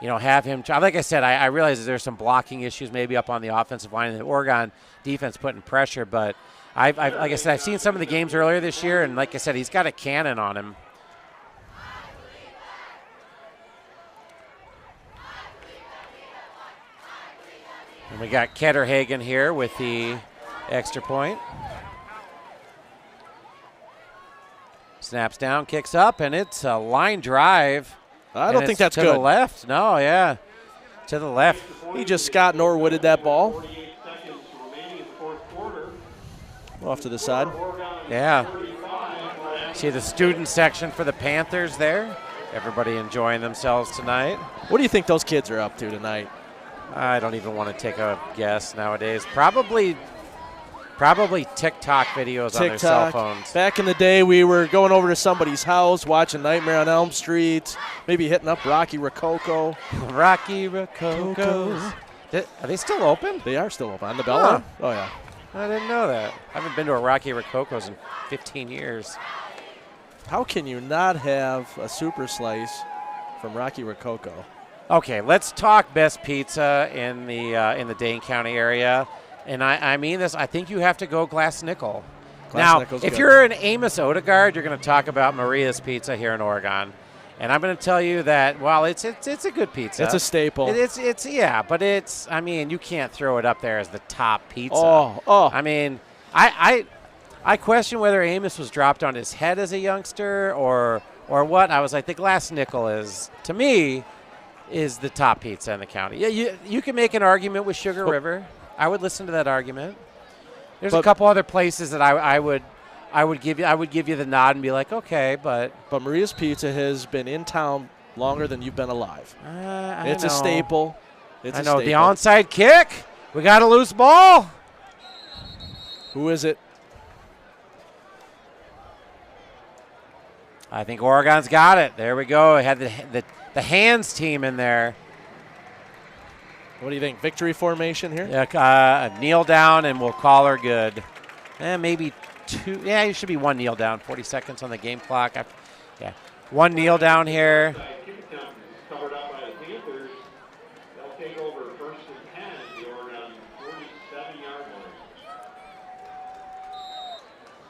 [SPEAKER 2] have him. Like I said, I realize that there's some blocking issues maybe up on the offensive line and the Oregon defense putting pressure, but like I said, I've seen some of the games earlier this year, and like I said, he's got a cannon on him. And we got Ketterhagen here with the extra point. Snaps down, kicks up, and it's a line drive.
[SPEAKER 5] I don't think that's
[SPEAKER 2] to
[SPEAKER 5] good.
[SPEAKER 2] To the left. No, yeah. To the left.
[SPEAKER 5] He just Scott Norwooded that ball. Off to the side.
[SPEAKER 2] Yeah. See the student section for the Panthers there. Everybody enjoying themselves tonight.
[SPEAKER 5] What do you think those kids are up to tonight?
[SPEAKER 2] I don't even want to take a guess nowadays. Probably Probably TikTok videos on their cell phones.
[SPEAKER 5] Back in the day, we were going over to somebody's house, watching Nightmare on Elm Street, maybe hitting up Rocky Rococo.
[SPEAKER 2] Rocky Rococos. Are they still open?
[SPEAKER 5] They are still open. On the Bella?
[SPEAKER 2] Huh.
[SPEAKER 5] Oh, yeah.
[SPEAKER 2] I didn't know that. I haven't been to a Rocky Rococo's in 15 years.
[SPEAKER 5] How can you not have a super slice from Rocky Rococo?
[SPEAKER 2] Okay, let's talk best pizza in the Dane County area. And I mean this, I think you have to go Glass Nickel. Now, if
[SPEAKER 5] good.
[SPEAKER 2] you're an Amos Odegaard, you're going to talk about Maria's Pizza here in Oregon. And I'm going to tell you that, well, it's a good pizza.
[SPEAKER 5] It's a staple.
[SPEAKER 2] It's yeah, but I mean, you can't throw it up there as the top pizza.
[SPEAKER 5] Oh.
[SPEAKER 2] I mean, I question whether Amos was dropped on his head as a youngster or what. I was like, the Glass Nickel is, to me, is the top pizza in the county. Yeah, you can make an argument with Sugar River. I would listen to that argument. There's a couple other places that I would give you the nod and be like, okay, but
[SPEAKER 5] Maria's Pizza has been in town longer than you've been alive. It's
[SPEAKER 2] a
[SPEAKER 5] staple.
[SPEAKER 2] The onside kick. We got a loose ball.
[SPEAKER 5] Who is it?
[SPEAKER 2] I think Oregon's got it. There we go. It had the hands team in there.
[SPEAKER 5] What do you think? Victory formation here?
[SPEAKER 2] Yeah, kneel down and we'll call her good. Maybe two. Yeah, it should be one kneel down. 40 seconds on the game clock. Yeah, one kneel down here.
[SPEAKER 6] Covered up by the Panthers. They'll take over first and 10 at the Oregon 47-yard line.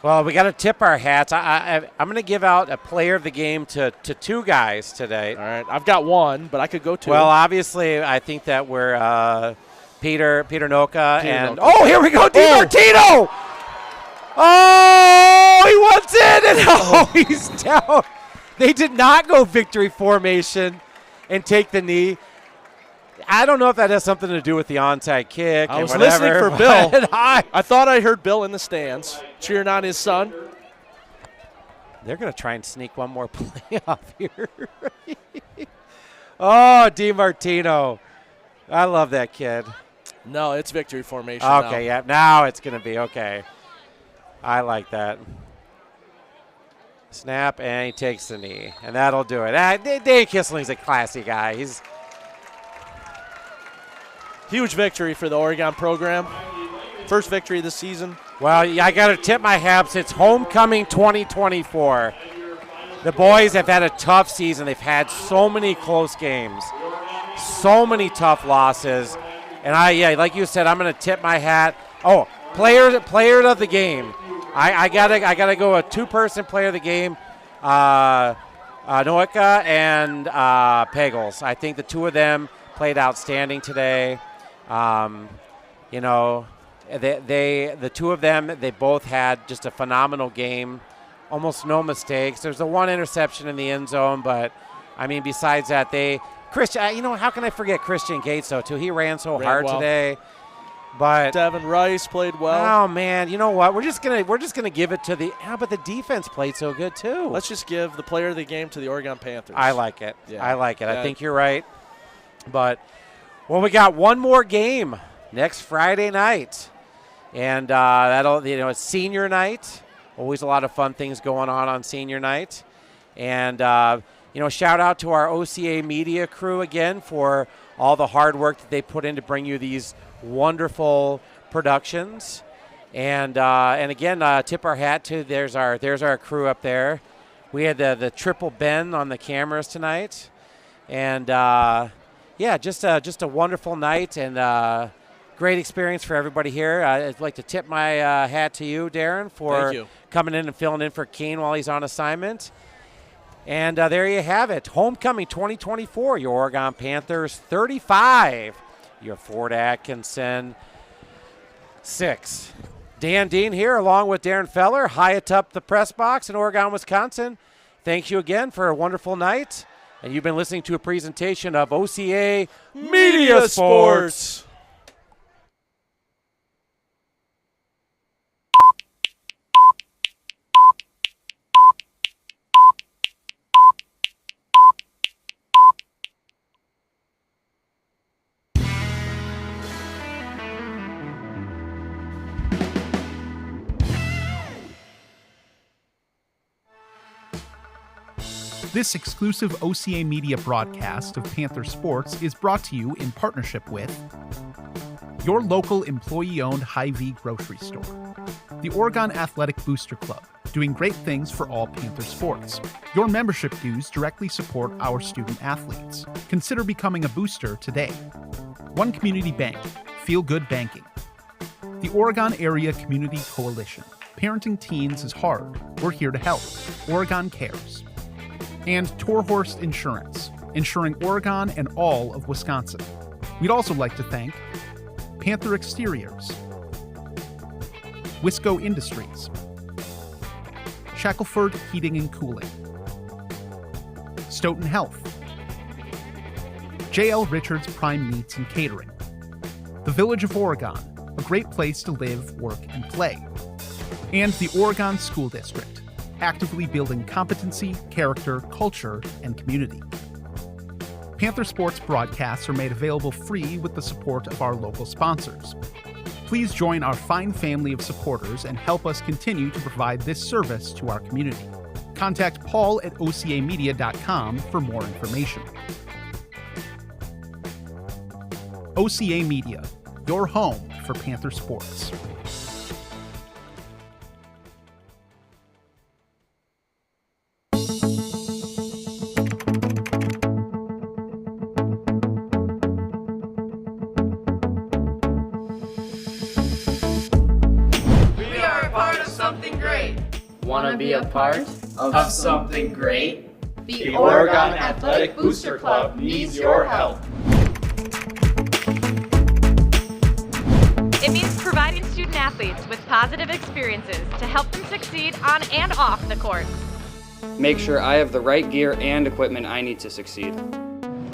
[SPEAKER 2] Well, we got to tip our hats. I'm going to give out a player of the game to two guys today.
[SPEAKER 5] All right, I've got one, but I could go two.
[SPEAKER 2] Well, obviously, I think that we're Peter Noka and here we go, DiMartino. Oh, he wants it, and he's down. They did not go victory formation and take the knee. I don't know if that has something to do with the onside kick.
[SPEAKER 5] I was
[SPEAKER 2] listening
[SPEAKER 5] for Bill. I thought I heard Bill in the stands cheering on his son.
[SPEAKER 2] They're going to try and sneak one more play off here. Oh, DiMartino. I love that kid.
[SPEAKER 5] No, it's victory formation
[SPEAKER 2] Okay, yeah. Now it's going to be okay. I like that. Snap, and he takes the knee. And that'll do it. Dave Kissling's a classy guy. He's
[SPEAKER 5] huge victory for the Oregon program. First victory this season.
[SPEAKER 2] Well, I got to tip my hats. It's homecoming 2024. The boys have had a tough season. They've had so many close games, so many tough losses. And like you said, I'm going to tip my hat. Oh, player of the game. I gotta go a two-person player of the game. Noeka and Pagels. I think the two of them played outstanding today. The two of them, they both had just a phenomenal game. Almost no mistakes. There's the one interception in the end zone, but I mean, besides that, Christian. How can I forget Christian Gates though? Too, he ran hard today. But
[SPEAKER 5] Devin Rice played well.
[SPEAKER 2] Oh man, you know what? We're just gonna give it to the. But the defense played so good too.
[SPEAKER 5] Let's just give the player of the game to the Oregon Panthers.
[SPEAKER 2] I like it.
[SPEAKER 5] Yeah.
[SPEAKER 2] I like it.
[SPEAKER 5] Yeah.
[SPEAKER 2] I think you're right. But we got one more game next Friday night, and it's senior night. Always a lot of fun things going on senior night, and shout out to our OCA Media crew again for all the hard work that they put in to bring you these wonderful productions, and again, tip our hat to there's our crew up there. We had the triple Ben on the cameras tonight, and just a wonderful night and great experience for everybody here. I'd like to tip my hat to you, Darren, for coming in and filling in for Keen while he's on assignment. And there you have it. Homecoming 2024, your Oregon Panthers 35. Your Fort Atkinson 6. Dan Dean here along with Darren Feller, high atop the press box in Oregon, Wisconsin. Thank you again for a wonderful night. And you've been listening to a presentation of OCA Media Sports.
[SPEAKER 3] This exclusive OCA Media broadcast of Panther Sports is brought to you in partnership with your local employee-owned Hy-Vee grocery store, the Oregon Athletic Booster Club, doing great things for all Panther sports. Your membership dues directly support our student athletes. Consider becoming a booster today. One Community Bank, Feel Good Banking. The Oregon Area Community Coalition. Parenting teens is hard. We're here to help. Oregon Cares. And Torhorst Insurance, insuring Oregon and all of Wisconsin. We'd also like to thank Panther Exteriors, Wisco Industries, Shackelford Heating and Cooling, Stoughton Health, J.L. Richards Prime Meats and Catering, the Village of Oregon, a great place to live, work, and play, and the Oregon School District, actively building competency, character, culture, and community. Panther Sports broadcasts are made available free with the support of our local sponsors. Please join our fine family of supporters and help us continue to provide this service to our community. Contact Paul at ocamedia.com for more information. OCA Media, your home for Panther Sports.
[SPEAKER 8] Want to be a part of something great? The Oregon Athletic Booster Club needs your help.
[SPEAKER 9] It means providing student athletes with positive experiences to help them succeed on and off the court.
[SPEAKER 10] Make sure I have the right gear and equipment I need to succeed.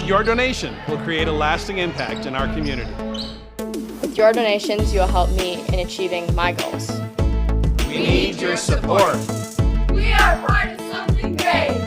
[SPEAKER 11] Your donation will create a lasting impact in our community.
[SPEAKER 12] With your donations, you will help me in achieving my goals.
[SPEAKER 8] We need your support.
[SPEAKER 13] We are part of something great.